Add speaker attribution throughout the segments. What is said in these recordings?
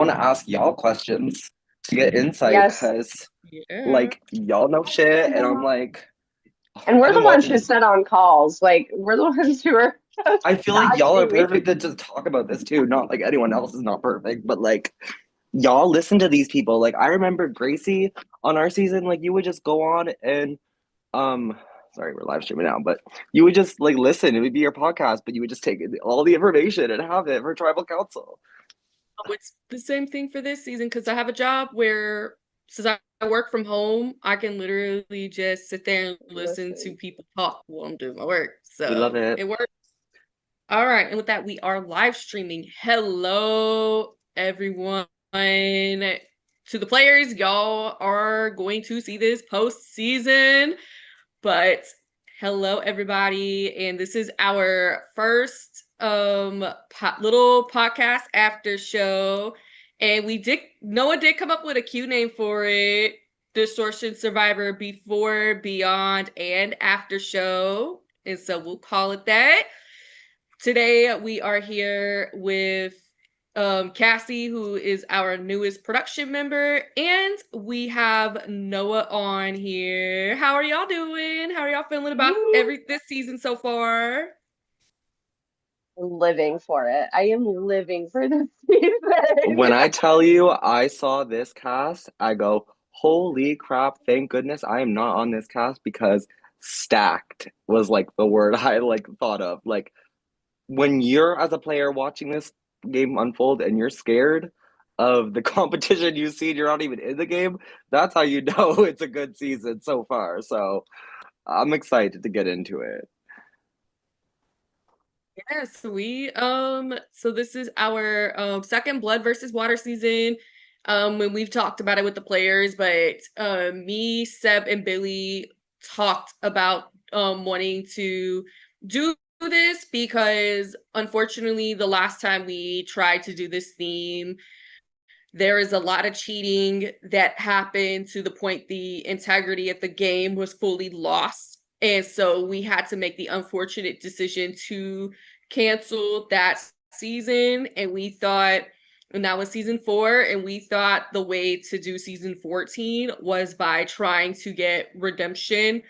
Speaker 1: want to ask y'all questions to get insight
Speaker 2: Yes.
Speaker 1: because,
Speaker 3: Yeah.
Speaker 1: like, y'all know shit, and I'm like,
Speaker 2: And
Speaker 1: I've
Speaker 2: we're the
Speaker 1: been
Speaker 2: ones who
Speaker 1: watching.
Speaker 2: sit on calls. Like, we're the ones who are
Speaker 1: I feel like
Speaker 2: not
Speaker 1: y'all are
Speaker 2: doing.
Speaker 1: perfect to just talk about this too. Not like anyone else is not perfect, but like, y'all listen to these people. Like, I remember Gracie on our season. Like, you would just go on and um. Sorry, we're live streaming now, but you would just like listen. It would be your podcast, but you would just take all the information and have it for tribal council.
Speaker 3: Oh, it's the same thing for this season because I have a job where, since I work from home, I can literally just sit there and listen to
Speaker 2: Listen.
Speaker 3: people talk while I'm doing my work.
Speaker 1: We love
Speaker 3: So
Speaker 1: it.
Speaker 3: it works. All right. And with that, we are live streaming. Hello, everyone. To the players, y'all are going to see this post-season. But hello, everybody. And this is our first little podcast after show. And Noah did come up with a cute name for it. Distortion Survivor Before, Beyond, and After Show. And so we'll call it that. Today we are here with Cassie, who is our newest production member, and we have Noah on here. How are y'all doing? How are y'all feeling about
Speaker 2: Woo.
Speaker 3: every this season so far?
Speaker 2: Living for it. I am living for this season.
Speaker 1: When I tell you I saw this cast, I go, holy crap, thank goodness I am not on this cast because stacked was like the word I like thought of. Like when you're as a player watching this game unfold and you're scared of the competition you see and you're not even in the game, that's how you know it's a good season so far. So I'm excited to get into it.
Speaker 3: Yes, so this is our second blood versus water season. When we've talked about it with the players, but me, Seb, and Billy talked about wanting to do this because unfortunately the last time we tried to do this theme, there is a lot of cheating that happened to the point the integrity of the game was fully lost. And so we had to make the unfortunate decision to cancel that season. And that was season 4. And we thought the way to do season 14 was by trying to get redemption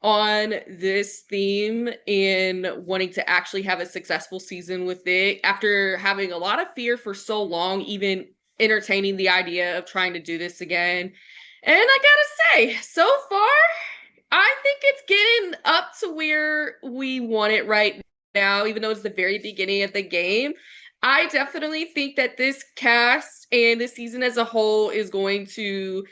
Speaker 3: on this theme and wanting to actually have a successful season with it after having a lot of fear for so long, even entertaining the idea of trying to do this again. And I gotta say, so far, I think it's getting up to where we want it right now, even though it's the very beginning of the game. I definitely think that this cast and this season as a whole is going to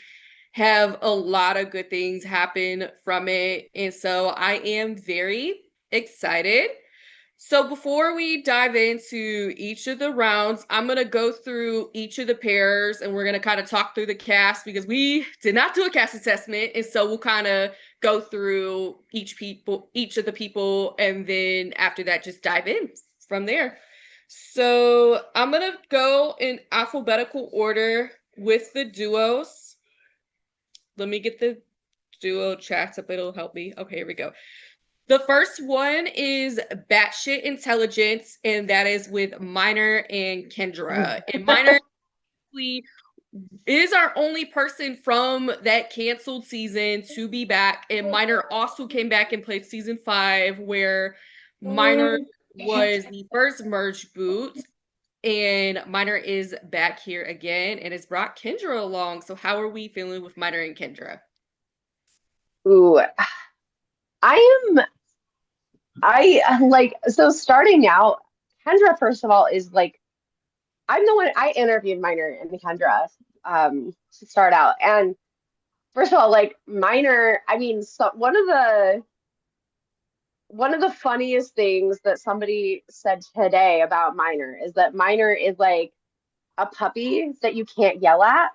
Speaker 3: have a lot of good things happen from it. And so I am very excited. So before we dive into each of the rounds, I'm going to go through each of the pairs and we're going to kind of talk through the cast because we did not do a cast assessment. And so we'll kind of go through each of the people, and then after that, just dive in from there. So I'm going to go in alphabetical order with the duos. Let me get the duo chats up. It'll help me. Okay, here we go. The first one is Batshit Intelligence, and that is with Minor and Kendra. And Minor is our only person from that canceled season to be back. And Minor also came back and played season 5, where Minor was the first merge boot. And Minor is back here again and has brought Kendra along. So, how are we feeling with Minor and Kendra?
Speaker 2: Ooh, I am. I like so starting out. Kendra, first of all, is like I'm the one I interviewed Minor and Kendra to start out, and first of all, like Minor. I mean, so one of the funniest things that somebody said today about Minor is that Minor is like a puppy that you can't yell at,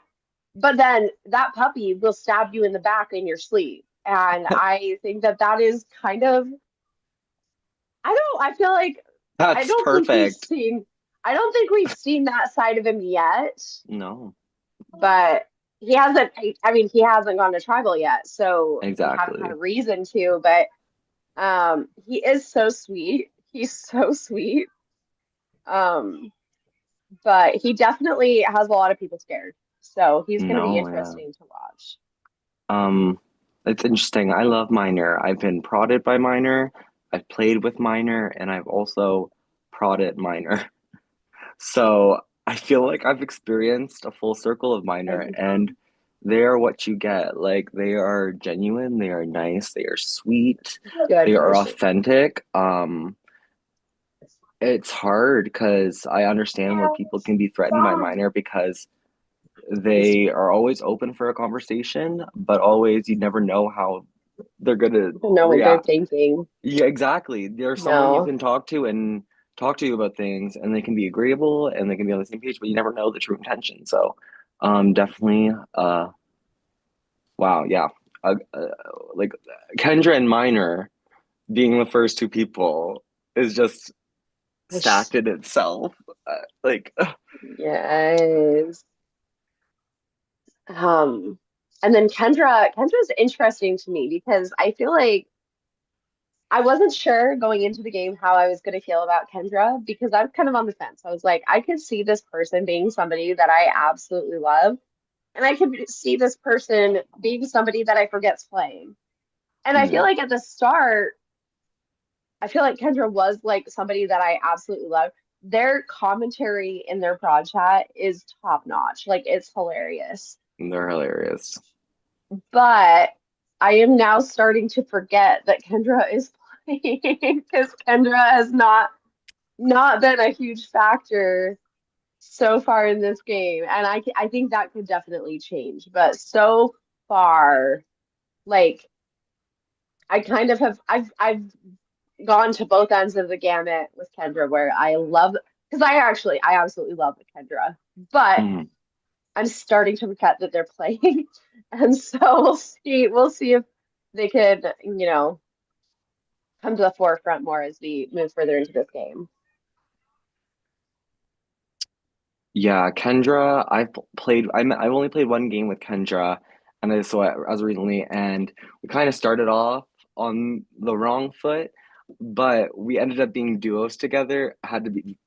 Speaker 2: but then that puppy will stab you in the back in your sleep. And I think that that is kind of, I feel like I
Speaker 1: That's
Speaker 2: don't think we've
Speaker 1: perfect.
Speaker 2: seen, I don't think we've seen that side of him yet,
Speaker 1: No,
Speaker 2: but he hasn't, I mean, he hasn't gone to tribal yet, so we haven't had
Speaker 1: exactly.
Speaker 2: a reason to, but he is so sweet. He's so sweet. Um, but he definitely has a lot of people scared. So he's going to be
Speaker 1: No, yeah.
Speaker 2: interesting to watch.
Speaker 1: Um, it's interesting. I love Miner. I've been prodded by Miner. I've played with Miner, and I've also prodded Miner. So I feel like I've experienced a full circle of Miner, and
Speaker 2: Everything.
Speaker 1: they are what you get. Like they are genuine, they are nice, they are sweet,
Speaker 2: Good
Speaker 1: they are
Speaker 2: person.
Speaker 1: authentic. It's hard because I understand where people can be threatened by Miner because they are always open for a conversation, but always you never know how they're gonna
Speaker 2: Know what they're
Speaker 1: react.
Speaker 2: thinking.
Speaker 1: Yeah, exactly. There's someone you
Speaker 2: No.
Speaker 1: can talk to and talk to you about things, and they can be agreeable and they can be on the same page, but you never know the true intention. So, definitely, wow, yeah, like Kendra and Minor being the first two people is just stacked in itself. Like,
Speaker 2: Yes. Um, and then Kendra's interesting to me because I feel like I wasn't sure going into the game how I was going to feel about Kendra because I'm kind of on the fence. I was like, I could see this person being somebody that I absolutely love, and I could see this person being somebody that I forget's playing. And I feel
Speaker 1: mhm,
Speaker 2: like at the start, I feel like Kendra was like somebody that I absolutely love. Their commentary in their prod chat is top notch. Like it's hilarious.
Speaker 1: they're hilarious.
Speaker 2: But I am now starting to forget that Kendra is playing because Kendra has not been a huge factor so far in this game, and I think that could definitely change. But so far, like I kind of have I've gone to both ends of the gamut with Kendra, where I love because I absolutely love Kendra, but
Speaker 1: Mhm.
Speaker 2: I'm starting to forget that they're playing, and so we'll see if they could come to the forefront more as we move further into this game.
Speaker 1: Yeah, Kendra, I've only played one game with Kendra, and I saw it as recently, and we kind of started off on the wrong foot, but we ended up being duos together,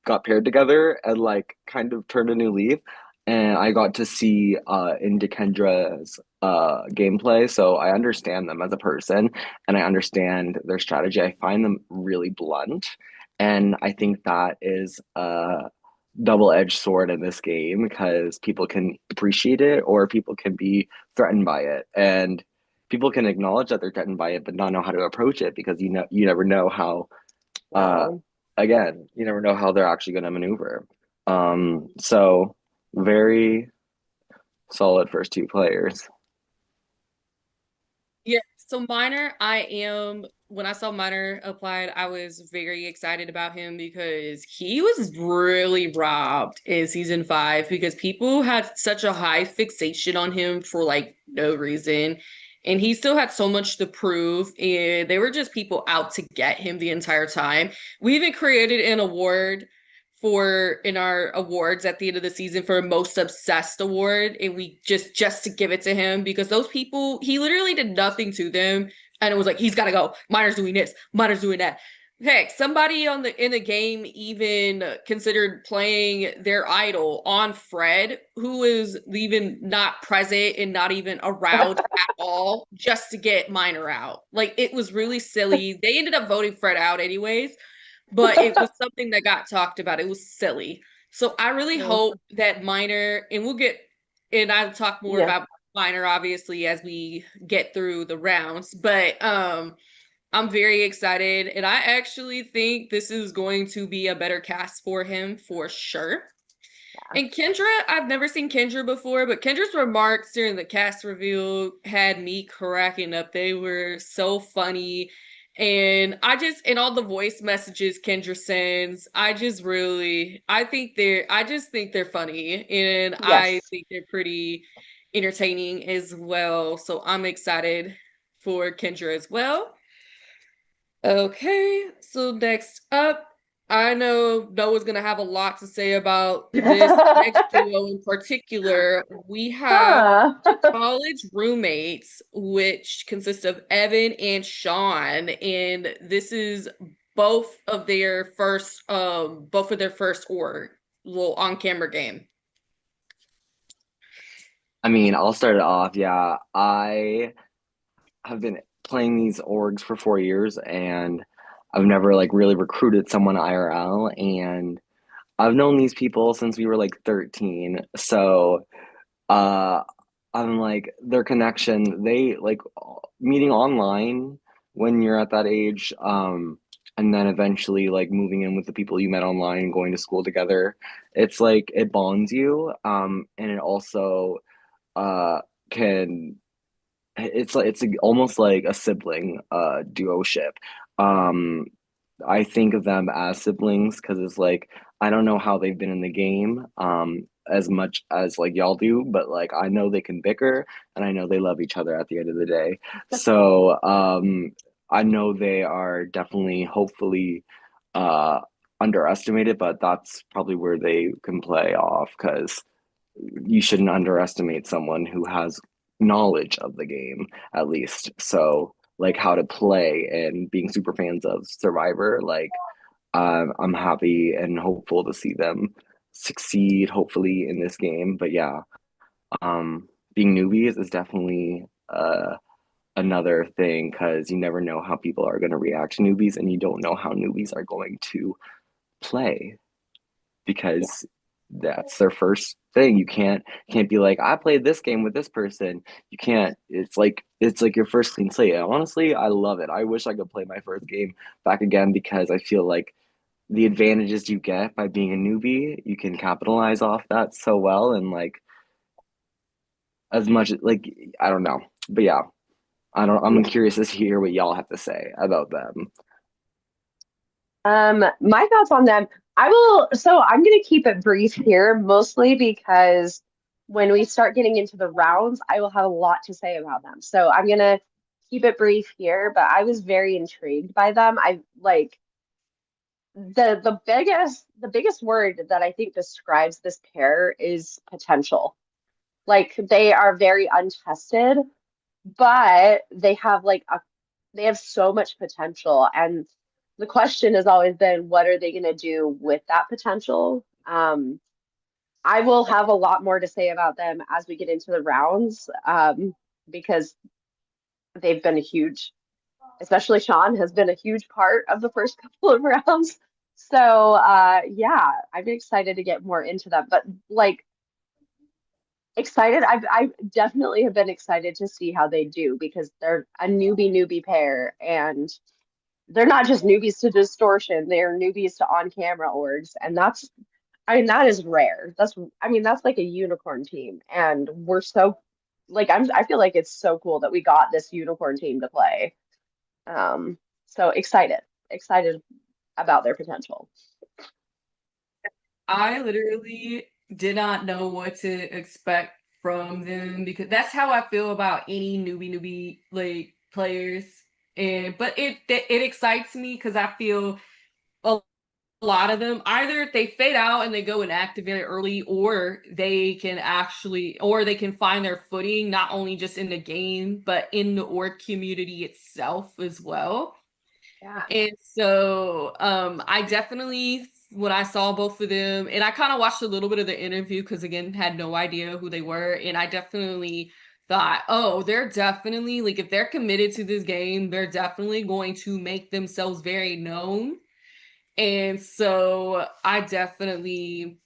Speaker 1: got paired together, and like kind of turned a new leaf. And I got to see into Kendra's gameplay, so I understand them as a person, and I understand their strategy. I find them really blunt, and I think that is double-edged sword in this game because people can appreciate it or people can be threatened by it. And people can acknowledge that they're threatened by it but not know how to approach it because you never know how uh
Speaker 2: Wow.
Speaker 1: you never know how they're actually going to maneuver. So very solid first two players.
Speaker 3: Yeah, so Minor, when I saw Minor applied, I was very excited about him because he was really robbed in season 5 because people had such a high fixation on him for like no reason. And he still had so much to prove, and they were just people out to get him the entire time. We even created an award for in our awards at the end of the season for most obsessed award, and we just to give it to him because those people, he literally did nothing to them, and it was like he's got to go, Miner's doing this, Miner's doing that. Heck, somebody in the game even considered playing their idol on Fred, who is even not present and not even around at all, just to get Miner out. Like it was really silly. They ended up voting Fred out anyways, but it was something that got talked about. It was silly. So I really hope that Minor, and and I'll talk more
Speaker 2: Yeah.
Speaker 3: about Minor obviously as we get through the rounds, but I'm very excited, and I actually think this is going to be a better cast for him for sure. And Kendra, I've never seen Kendra before, but Kendra's remarks during the cast reveal had me cracking up. They were so funny. And and all the voice messages Kendra sends, I just think they're funny. And I
Speaker 2: Yes.
Speaker 3: think they're pretty entertaining as well. So I'm excited for Kendra as well. Okay, so next up, I know Noah's gonna have a lot to say about this next duo in particular. We have
Speaker 2: Huh.
Speaker 3: the college roommates, which consists of Evan and Sean, and this is both of their first org. little on-camera game?
Speaker 1: I mean, I'll start it off. Yeah, I have been playing these orgs for 4 years, and I've never like really recruited someone IRL, and I've known these people since we were like 13. So uh I'm like their connection, they like meeting online when you're at that age, and then eventually like moving in with the people you met online and going to school together. It's like it bonds you, and it also uh can it's almost like a sibling duo ship. Um I think of them as siblings because it's like I don't know how they've been in the game as much as like y'all do, but like I know they can bicker and I know they love each other at the end of the day. So I know they are definitely hopefully uh underestimated, but that's probably where they can play off because you shouldn't underestimate someone who has knowledge of the game at least. So like how to play and being super fans of Survivor, like I'm happy and hopeful to see them succeed hopefully in this game. But yeah, being newbies is definitely another thing because you never know how people are going to react to newbies and you don't know how newbies are going to play
Speaker 2: Yeah.
Speaker 1: because that's their first thing. You can't be like, I played this game with this person. You can't. It's like your first clean slate. And honestly, I love it. I wish I could play my first game back again because I feel like the advantages you get by being a newbie, you can capitalize off that so well and like as much like I don't know. But yeah, I'm curious to hear what y'all have to say about them.
Speaker 2: My thoughts on them. So I'm going to keep it brief here, mostly because when we start getting into the rounds, I will have a lot to say about them. So I'm going to keep it brief here, but I was very intrigued by them. I like the biggest word that I think describes this pair is potential. Like they are very untested, but they have so much potential. And the question has always been, what are they going to do with that potential? I will have a lot more to say about them as we get into the rounds, because they've been a huge, especially Sean has been a huge part of the first couple of rounds. So yeah, I'm excited to get more into them. But like excited, I definitely have been excited to see how they do because they're a newbie pair, and they're not just newbies to distortion, they're newbies to on-camera orgs. And that is rare. That's like a unicorn team. And we're so I feel like it's so cool that we got this unicorn team to play. Um, so excited about their potential.
Speaker 3: I literally did not know what to expect from them because that's how I feel about any newbie like players. And but it excites me because I feel a lot of them either they fade out and they go inactive very early, or they can find their footing not only just in the game but in the org community itself as well.
Speaker 2: Yeah.
Speaker 3: And so I definitely when I saw both of them, and I kind of watched a little bit of the interview because again had no idea who they were, and I definitely thought, oh, they're definitely like if they're committed to this game, they're definitely going to make themselves very known. And so I definitely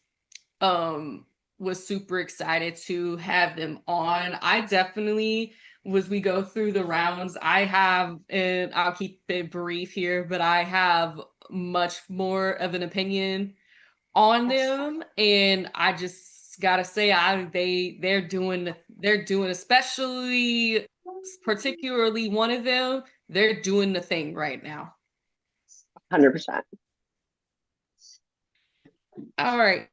Speaker 3: um was super excited to have them on. I definitely as we go through the rounds, I have, and I'll keep it brief here, but I have much more of an opinion on
Speaker 2: Yes.
Speaker 3: them, and I just gotta say they're doing especially particularly one of them, they're doing the thing right now.
Speaker 2: 100%.
Speaker 3: All right.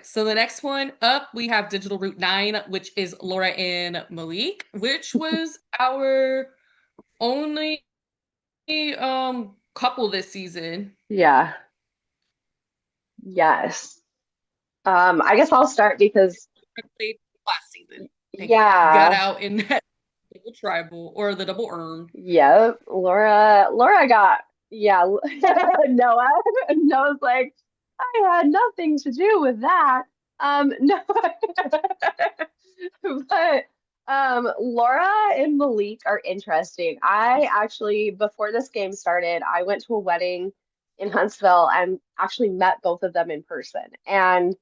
Speaker 3: So the next one up, we have Digital Route 9, which is Laura and Malik, which was our only couple this season.
Speaker 2: Yeah. Yes. I guess I'll start because
Speaker 3: Played last season and got
Speaker 2: yeah,
Speaker 3: out in that double tribal or the double earn.
Speaker 2: yeah, Laura got, yeah, Noah. Noah's like, I had nothing to do with that. No, but Laura and Malik are interesting. I actually, before this game started, I went to a wedding in Huntsville and actually met both of them in person. And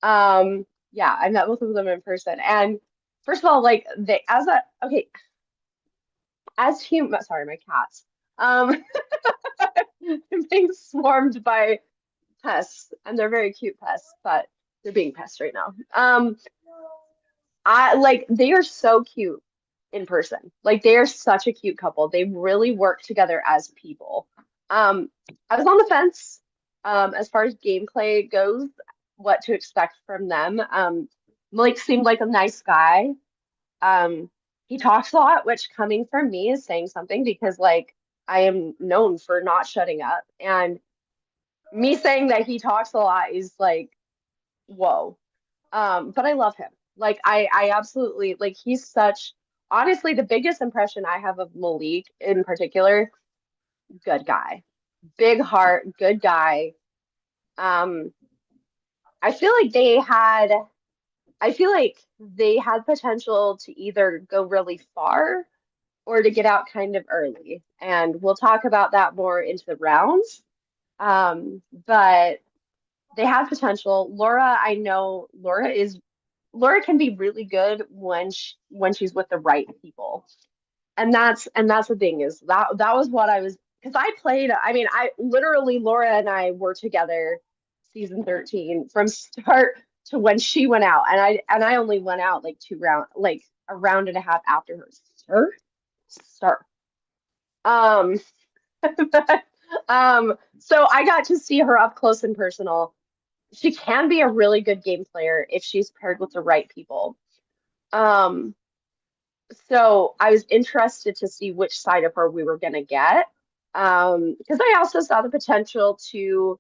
Speaker 2: yeah, I met both of them in person. And first of all, like they as a okay, as human, sorry, my cats. Um, I'm being swarmed by pests, and they're very cute pests, but they're being pests right now. I like they are so cute in person. Like they are such a cute couple. They really work together as people. I was on the fence as far as gameplay goes, what to expect from them. Malik seemed like a nice guy. Um, he talks a lot, which coming from me is saying something because like I am known for not shutting up. And me saying that he talks a lot is like, whoa. But I love him. Like I absolutely like he's such honestly the biggest impression I have of Malik in particular, good guy. Big heart, good guy. Um, I feel like I feel like they had potential to either go really far or to get out kind of early. And we'll talk about that more into the rounds. But they have potential. Laura, I know Laura can be really good when she's with the right people. And that's the thing is that was what I was because I played, I mean, I literally Laura and I were together season 13 from start to when she went out. And I only went out like like a round and a half after her. Sir? Sir. Um so I got to see her up close and personal. She can be a really good game player if she's paired with the right people. Um, so I was interested to see which side of her we were gonna get. Because I also saw the potential to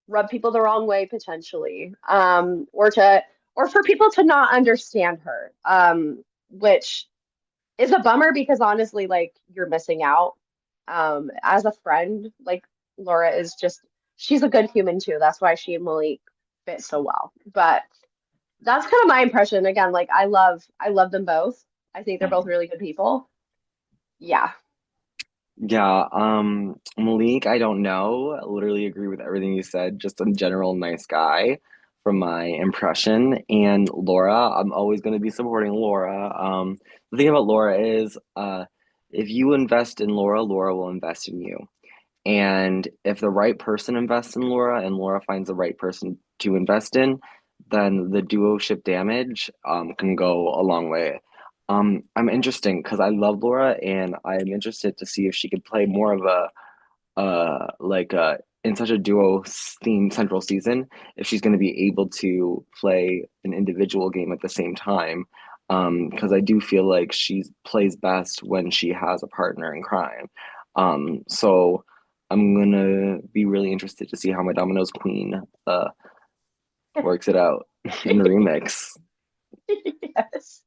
Speaker 2: rub people the wrong way potentially. Or for people to not understand her. Which is a bummer because honestly, like you're missing out. As a friend, like Laura is just she's a good human too. That's why she and Malik fit so well. But that's kind of my impression. Again, like I love them both. I think they're both really good people. Yeah.
Speaker 1: Yeah, Malik, I don't know. I literally agree with everything you said. Just a general nice guy from my impression. And Laura, I'm always going to be supporting Laura. The thing about Laura is, if you invest in Laura, Laura will invest in you. And if the right person invests in Laura and Laura finds the right person to invest in, then the duo ship damage can go a long way. I'm interesting because I love Laura and I'm interested to see if she could play more of a in such a duo themed central season, if she's going to be able to play an individual game at the same time. Because I do feel like she plays best when she has a partner in crime. So I'm gonna be really interested to see how my Domino's Queen works it out in the remix.
Speaker 2: Yes.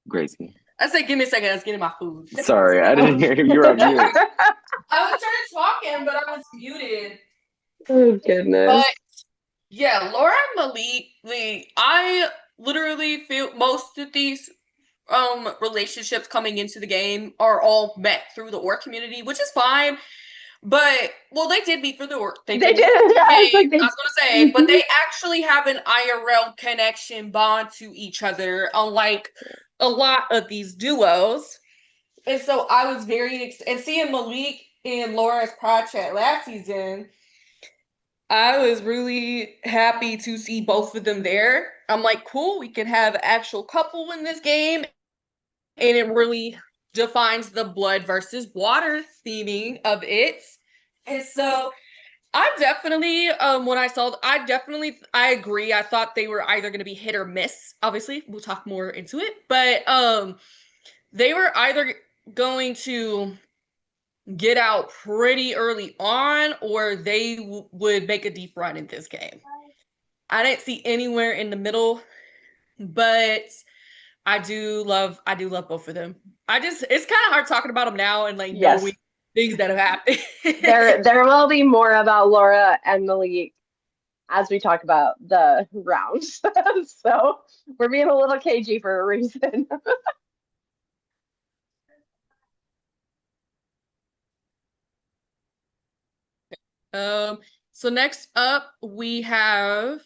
Speaker 1: Gracie.
Speaker 3: I said, give me a second. I was getting my food.
Speaker 1: Sorry, I didn't hear you. You were on mute.
Speaker 3: I was started talking, but I was muted.
Speaker 2: Oh goodness.
Speaker 3: But yeah, Laura and Malik, I literally feel most of these relationships coming into the game are all met through the orc community, which is fine. But well, they did meet through the orc. They
Speaker 2: They
Speaker 3: did meet
Speaker 2: did.
Speaker 3: through the
Speaker 2: I was
Speaker 3: game.
Speaker 2: like they
Speaker 3: I was gonna say, but they actually have an IRL connection bond to each other, unlike a lot of these duos. And so I was and seeing Malik and Laura's pod chat last season, I was really happy to see both of them there. I'm like, cool, we can have an actual couple in this game. And it really defines the blood versus water theming of it. And so I definitely, when I saw, I agree. I thought they were either going to be hit or miss. Obviously, we'll talk more into it, but they were either going to get out pretty early on, or they would make a deep run in this game. I didn't see anywhere in the middle, but I do love both of them. it's kind of hard talking about them now and like knowing
Speaker 2: Yes,
Speaker 3: things that have happened.
Speaker 2: there will be more about Laura and Malik as we talk about the rounds. So we're being a little cagey for a reason.
Speaker 3: Um, so next up we have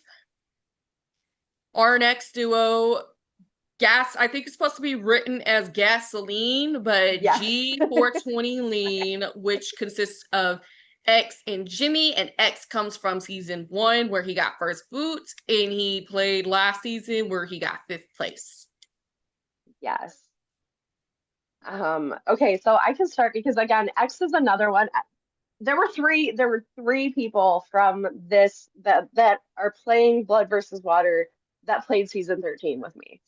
Speaker 3: our next duo, gas. I think it's supposed to be written as gasoline, but
Speaker 2: Yes.
Speaker 3: G420 lean, which consists of X and Jimmy, and X comes from season 1 where he got first boot, and he played last season where he got 5th place.
Speaker 2: Yes. Okay, so I can start because again, X is another one. There were three people from this that are playing Blood versus Water that played season 13 with me.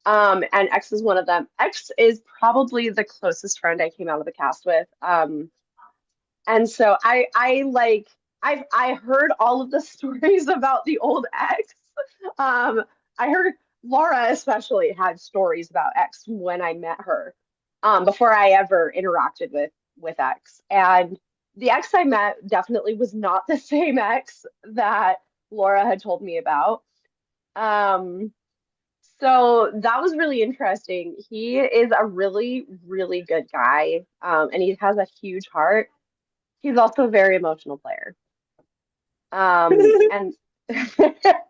Speaker 2: And X is one of them. X is probably the closest friend I came out of the cast with. And so I like I heard all of the stories about the old X. I heard Laura especially had stories about X when I met her, before I ever interacted with X. And the X I met definitely was not the same X that Laura had told me about. Um, so that was really interesting. He is a really, really good guy, and he has a huge heart. He's also a very emotional player. And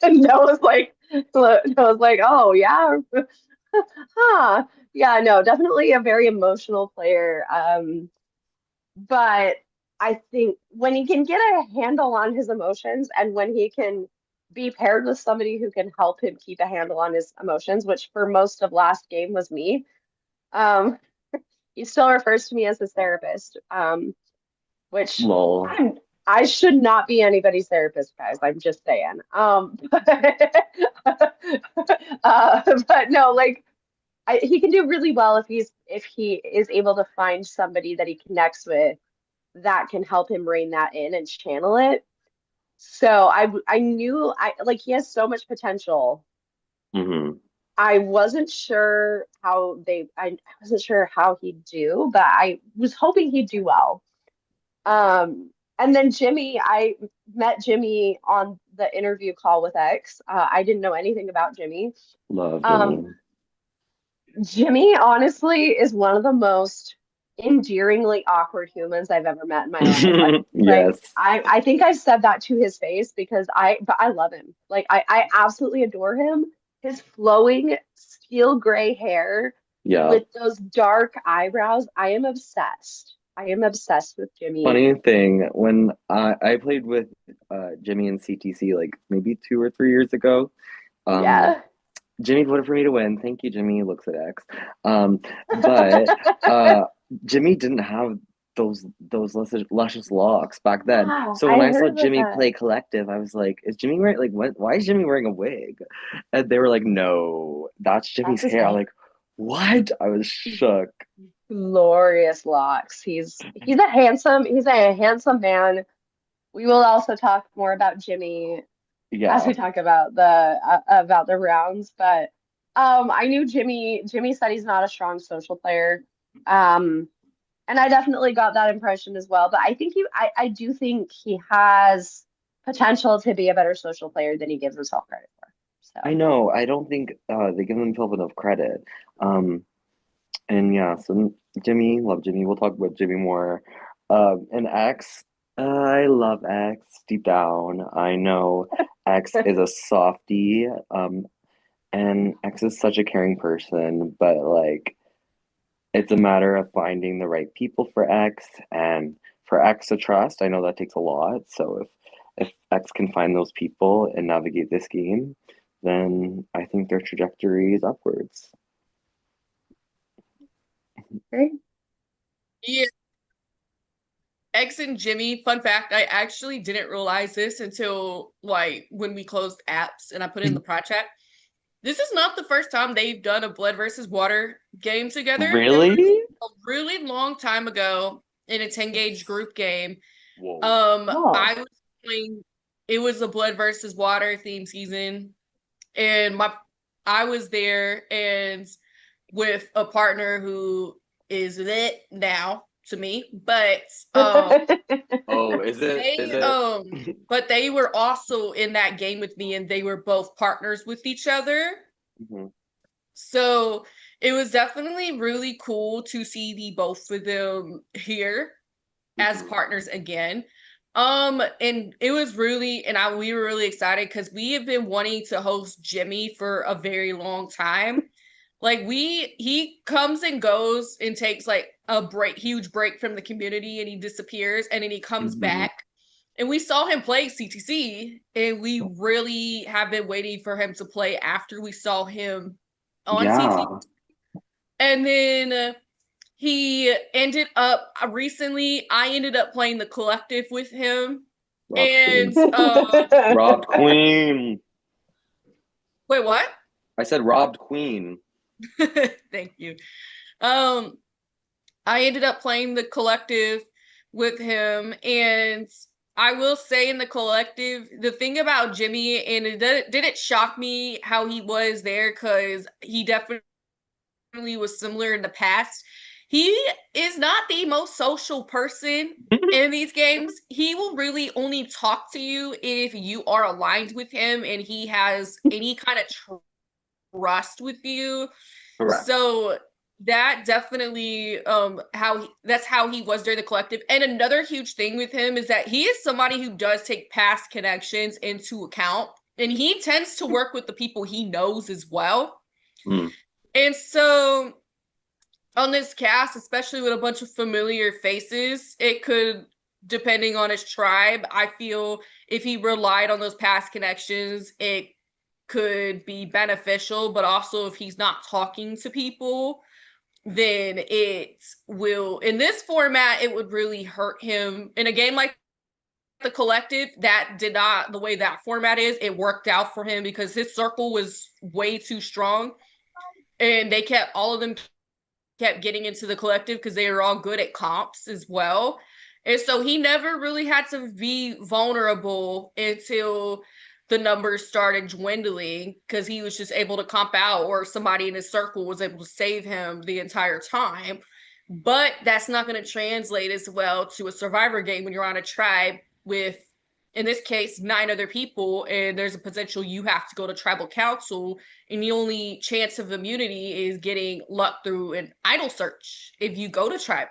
Speaker 2: and Noah's like, oh yeah, huh. Yeah, no, definitely a very emotional player. But I think when he can get a handle on his emotions and when he can be paired with somebody who can help him keep a handle on his emotions, which for most of last game was me, um, he still refers to me as his therapist. Which
Speaker 1: Lol.
Speaker 2: I should not be anybody's therapist, guys. I'm just saying. But no, like he can do really well if he is able to find somebody that he connects with that can help him rein that in and channel it. So I knew I like he has so much potential.
Speaker 1: Hmm.
Speaker 2: I wasn't sure I wasn't sure how he'd do, but I was hoping he'd do well. And then Jimmy, I met Jimmy on the interview call with X. I didn't know anything about Jimmy.
Speaker 1: Love
Speaker 2: Um,
Speaker 1: Jimmy.
Speaker 2: Jimmy honestly is one of the most endearingly awkward humans I've ever met in my life.
Speaker 1: Yes.
Speaker 2: I think I've said that to his face because but I love him. Like I absolutely adore him. His flowing steel gray hair
Speaker 1: Yeah.
Speaker 2: with those dark eyebrows. I am obsessed. I am obsessed with Jimmy.
Speaker 1: Funny thing, when I played with Jimmy and CTC like maybe 2 or 3 years ago, um,
Speaker 2: Yeah.
Speaker 1: Jimmy voted for me to win. Thank you, Jimmy. Looks at X. But uh, Jimmy didn't have those luscious locks back then.
Speaker 2: Yeah,
Speaker 1: So when
Speaker 2: I
Speaker 1: I saw
Speaker 2: heard about
Speaker 1: Jimmy
Speaker 2: that.
Speaker 1: play collective, I was like, "Is Jimmy wearing like what? Why is Jimmy wearing a wig?" And they were like, "No, that's
Speaker 2: That's
Speaker 1: Jimmy's
Speaker 2: his
Speaker 1: hair." I'm
Speaker 2: hair.
Speaker 1: like, "What?" I was shook.
Speaker 2: Glorious locks. He's a handsome man. We will also talk more about Jimmy as
Speaker 1: Yeah.
Speaker 2: we talk about the rounds, but I knew Jimmy said he's not a strong social player. Um and I definitely got that impression as well, but I do think he has potential to be a better social player than he gives himself credit for.
Speaker 1: I
Speaker 2: So,
Speaker 1: know. I don't think they give themselves enough credit. Um, and yeah, so Jimmy, love Jimmy. We'll talk about Jimmy more. And X, I love X deep down. I know X is a softie. And X is such a caring person, but like it's a matter of finding the right people for X and for X to trust. I know that takes a lot. So if X can find those people and navigate this game, then I think their trajectory is upwards.
Speaker 2: great.
Speaker 3: Yeah. X and Jimmy, fun fact, I actually didn't realize this until like when we closed apps and I put it in the prod chat. This is not the first time they've done a Blood versus Water game together. There was
Speaker 1: Really?
Speaker 3: a really long time ago in a 10 gauge group game.
Speaker 1: Whoa.
Speaker 2: Oh,
Speaker 3: I was playing, it was a Blood versus Water theme season, and I was there, and with a partner who is lit now to me, but
Speaker 1: Oh, is it? Is
Speaker 3: they
Speaker 1: it?
Speaker 3: but they were also in that game with me, and they were both partners with each other.
Speaker 1: Mhm,
Speaker 3: So it was definitely really cool to see the both of them here as
Speaker 1: mhm,
Speaker 3: partners again. And it was really, and we were really excited because we have been wanting to host Jimmy for a very long time. Like he comes and goes and takes like a huge break from the community, and he disappears, and then he comes
Speaker 1: mhm.
Speaker 3: back. And we saw him play CTC, and we really have been waiting for him to play after we saw him on CTC.
Speaker 1: Yeah.
Speaker 3: And then he ended up recently, I ended up playing the collective with him.
Speaker 1: Robbed
Speaker 3: And
Speaker 1: Queen. Robbed Queen.
Speaker 3: wait, what?
Speaker 1: I said robbed Queen.
Speaker 3: Thank you. Um I ended up playing the collective with him, and I will say in the collective, the thing about Jimmy, and didn't shock me how he was there because he definitely was similar in the past. He is not the most social person in these games. He will really only talk to you if you are aligned with him and he has any kind of trust with you.
Speaker 1: Correct.
Speaker 3: So that definitely that's how he was during the collective. And another huge thing with him is that he is somebody who does take past connections into account, and he tends to work with the people he knows as well.
Speaker 1: Mm.
Speaker 3: And so on this cast, especially with a bunch of familiar faces, it could, depending on his tribe, I feel if he relied on those past connections, it could be beneficial. But also, if he's not talking to people, then it will, in this format, it would really hurt him. In a game like the collective, that did not, the way that format is, it worked out for him because his circle was way too strong. And they kept, all of them kept getting into the collective because they were all good at comps as well. And so he never really had to be vulnerable until the numbers started dwindling because he was just able to comp out, or somebody in his circle was able to save him the entire time. But that's not going to translate as well to a survivor game when you're on a tribe with, in this case, 9 other people, and there's a potential you have to go to tribal council, and the only chance of immunity is getting luck through an idol search if you go to tribal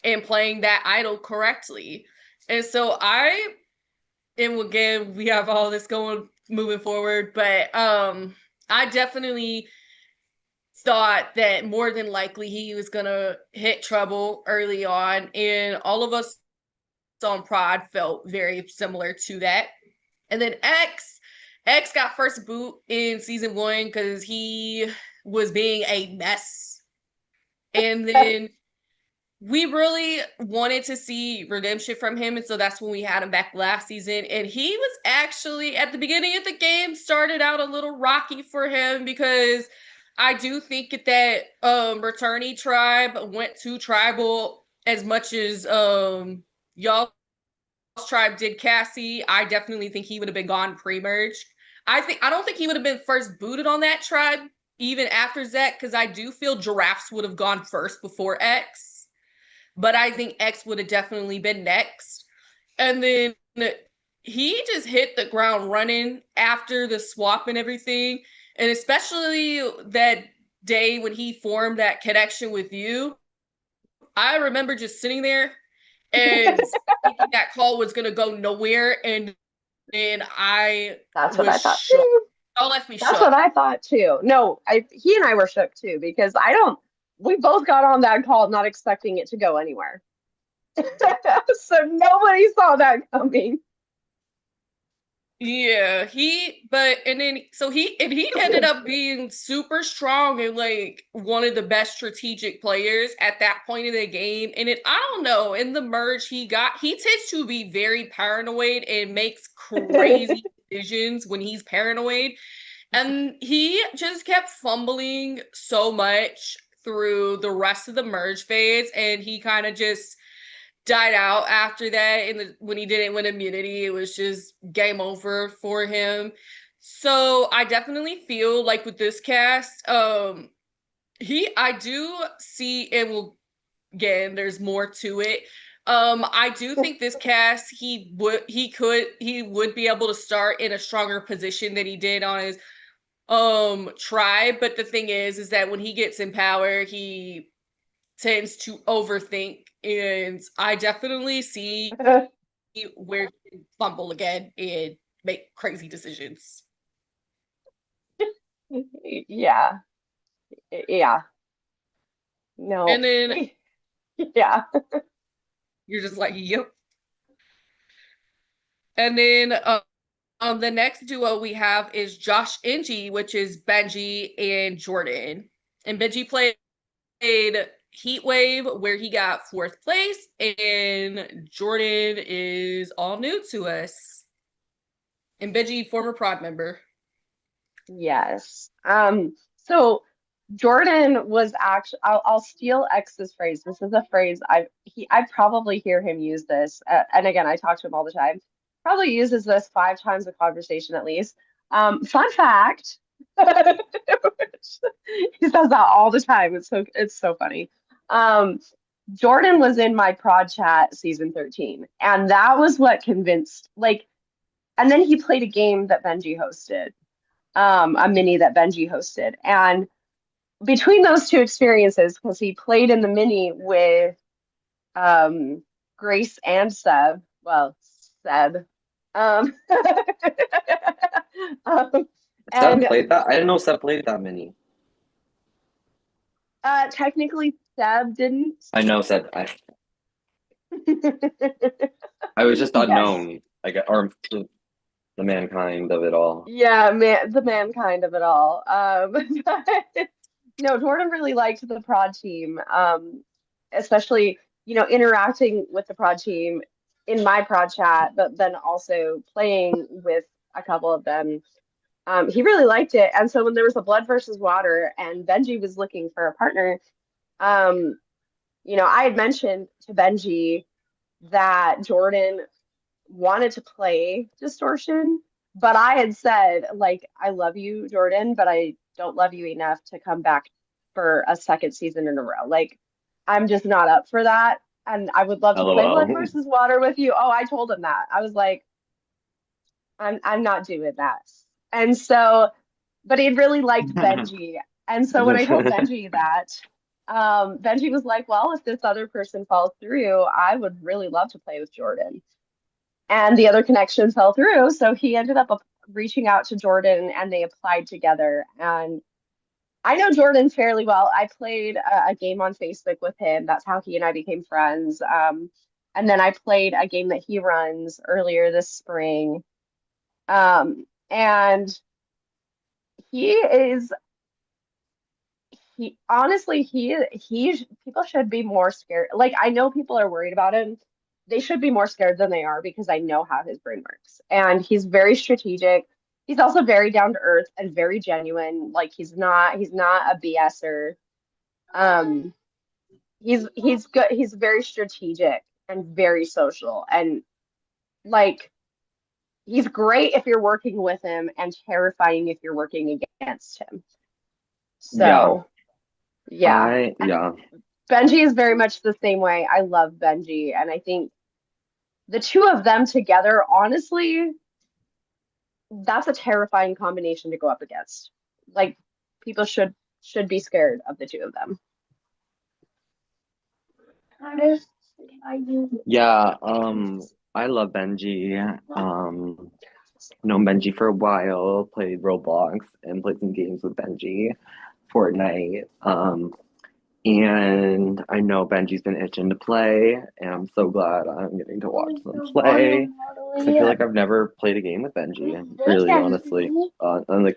Speaker 3: and playing that idol correctly. And so and again, we have all this going moving forward, but I definitely thought that more than likely he was gonna hit trouble early on, and all of us on Prod felt very similar to that. And then X got first boot in season 1 because he was being a mess. And then we really wanted to see redemption from him. And so that's when we had him back last season. And he was actually, at the beginning of the game, started out a little rocky for him because I do think that Returnee tribe went to tribal as much as y'all tribe did Cassie. I definitely think he would have been gone pre-merge. I don't think he would have been first booted on that tribe even after Zach, because I do feel giraffes would have gone first before X. But I think X would have definitely been next. And then he just hit the ground running after the swap and everything. And especially that day when he formed that connection with you, I remember just sitting there and thinking that call was going to go nowhere. And I
Speaker 2: That's what
Speaker 3: was
Speaker 2: I thought
Speaker 3: shook.
Speaker 2: too.
Speaker 3: Y'all left me
Speaker 2: That's
Speaker 3: shook.
Speaker 2: what I thought too. No, he and I were shook too because I don't. We both got on that call not expecting it to go anywhere. So nobody saw that coming.
Speaker 3: Yeah, he ended up being super strong and like one of the best strategic players at that point in the game. And I don't know, in the merge he tends to be very paranoid and makes crazy decisions when he's paranoid. And he just kept fumbling so much through the rest of the merge phase, and he kind of just died out after that. And when he didn't win immunity, it was just game over for him. So I definitely feel like with this cast, I do see it will, again, there's more to it. I do think this cast, he would be able to start in a stronger position than he did on his tribe. But the thing is that when he gets in power, he tends to overthink, and I definitely see where he can fumble again and make crazy decisions.
Speaker 2: Yeah. Yeah. No.
Speaker 3: And then
Speaker 2: Yeah.
Speaker 3: you're just like, yep. And then the next duo we have is Josh Ingy, which is Benji and Jordan. And Benji played Heat Wave, where he got fourth place, and Jordan is all new to us. And Benji, former prod member.
Speaker 2: Yes. So Jordan was actually, I'll steal X's phrase. This is a phrase I probably hear him use this. And again, I talk to him all the time. Probably uses this 5 times a conversation at least. Fun fact. He says that all the time. It's so funny. Um, Jordan was in my prod chat season 13, and that was what convinced, like, and then he played a game that Benji hosted, a mini that Benji hosted. And between those two experiences, because he played in the mini with um, Grace and Seb, well, Seb, um, um,
Speaker 1: Seb
Speaker 2: and
Speaker 1: played that? I didn't know Seb played that many.
Speaker 2: technically Seb didn't.
Speaker 1: I know Seb. I was just
Speaker 2: Yes.
Speaker 1: unknown, I guess, or the mankind of it all.
Speaker 2: Yeah, man, the mankind of it all. No, Jordan really liked the prod team, especially, interacting with the prod team in my prod chat, but then also playing with a couple of them. He really liked it. And so when there was a blood versus water and Benji was looking for a partner, um, I had mentioned to Benji that Jordan wanted to play distortion, but I had said, like, I love you, Jordan, but I don't love you enough to come back for a second season in a row. Like, I'm just not up for that. And I would love to play Blood
Speaker 1: LOL.
Speaker 2: versus Water with you. Oh, I told him that. I was like, I'm not doing that. And so, but he really liked Benji. And so when I told Benji that, Benji was like, well, if this other person falls through, I would really love to play with Jordan. And the other connection fell through. So he ended up reaching out to Jordan and they applied together. And I know Jordan fairly well. I played a game on Facebook with him. That's how he and I became friends. And then I played a game that he runs earlier this spring. And he is he honestly he people should be more scared. Like, I know people are worried about him. They should be more scared than they are because I know how his brain works. And he's very strategic. He's also very down to earth and very genuine. Like, he's not a BSer. Um he's good. He's very strategic and very social, and like, he's great if you're working with him and terrifying if you're working against him.
Speaker 1: Yeah,
Speaker 2: So, yeah. And
Speaker 1: yeah.
Speaker 2: Benji is very much the same way. I love Benji, and I think the two of them together, honestly, that's a terrifying combination to go up against. Like, people should be scared of the two of them.
Speaker 1: Yeah, I love Benji. Known Benji for a while, played Roblox and played some games with Benji, Fortnite. And I know Benji's been itching to play, and I'm so glad I'm getting to watch them play. 'Cause I feel like I've never played a game with Benji, really, honestly, on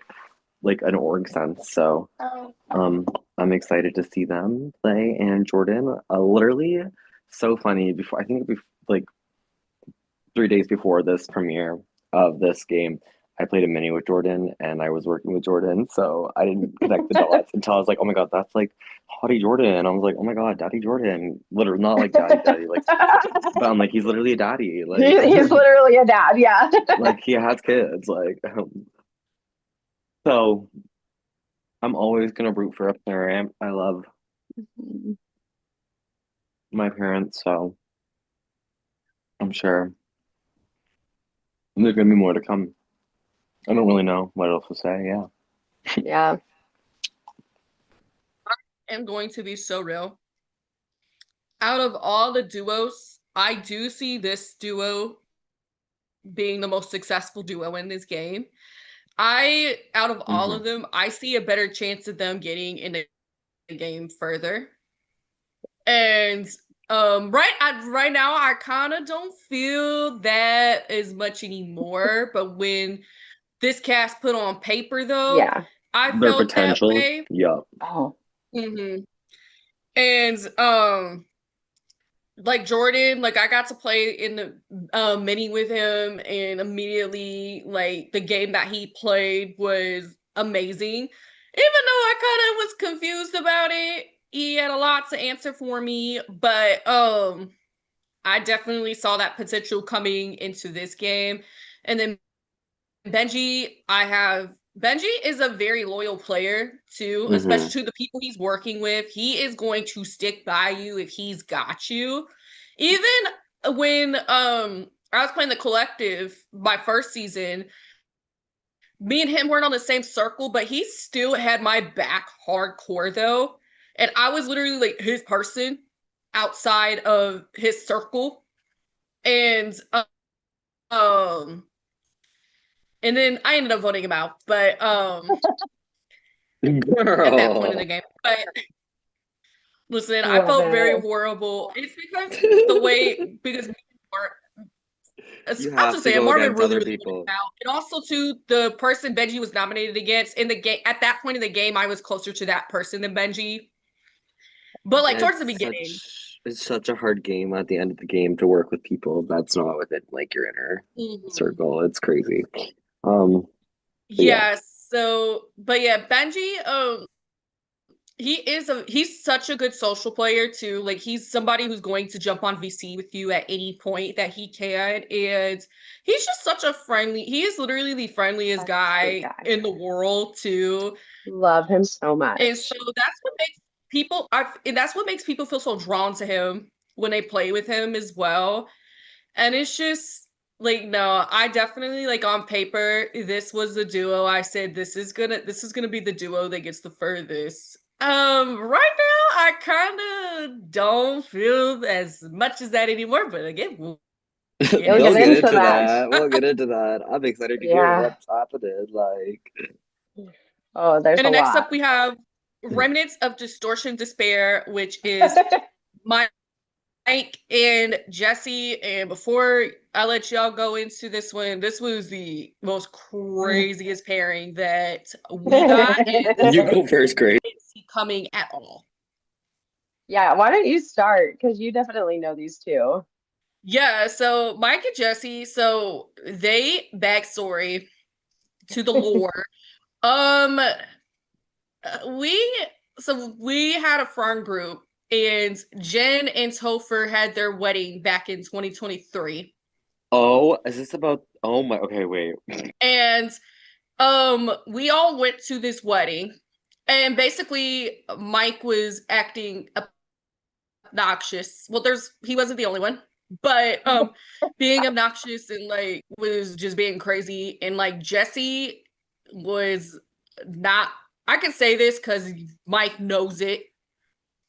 Speaker 1: like an org sense. So, I'm excited to see them play. And Jordan, literally, so funny. Before I think like 3 days before this premiere of this game, I played a mini with Jordan and I was working with Jordan, so I didn't connect the dots until I was like, oh my God, that's like Hottie Jordan. I was like, oh my God, Daddy Jordan. Literally, not like daddy, like, but I'm like, he's literally a daddy. Like,
Speaker 2: He's literally a dad, yeah.
Speaker 1: like he has kids. Like, so I'm always gonna root for a parent. I love
Speaker 2: Mhm.
Speaker 1: my parents, so I'm sure there's gonna be more to come. I don't really know what else to say. Yeah.
Speaker 2: Yeah.
Speaker 3: I'm going to be so real. Out of all the duos, I do see this duo being the most successful duo in this game. Out of all
Speaker 1: Hmm.
Speaker 3: of them, I see a better chance of them getting in the game further. And right now I kind of don't feel that as much anymore, but when this cast put on paper though,
Speaker 2: Yeah.
Speaker 3: I
Speaker 1: Their
Speaker 3: felt that
Speaker 1: potential.
Speaker 3: way.
Speaker 1: Yup.
Speaker 2: Oh,
Speaker 3: Hmm. And like Jordan, like I got to play in the mini with him, and immediately like the game that he played was amazing. Even though I kind of was confused about it, he had a lot to answer for me, but I definitely saw that potential coming into this game. And then Benji is a very loyal player too,
Speaker 1: Hmm.
Speaker 3: especially to the people he's working with. He is going to stick by you if he's got you. Even when I was playing the collective my first season, me and him weren't on the same circle, but he still had my back hardcore though. And I was literally like his person outside of his circle. And um and then I ended up voting him out, but at that point in the
Speaker 1: Girl.
Speaker 3: game. But listen, I
Speaker 2: love
Speaker 3: felt very
Speaker 2: it.
Speaker 3: horrible. It's because the way because
Speaker 1: You
Speaker 3: I'll
Speaker 1: have
Speaker 3: just
Speaker 1: to
Speaker 3: say it,
Speaker 1: go
Speaker 3: Marvin
Speaker 1: against
Speaker 3: really,
Speaker 1: other
Speaker 3: really wanted
Speaker 1: people.
Speaker 3: him out. And also too, the person Benji was nominated against in the game at that point in the game, I was closer to that person than Benji. But like towards the beginning.
Speaker 1: It's such a hard game at the end of the game to work with people that's not within like your inner
Speaker 3: Mhm.
Speaker 1: circle. It's crazy. Um, but yeah.
Speaker 3: Yeah, so but yeah, Benji, he's such a good social player too. Like he's somebody who's going to jump on VC with you at any point that he can. And he's just such a friendly, he is literally the friendliest
Speaker 2: Such a sweet
Speaker 3: guy
Speaker 2: guy.
Speaker 3: in the world too.
Speaker 2: Love him so
Speaker 3: And so
Speaker 2: much.
Speaker 3: that's what makes people feel so drawn to him when they play with him as well. And it's just like no, I definitely like on paper, this was the duo. I said this is gonna be the duo that gets the furthest. Right now I kind of don't feel as much as that anymore, but again, we'll get
Speaker 2: You'll
Speaker 1: They'll
Speaker 2: get
Speaker 3: into
Speaker 1: get
Speaker 3: it.
Speaker 2: into
Speaker 1: into
Speaker 2: that.
Speaker 1: that. We'll get into that. I'm excited to hear
Speaker 2: Yeah.
Speaker 1: what's happening. Like,
Speaker 2: Oh, there's
Speaker 3: And
Speaker 2: a
Speaker 3: then next
Speaker 2: lot.
Speaker 3: up we have Remnants of Distortion Despair, which is my Mike and Jesse, and before I let y'all go into this one, this was the most craziest pairing that we got, and this
Speaker 1: you
Speaker 3: one
Speaker 1: go first, Grace.
Speaker 3: didn't see coming at all.
Speaker 2: Yeah, why don't you start? Because you definitely know these two.
Speaker 3: Yeah, so Mike and Jesse, so they backstory to the lore. Um, we we had a friend group, and Jen and Topher had their wedding back in 2023.
Speaker 1: Oh, is this about? Oh my. Okay, wait.
Speaker 3: And we all went to this wedding, and basically Mike was acting obnoxious. Well, he wasn't the only one, but being obnoxious and like was just being crazy, and like Jesse was not. I can say this because Mike knows it,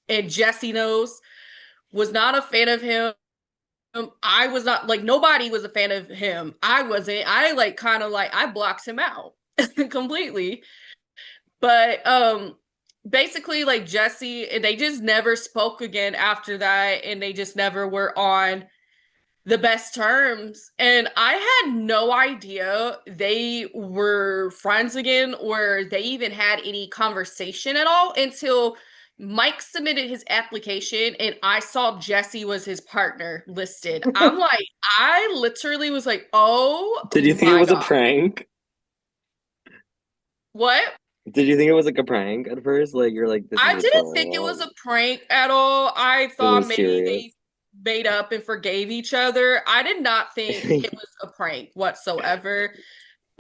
Speaker 3: and Jesse knows. Was not a fan of him. I was not like nobody was a fan of him. I wasn't. I like kind of like I blocked him out completely. But basically like Jesse, they just never spoke again after that, and they just never were on the best terms. And I had no idea they were friends again or they even had any conversation at all until Mike submitted his application and I saw Jesse was his partner listed. I'm like, I literally was like, oh
Speaker 1: Did you think it
Speaker 3: my
Speaker 1: was a
Speaker 3: God.
Speaker 1: prank?
Speaker 3: What?
Speaker 1: Did you think it was like a prank at first? Like you're like, this is
Speaker 3: I
Speaker 1: a
Speaker 3: didn't think it was
Speaker 1: troll.
Speaker 3: a prank at all. I
Speaker 1: It
Speaker 3: thought
Speaker 1: was
Speaker 3: maybe
Speaker 1: serious.
Speaker 3: they made up and forgave each other. I did not think it was a prank whatsoever.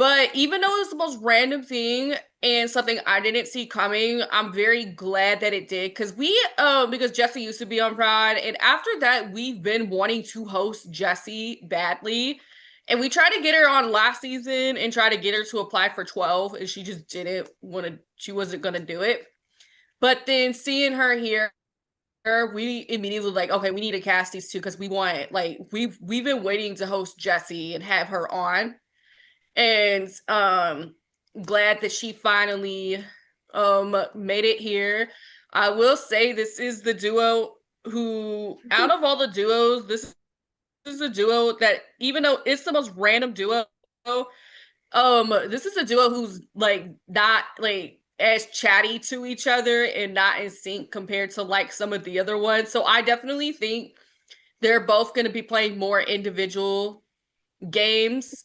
Speaker 3: But even though it's the most random thing and something I didn't see coming, I'm very glad that it did because Jessie used to be on Pride, and after that, we've been wanting to host Jessie badly. And we tried to get her on last season and try to get her to apply for 12, and she just didn't want to, she wasn't gonna do it. But then seeing her here, we immediately like, okay, we need to cast these two because we want like we've been waiting to host Jessie and have her on, and glad that she finally made it here. I will say this is the duo who, out of all the duos, this is a duo that, even though it's the most random duo, this is a duo who's like not like as chatty to each other and not in sync compared to like some of the other ones. So I definitely think they're both going to be playing more individual games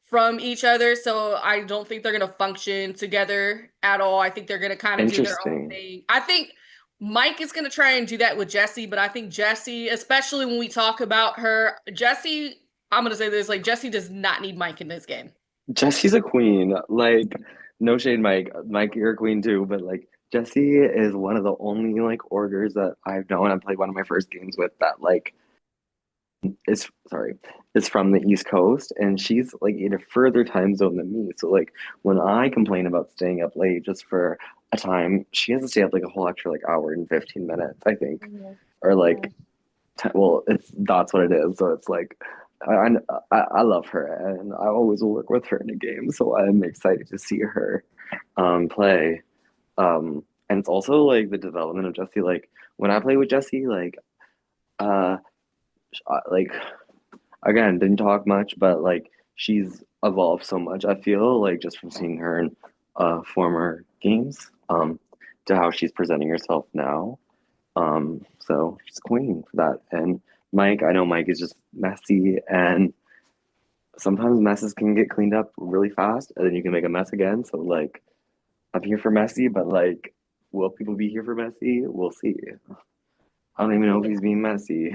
Speaker 3: from each other. So I don't think they're going to function together at all. I think they're going to kind of do their own
Speaker 1: Interesting.
Speaker 3: thing. I think Mike is going to try and do that with Jessie, but I think Jessie, especially when we talk about her, Jessie, I'm going to say this, like Jessie does not need Mike in this game.
Speaker 1: Jesse's a queen. Like, no shade, Mike. Mike, you're a queen too, but like Jesse is one of the only like orders that I've known. I played one of my first games with that like is sorry, is from the East Coast, and she's like in a further time zone than me. So like when I complain about staying up late just for a time, she has to stay up like a whole extra like hour and 15 minutes, I think. Or like well, it's that's what it is. So it's like I, I love her, and I always will work with her in a game. So I'm excited to see her play. And it's also like the development of Jesse. Like when I play with Jesse, uh, like again, didn't talk much, but like she's evolved so much. I feel like just from seeing her in former games, to how she's presenting herself now. So she's queen for that. And Mike, I know Mike is just messy, and sometimes messes can get cleaned up really fast, and then you can make a mess again. So like, I'm here for messy, but like, will people be here for messy? We'll see. I don't even know if he's being messy.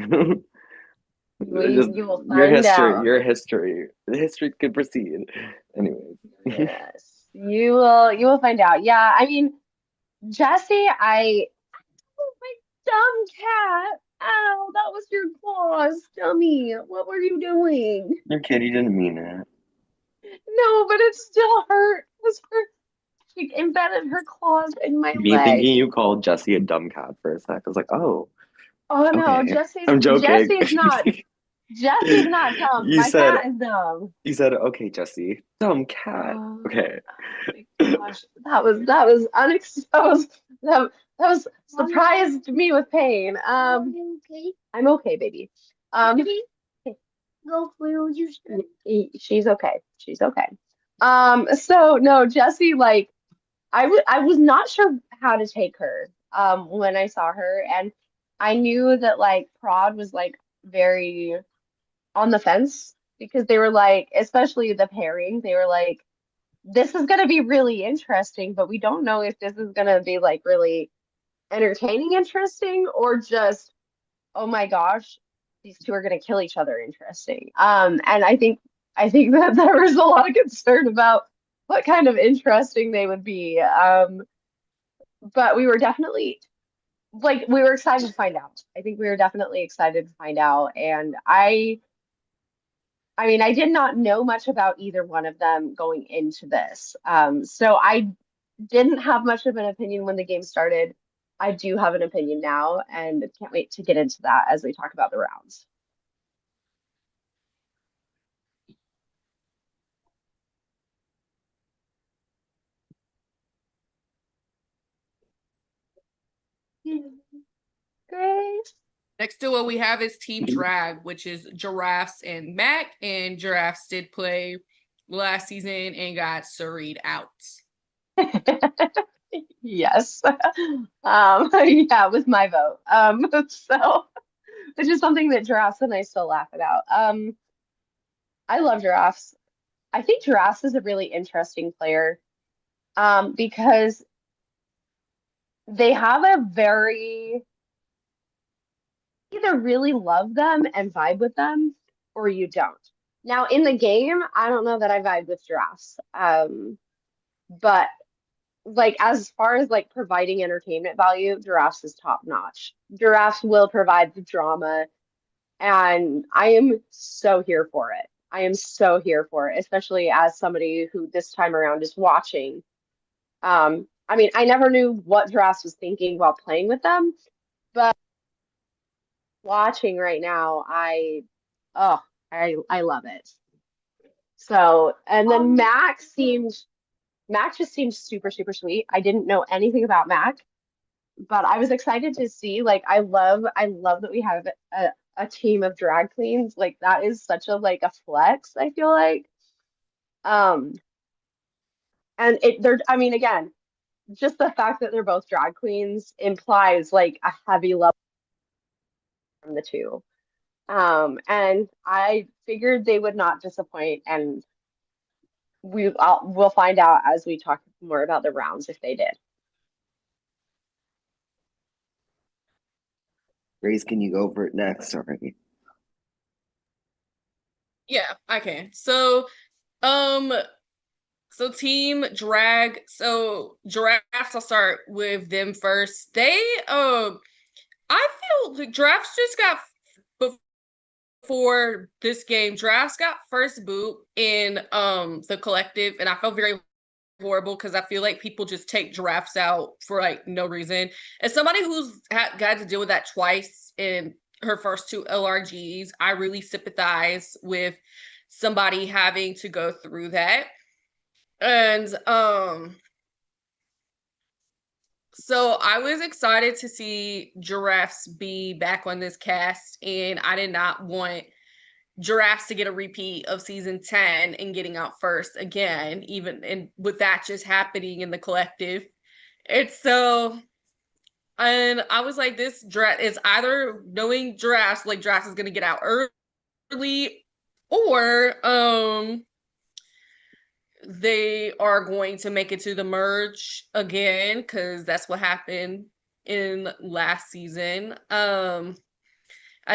Speaker 1: Just
Speaker 2: You will find out.
Speaker 1: your history. The history could proceed. Anyways.
Speaker 2: Yes, you will find out. Yeah, I mean, Jesse, oh, my dumb cat. Ow, that was your claws, dummy. What were you doing?
Speaker 1: Your kitty didn't mean it.
Speaker 2: No, but it still hurt. It was her. She embedded her claws in my
Speaker 1: Me
Speaker 2: leg.
Speaker 1: thinking you called Jesse a dumb cat for a sec. I was like, oh,
Speaker 2: Oh no,
Speaker 1: okay. I'm joking.
Speaker 2: Jesse's not dumb.
Speaker 1: You
Speaker 2: My
Speaker 1: said
Speaker 2: cat is dumb.
Speaker 1: you said okay, Jesse. Dumb cat.
Speaker 2: Oh
Speaker 1: Okay.
Speaker 2: my gosh, that was surprised me with pain. I'm okay, baby. She's okay. She's okay. So no, Jessie, like I was not sure how to take her when I saw her, and I knew that like Prod was like very on the fence because they were like, especially the pairing, they were like, this is gonna be really interesting, but we don't know if this is gonna be like really entertaining, interesting, or just, oh my gosh, these two are gonna kill each other interesting. And I think that there was a lot of concern about what kind of interesting they would be. But we were definitely like we were excited to find out. I think we were definitely excited to find out. And I mean, I did not know much about either one of them going into this. So I didn't have much of an opinion when the game started. I do have an opinion now, and can't wait to get into that as we talk about the rounds. Great.
Speaker 3: Next duo we have is Team Drag, which is Giraffes and Mac. And Giraffes did play last season and got Surreyed out.
Speaker 2: Yes. Yeah, with my vote. So which is something that Giraffes and I still laugh about. I love Giraffes. I think Giraffes is a really interesting player, because they have a very either really love them and vibe with them, or you don't. Now in the game, I don't know that I vibe with giraffes. But like as far as like providing entertainment value, giraffes is top notch. Giraffes will provide the drama, and I am so here for it. I am so here for it, especially as somebody who this time around is watching. I mean, I never knew what Giraffes was thinking while playing with them, but watching right now, oh, I love it. So, and then Mac just seemed super, super sweet. I didn't know anything about Mac, but I was excited to see. Like, I love that we have a team of drag queens. Like, that is such a like a flex, I feel like. Um, and I mean, again, just the fact that they're both drag queens implies like a heavy level from the two. And I figured they would not disappoint, and we'll find out as we talk more about the rounds if they did.
Speaker 1: Grace, can you go over it next already?
Speaker 3: Yeah, I can. Um, so team drag. So giraffes. I'll start with them first. I feel like giraffes just got before this game. Giraffes got first boot in the collective, and I felt very horrible because I feel like people just take giraffes out for like no reason. As somebody who's got to deal with that twice in her first two LRGs, I really sympathize with somebody having to go through that. And so I was excited to see giraffes be back on this cast, and I did not want giraffes to get a repeat of season 10 and getting out first again, even and with that just happening in the collective. It's so and I was like, this draft is either knowing giraffes, like giraffes is gonna get out early, or they are going to make it to the merge again, because that's what happened in last season. I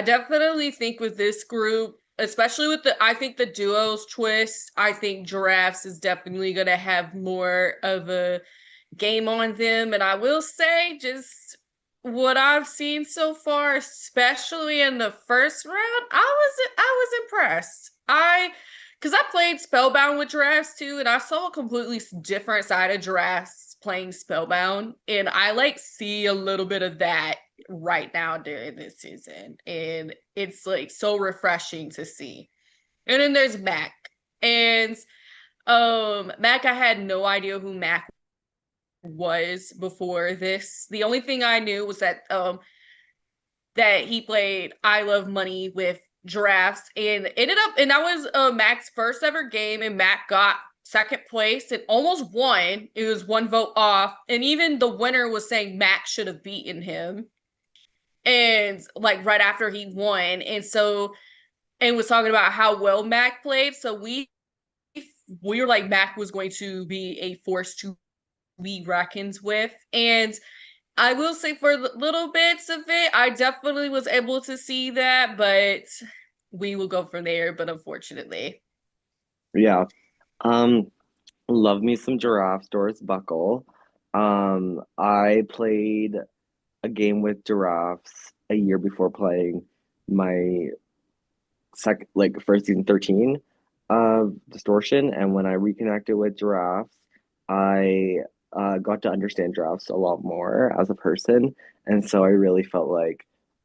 Speaker 3: definitely think with this group, especially with I think the duos twist, I think giraffes is definitely going to have more of a game on them. And I will say, just what I've seen so far, especially in the first round, I was impressed. Because I played Spellbound with giraffes too, and I saw a completely different side of giraffes playing Spellbound, and I like see a little bit of that right now during this season, and it's like so refreshing to see. And then there's Mac, and Mac, I had no idea who Mac was before this. The only thing I knew was that he played I Love Money with giraffes, and ended up, and that was Mac's first ever game, and Mac got second place and almost won. It was one vote off, and even the winner was saying Mac should have beaten him, and like right after he won, and was talking about how well Mac played. So we were like Mac was going to be a force to be reckoned with. And I will say for little bits of it, I definitely was able to see that, but we will go from there. But unfortunately,
Speaker 1: Yeah. Um, love me some giraffes, Doris Buckle. I played a game with giraffes a year before playing my first season 13 of Distortion, and when I reconnected with giraffes, I got to understand giraffes a lot more as a person, and so I really felt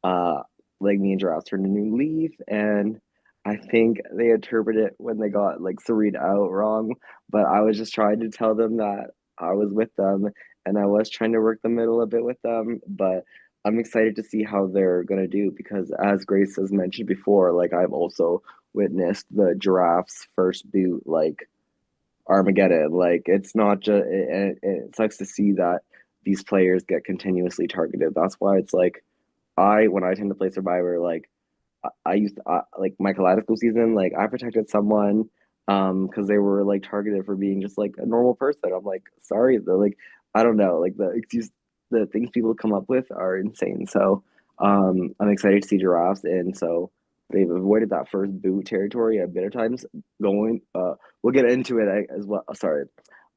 Speaker 1: uh me and giraffes turned a new leaf, and I think they interpreted it when they got like Serena out wrong, but I was just trying to tell them that I was with them, and I was trying to work the middle a bit with them, but I'm excited to see how they're gonna do because, as Grace has mentioned before, like I've also witnessed the giraffes first boot like Armageddon. Like it's not just it sucks to see that these players get continuously targeted. That's why it's like I when I tend to play Survivor, like I used to, like my Kaleidoscope season, like I protected someone because they were like targeted for being just like a normal person. I'm like sorry, though, like I don't know, like the things people come up with are insane. So I'm excited to see giraffes, and so they've avoided that first boot territory a bit of times. Going, we'll get into it as well. Sorry,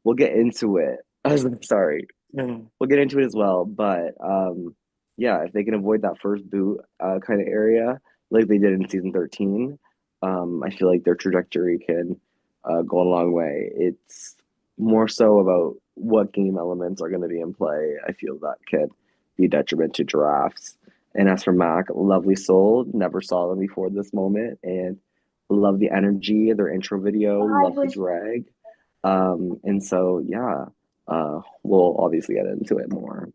Speaker 1: we'll get into it. Sorry, we'll get into it as well. But yeah, if they can avoid that first boot kind of area like they did in season 13, I feel like their trajectory can go a long way. It's more so about what game elements are going to be in play. I feel that could be a detriment to drafts. And as for Mac, lovely soul. Never saw them before this moment, and love the energy, their intro video, love the drag. And so yeah, we'll obviously get into it more.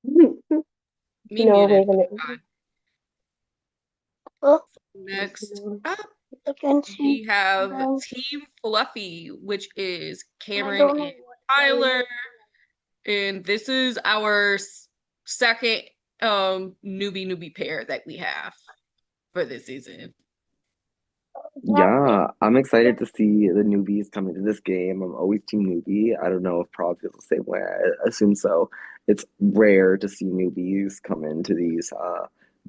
Speaker 3: Me
Speaker 2: No,
Speaker 3: muted.
Speaker 2: wait a minute. Oh,
Speaker 3: Next up,
Speaker 2: again,
Speaker 3: we have
Speaker 2: well,
Speaker 3: Team Fluffy, which is
Speaker 2: I
Speaker 3: Cameron
Speaker 2: don't know
Speaker 3: and
Speaker 2: what
Speaker 3: Tyler. And this is our second newbie pair that we have for this season.
Speaker 1: Yeah, I'm excited to see the newbies come into this game. I'm always team newbie. I don't know if Prog feels the same way. I assume so. It's rare to see newbies come into these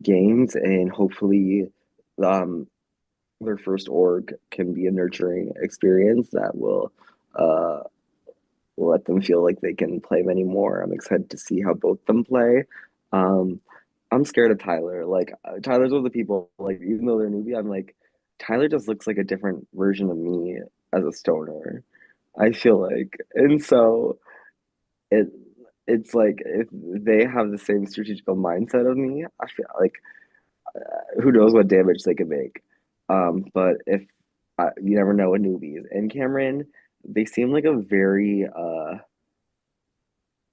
Speaker 1: games, and hopefully, um, their first org can be a nurturing experience that uh let them feel like they can play many more. I'm excited to see how both them play. Um, I'm scared of Tyler. Like Tyler's one of the people. Like even though they're newbie, I'm like Tyler just looks like a different version of me as a stoner. I feel like, and so it it's like if they have the same strategical mindset of me, I feel like who knows what damage they can make. But if you never know with newbies and Cameron, they seem like a very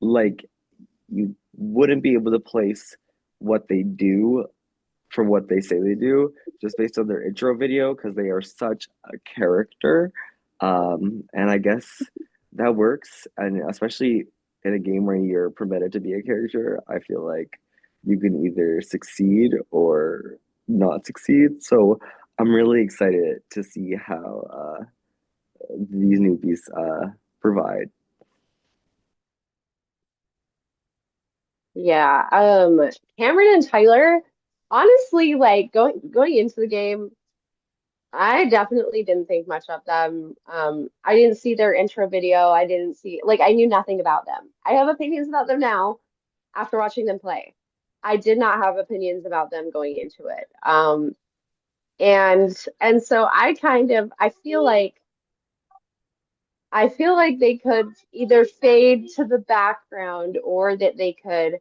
Speaker 1: like you wouldn't be able to place what they do from what they say they do just based on their intro video because they are such a character. And I guess that works. And especially in a game where you're permitted to be a character, I feel like you can either succeed or not succeed. So I'm really excited to see how these newbies provide.
Speaker 2: yeah. Cameron and Tyler, honestly, like going into the game, I definitely didn't think much of them. I didn't see their intro video. I didn't see like I knew nothing about them. I have opinions about them now after watching them play. I did not have opinions about them going into it. And so I feel like they could either fade to the background or that they could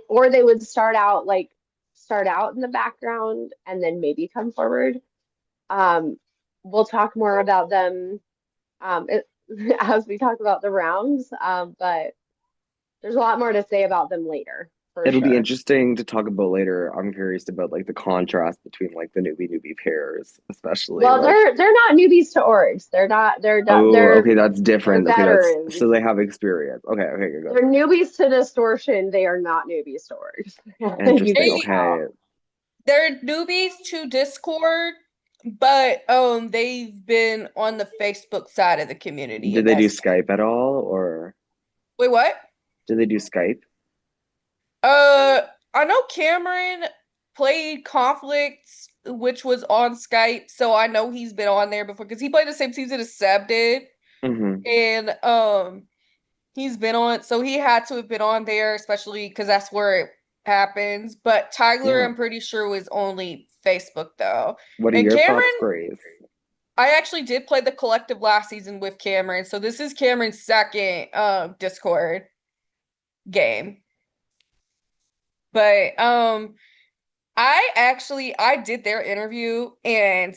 Speaker 2: or they would start out in the background and then maybe come forward. Um, we'll talk more about them it, as we talk about the rounds, but there's a lot more to say about them later for
Speaker 1: It'll be
Speaker 2: sure.
Speaker 1: interesting to talk about later. I'm curious about like the contrast between like the newbie pairs, especially
Speaker 2: Well,
Speaker 1: like
Speaker 2: they're not newbies to orgs.
Speaker 1: oh, okay, that's
Speaker 2: They're
Speaker 1: different. Okay, that's
Speaker 2: veterans.
Speaker 1: so they have experience. Okay, good, good.
Speaker 2: They're newbies to distortion. They are not newbies to orgs. You
Speaker 1: Interesting.
Speaker 2: can
Speaker 3: They
Speaker 1: Okay.
Speaker 2: tell.
Speaker 3: they're newbies to Discord, but they've been on the Facebook side of the community,
Speaker 1: Did
Speaker 3: and
Speaker 1: they do
Speaker 3: that's
Speaker 1: Skype at all or
Speaker 3: wait, what?
Speaker 1: did they do Skype?
Speaker 3: Uh, I know Cameron played Conflicts, which was on Skype, so I know he's been on there before because he played the same season as Seb did,
Speaker 1: Mm-hmm.
Speaker 3: and he's been on, so he had to have been on there, especially because that's where it happens. But Tyler,
Speaker 1: Yeah.
Speaker 3: I'm pretty sure was only Facebook though,
Speaker 1: What are
Speaker 3: and
Speaker 1: your thoughts,
Speaker 3: Cameron.
Speaker 1: Grace?
Speaker 3: I actually did play the collective last season with Cameron, so this is Cameron's second Discord game. But I did their interview and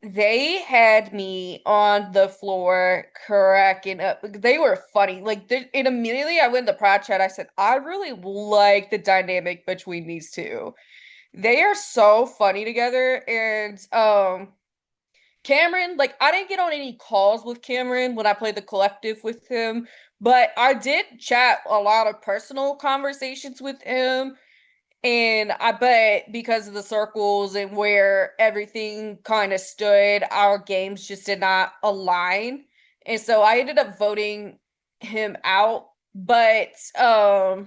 Speaker 3: they had me on the floor cracking up. They were funny. Like and immediately I went in the prod chat. I said, I really like the dynamic between these two. They are so funny together. And Cameron, like I didn't get on any calls with Cameron when I played the collective with him, but I did chat a lot of personal conversations with him. And I bet because of the circles and where everything kind of stood, our games just did not align. And so I ended up voting him out but I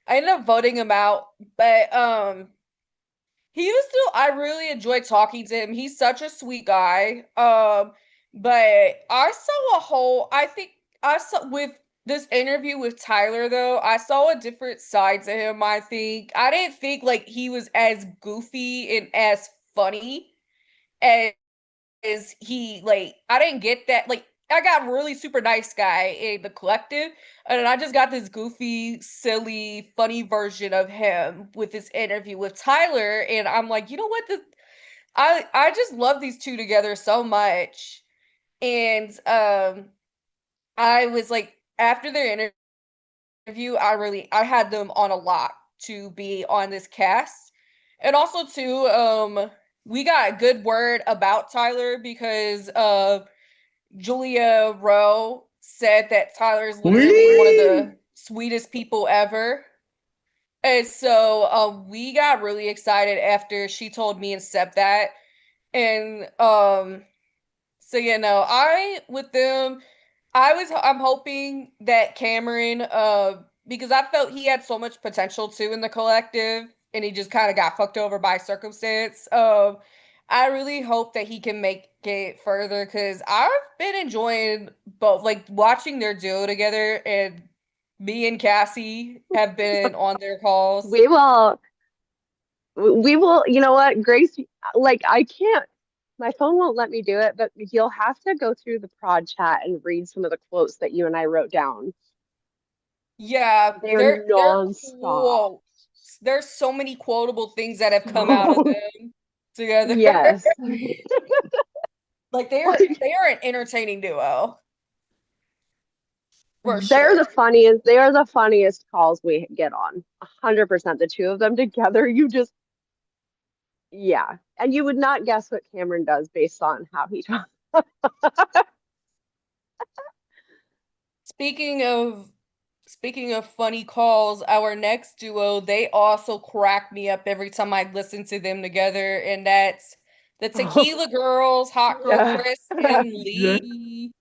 Speaker 3: ended up voting him out. But he was still I really enjoyed talking to him. He's such a sweet guy. But I saw a whole I think I saw with this interview with Tyler though, I saw a different side to him, I think. I didn't think like he was as goofy and as funny as is he like I didn't get that like I got really super nice guy in the collective, and then I just got this goofy, silly, funny version of him with this interview with Tyler, and I'm like, you know what? I just love these two together so much, and I was like after their interview, I had them on a lot to be on this cast, and also too we got good word about Tyler because Julia Rowe said that Tyler is literally one of
Speaker 1: Wee!
Speaker 3: the sweetest people ever. And so we got really excited after she told me and Seb that. And so I with them I'm hoping that Cameron because I felt he had so much potential too in the collective and he just kind of got fucked over by circumstance. I really hope that he can make it further because I've been enjoying both like watching their duo together and me and Cassie have been on their calls.
Speaker 2: We will, we will, you know what, Grace, like I can't, my phone won't let me do it, but you'll have to go through the prod chat and read some of the quotes that you and I wrote down.
Speaker 3: Yeah,
Speaker 2: They're
Speaker 3: they're
Speaker 2: nonstop.
Speaker 3: quotes. There's so many quotable things that have come out of them together.
Speaker 2: Yes.
Speaker 3: Like
Speaker 2: Like
Speaker 3: they are an entertaining duo for
Speaker 2: they're
Speaker 3: sure.
Speaker 2: the funniest, they are the funniest calls we get on. 100%. The two of them together, you just, yeah. And you would not guess what Cameron does based on how he talks.
Speaker 3: Speaking of speaking of funny calls, our next duo, they also crack me up every time I listen to them together, and that's the Tequila Girls, Hot Girl
Speaker 2: Yeah.
Speaker 3: Chris and
Speaker 1: Yeah.
Speaker 3: Lee.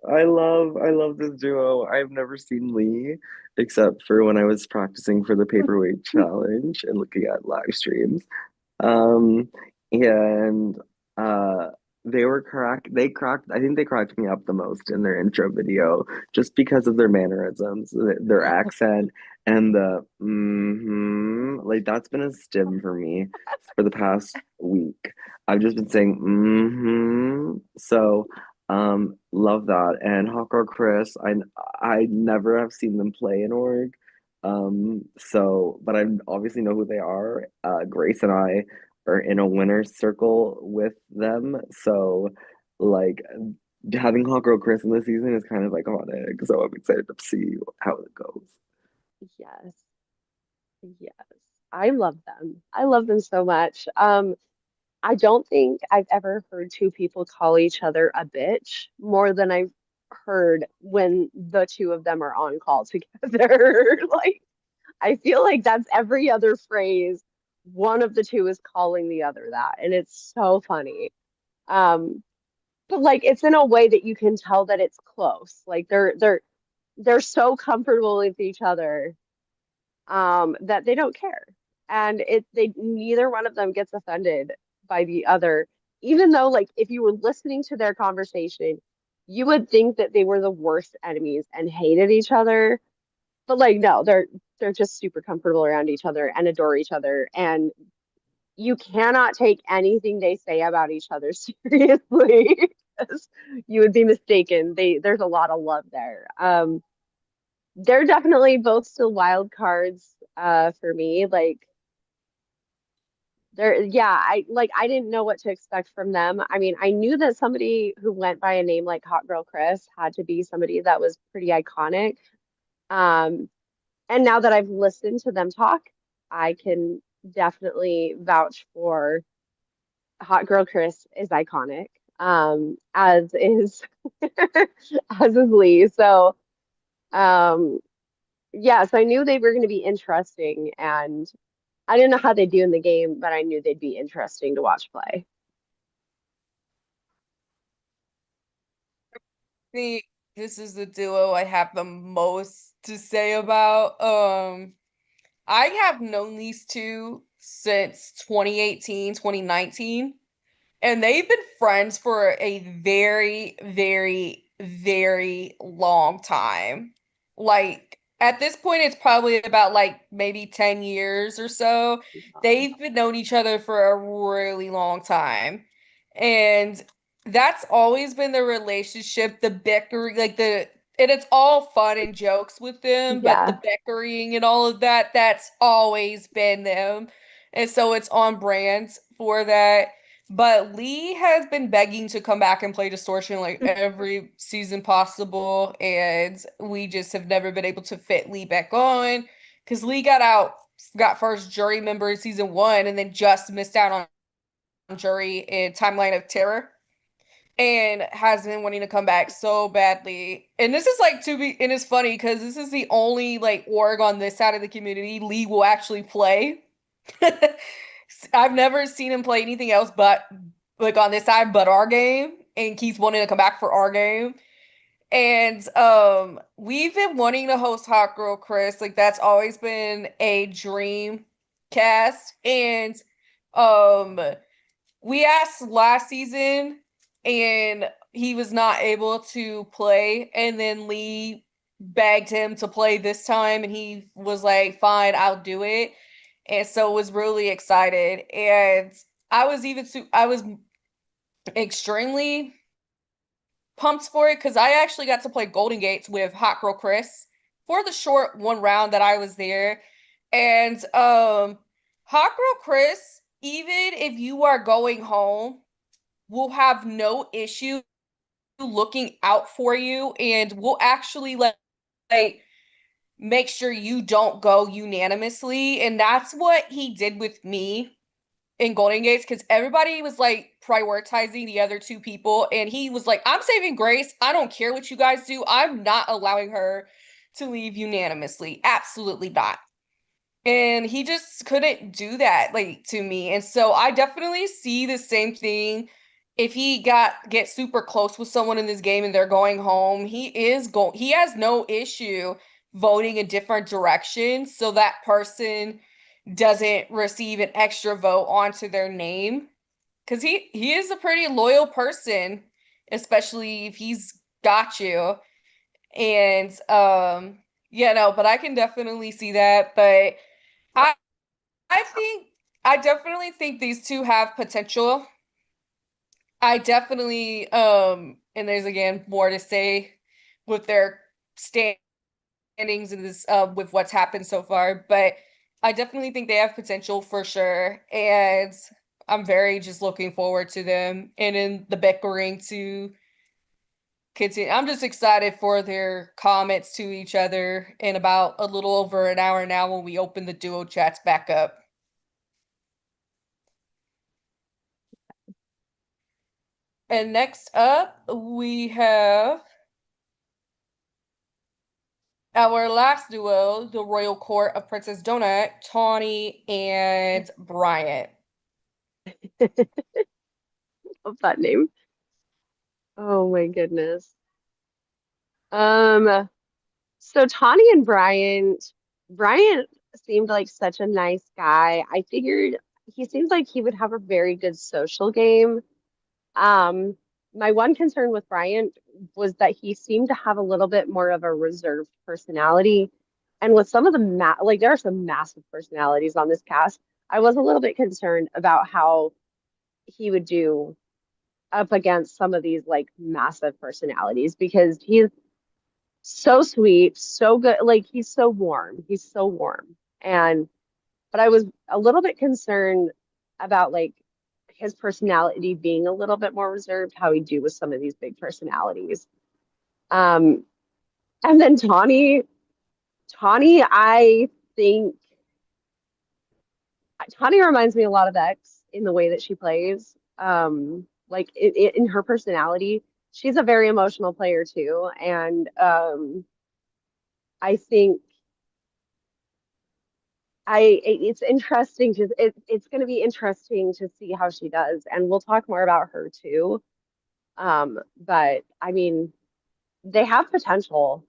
Speaker 1: I love this duo. I've never seen Lee except for when I was practicing for the paperweight challenge and looking at live streams. Um, and uh, I think they cracked me up the most in their intro video just because of their mannerisms, their accent, and the like that's been a stim for me for the past week. I've just been saying So, love that. And Hawk Girl Chris, I never have seen them play in org. But I obviously know who they are. Grace and I are in a winner's circle with them. So, like, having Hot Girl Chris in the season is kind of iconic. So I'm excited to see how it goes.
Speaker 2: Yes. Yes. I love them. I love them so much. I don't think I've ever heard two people call each other a bitch more than I've heard when the two of them are on call together. Like, I feel like that's every other phrase. One of the two is calling the other that, and it's so funny. Um, but like it's in a way that you can tell that it's close. Like they're so comfortable with each other that they don't care. And they neither one of them gets offended by the other, even though like if you were listening to their conversation, you would think that they were the worst enemies and hated each other. But like no, they're just super comfortable around each other and adore each other. And you cannot take anything they say about each other seriously. 'Cause you would be mistaken. There's a lot of love there. They're definitely both still wild cards for me. Like they're yeah, I didn't know what to expect from them. I mean, I knew that somebody who went by a name like Hot Girl Chris had to be somebody that was pretty iconic. Um, and now that I've listened to them talk, I can definitely vouch for Hot Girl Chris is iconic. As is as is Lee. So um yes, I knew they were going to be interesting, and I didn't know how they'd do in the game, but I knew they'd be interesting to watch play.
Speaker 3: The this is the duo I have the most to say about. I have known these two since 2018, 2019. And they've been friends for a very, very, very long time. Like at this point, it's probably about like maybe 10 years or so. They've been known each other for a really long time. And that's always been the relationship, the bickering, and it's all fun and jokes with them, but the
Speaker 2: Yeah.
Speaker 3: bickering and all of that, that's always been them. And so it's on brand for that. But Lee has been begging to come back and play Distortion like every season possible, and we just have never been able to fit Lee back on because Lee got first jury member in season one, and then just missed out on jury in Timeline of Terror, and has been wanting to come back so badly. And this is and it's funny because this is the only like org on this side of the community Lee will actually play. I've never seen him play anything else but like on this side but our game, and keeps wanting to come back for our game. And we've been wanting to host Hot Girl Chris. Like that's always been a dream cast. And um we asked last season and he was not able to play, and then Lee begged him to play this time and he was like, fine, I'll do it. And so was really excited. And I was extremely pumped for it because I actually got to play Golden Gates with Hot Girl Chris for the short one round that I was there. And Hot Girl Chris, even if you are going home, will have no issue looking out for you and will actually like make sure you don't go unanimously. And that's what he did with me in Golden Gates because everybody was like prioritizing the other two people. And he was like, I'm saving Grace. I don't care what you guys do. I'm not allowing her to leave unanimously. Absolutely not. And he just couldn't do that like to me. And so I definitely see the same thing. If he get super close with someone in this game and they're going home, he has no issue voting a different direction so that person doesn't receive an extra vote onto their name. Because he is a pretty loyal person, especially if he's got you. And yeah, no, but I can definitely see that. But I I think I definitely think these two have potential. I definitely and there's again more to say with their standings in this with what's happened so far, but I definitely think they have potential for sure. And I'm very just looking forward to them and in the bickering to continue. I'm just excited for their comments to each other in about a little over an hour now when we open the duo chats back up. And next up, we have our last duo, the Royal Court of Princess Donut, Tawny and Bryant.
Speaker 2: Love that name. Oh my goodness. Um, so Tawny and Bryant seemed like such a nice guy. I figured he seems like he would have a very good social game. Um, my one concern with Bryant was that he seemed to have a little bit more of a reserved personality. And with some of the ma like there are some massive personalities on this cast. I was a little bit concerned about how he would do up against some of these like massive personalities because he's so sweet, so good. Like he's so warm. He's so warm. And but I was a little bit concerned about like his personality being a little bit more reserved, how he do with some of these big personalities. Um, and then Tawny, I think Tawny reminds me a lot of X in the way that she plays. Like in her personality, she's a very emotional player too, and I think it's interesting to it's going to be interesting to see how she does, and we'll talk more about her too. But I mean, they have potential.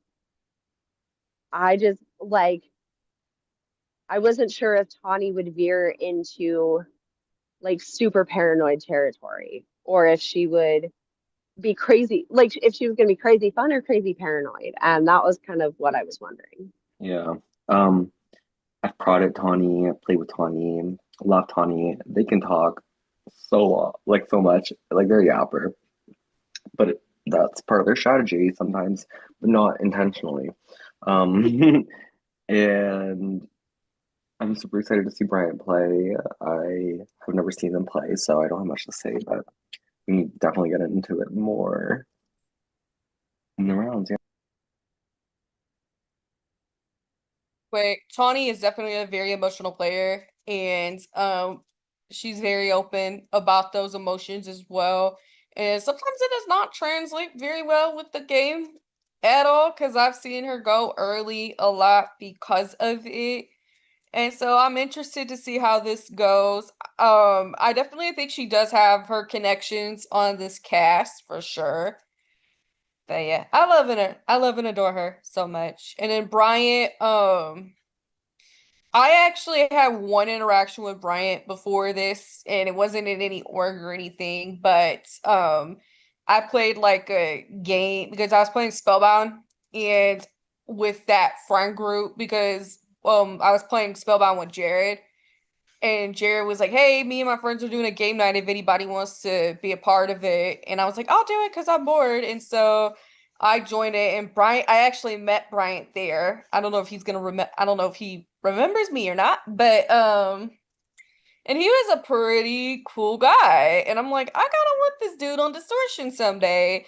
Speaker 2: I just like I wasn't sure if Tawny would veer into like super paranoid territory or if she would be crazy, like if she was going to be crazy fun or crazy paranoid. And that was kind of what I was wondering.
Speaker 1: Yeah. I've prodded Tawny, played with Tawny, love Tawny. They can talk like so much, like they're a yapper, but that's part of their strategy sometimes, but not intentionally. Um, and I'm super excited to see Bryant play. I have never seen them play, so I don't have much to say, but we can definitely get into it more in the rounds. Yeah.
Speaker 3: But Tawny is definitely a very emotional player, and she's very open about those emotions as well. And sometimes it does not translate very well with the game at all, because I've seen her go early a lot because of it. And so I'm interested to see how this goes. I definitely think she does have her connections on this cast for sure. But yeah, I love and adore her so much. And then Bryant, I actually had one interaction with Bryant before this, and it wasn't in any org or anything, but I played like a game because I was playing Spellbound and with that friend group because I was playing Spellbound with Jared and Jared was like, "Hey, me and my friends are doing a game night if anybody wants to be a part of it." And I was like, "I'll do it because I'm bored." And so I joined it. And Bryant, I actually met Bryant there. I don't know if he's gonna remember. I don't know if he remembers me or not, but and he was a pretty cool guy. And I'm like, I gotta work this dude on Distortion someday.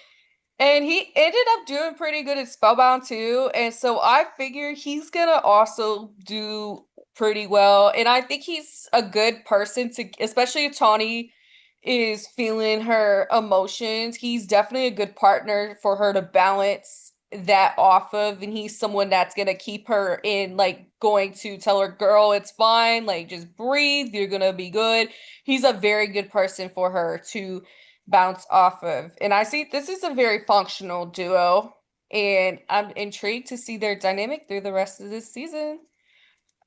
Speaker 3: And he ended up doing pretty good at Spellbound too. And so I figure he's gonna also do pretty well. And I think he's a good person to, especially if Tawny is feeling her emotions. He's definitely a good partner for her to balance that off of. And he's someone that's gonna keep her in, like, going to tell her, girl, it's fine. Like, just breathe. You're gonna be good. He's a very good person for her to bounce off of. And I see this is a very functional duo, and I'm intrigued to see their dynamic through the rest of this season.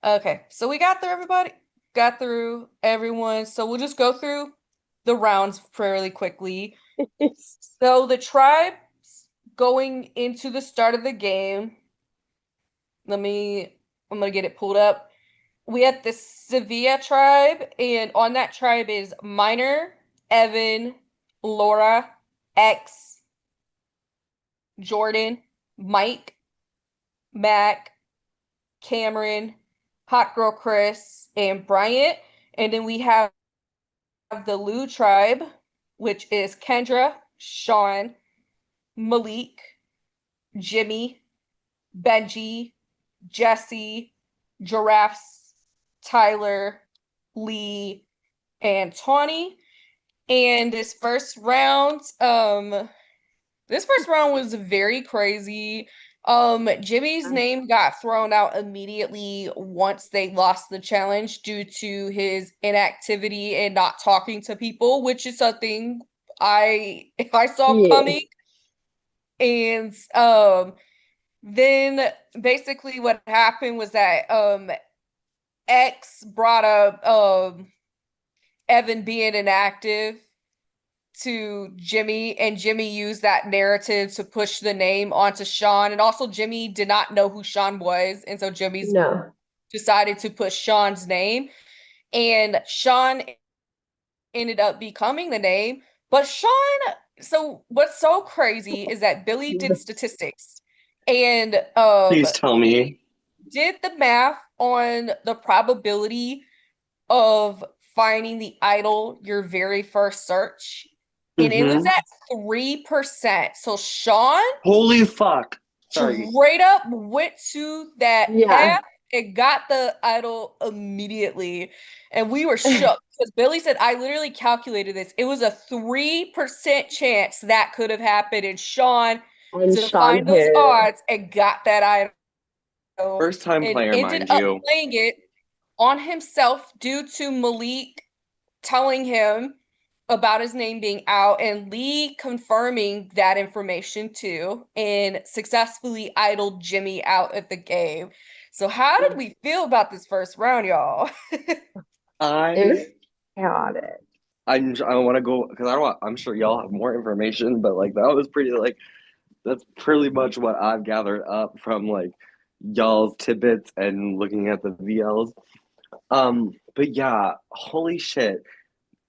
Speaker 3: Okay, so we got through everybody, got through everyone. So we'll just go through the rounds fairly quickly. So the tribes going into the start of the game. I'm gonna get it pulled up. We had the Sevilla tribe, and on that tribe is Minor, Evan, Laura, X, Jordan, Mike, Mac, Cameron, Hot Girl Chris, and Bryant. And then we have the Lou tribe, which is Kendra, Sean, Malik, Jimmy, Benji, Jesse, Giraffes, Tyler, Lee, and Tawny. And this first round was very crazy. Jimmy's name got thrown out immediately once they lost the challenge due to his inactivity and not talking to people, which is something I saw
Speaker 2: Yeah.
Speaker 3: coming. And then basically what happened was that X brought up Evan being inactive to Jimmy, and Jimmy used that narrative to push the name onto Sean. And also, Jimmy did not know who Sean was, and so Jimmy's
Speaker 2: No.
Speaker 3: decided to push Sean's name, and Sean ended up becoming the name. But Sean, so what's so crazy is that Billy did statistics, and
Speaker 1: Please tell
Speaker 3: he
Speaker 1: me.
Speaker 3: did the math on the probability of finding the idol your very first search, and it was
Speaker 1: Mm-hmm.
Speaker 3: at 3%. So Sean
Speaker 1: Holy fuck. Sorry.
Speaker 3: straight up went to that
Speaker 2: Yeah.
Speaker 3: path and got the idol immediately. And we were shook because Billy said, I literally calculated this. It was a 3% chance that could have happened. And Sean
Speaker 2: And Sean
Speaker 3: defined those
Speaker 2: hit.
Speaker 3: odds and got that idol
Speaker 1: First time
Speaker 3: and
Speaker 1: player,
Speaker 3: ended
Speaker 1: mind
Speaker 3: up
Speaker 1: you.
Speaker 3: playing it on himself due to Malik telling him about his name being out and Lee confirming that information too and successfully idled Jimmy out of the game. So how did we feel about this first round, y'all?
Speaker 2: It was
Speaker 1: I
Speaker 2: chaotic.
Speaker 1: I want to go because I don't want, I'm sure y'all have more information, but like that was pretty like that's pretty much what I've gathered up from like y'all's tidbits and looking at the VLs. But yeah, holy shit.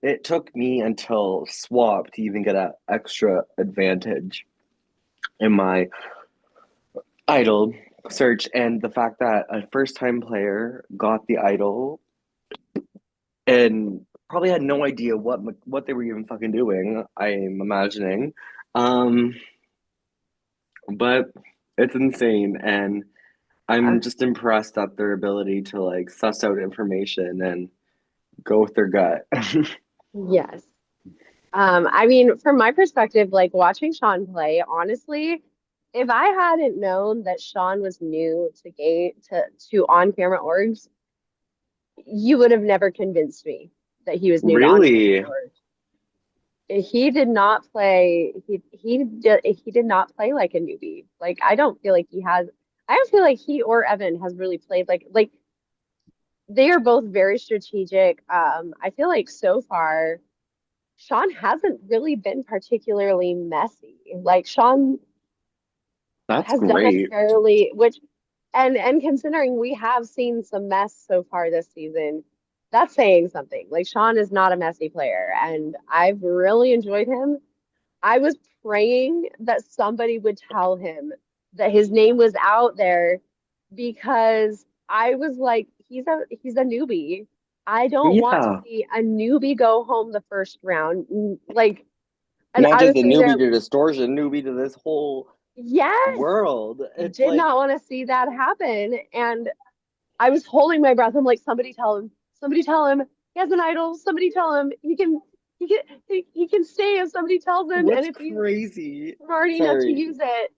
Speaker 1: It took me until swap to even get an extra advantage in my idol search, and the fact that a first time player got the idol and probably had no idea what they were even fucking doing, I'm imagining. Um, but it's insane, and
Speaker 2: Yeah.
Speaker 1: I'm just impressed at their ability to like suss out information and go with their gut.
Speaker 2: Yes. I mean, from my perspective, like watching Sean play, honestly, if I hadn't known that Sean was new to game to on-camera orgs, you would have never convinced me that he was new to on-camera
Speaker 1: Really?
Speaker 2: orgs. He did not play. He did not play like a newbie. Like I don't feel like he has. I don't feel like he or Evan has really played like they are both very strategic. I feel like so far. Sean hasn't really been particularly messy. Like Sean
Speaker 1: That's
Speaker 2: has done a
Speaker 1: great.
Speaker 2: fairly, which and considering we have seen some mess so far this season, that's saying something. Like Sean is not a messy player, and I've really enjoyed him. I was praying that somebody would tell him that his name was out there because I was like, he's a newbie. I don't want to
Speaker 1: Yeah.
Speaker 2: see a newbie go home the first round. Like, and
Speaker 1: Not
Speaker 2: I
Speaker 1: just
Speaker 2: was
Speaker 1: a
Speaker 2: sitting
Speaker 1: newbie
Speaker 2: there,
Speaker 1: to distortion, newbie to this whole
Speaker 2: yes,
Speaker 1: world. It's
Speaker 2: did
Speaker 1: like,
Speaker 2: not want to see that happen. And I was holding my breath. I'm like, somebody tell him he has an idol. Somebody tell him he can he can stay if somebody tells him. And
Speaker 1: what's
Speaker 2: if he's
Speaker 1: crazy?
Speaker 2: smart enough to
Speaker 1: Sorry.
Speaker 2: use it.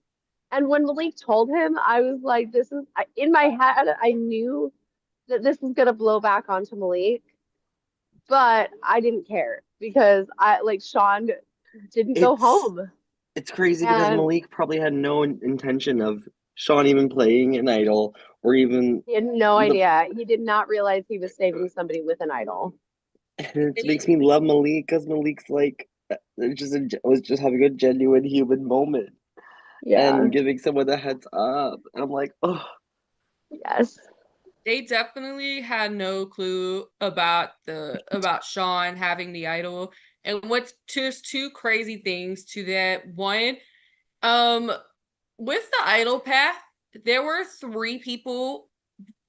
Speaker 2: And when Malik told him, I was like, this is in my head, I knew that this was gonna blow back onto Malik, but I didn't care because I like Sean didn't go
Speaker 1: It's
Speaker 2: home.
Speaker 1: it's crazy because
Speaker 2: And
Speaker 1: Malik probably had no intention of Sean even playing an idol or even
Speaker 2: he had no
Speaker 1: the.
Speaker 2: idea. He did not realize he was saving somebody with an idol.
Speaker 1: And it makes me love Malik because Malik's like was just having a genuine human moment
Speaker 2: Yeah.
Speaker 1: and giving someone a heads up. And I'm like, oh,
Speaker 2: Yes.
Speaker 3: They definitely had no clue about Sean having the idol. And what's just two crazy things to that. One, um, with the idol path, there were three people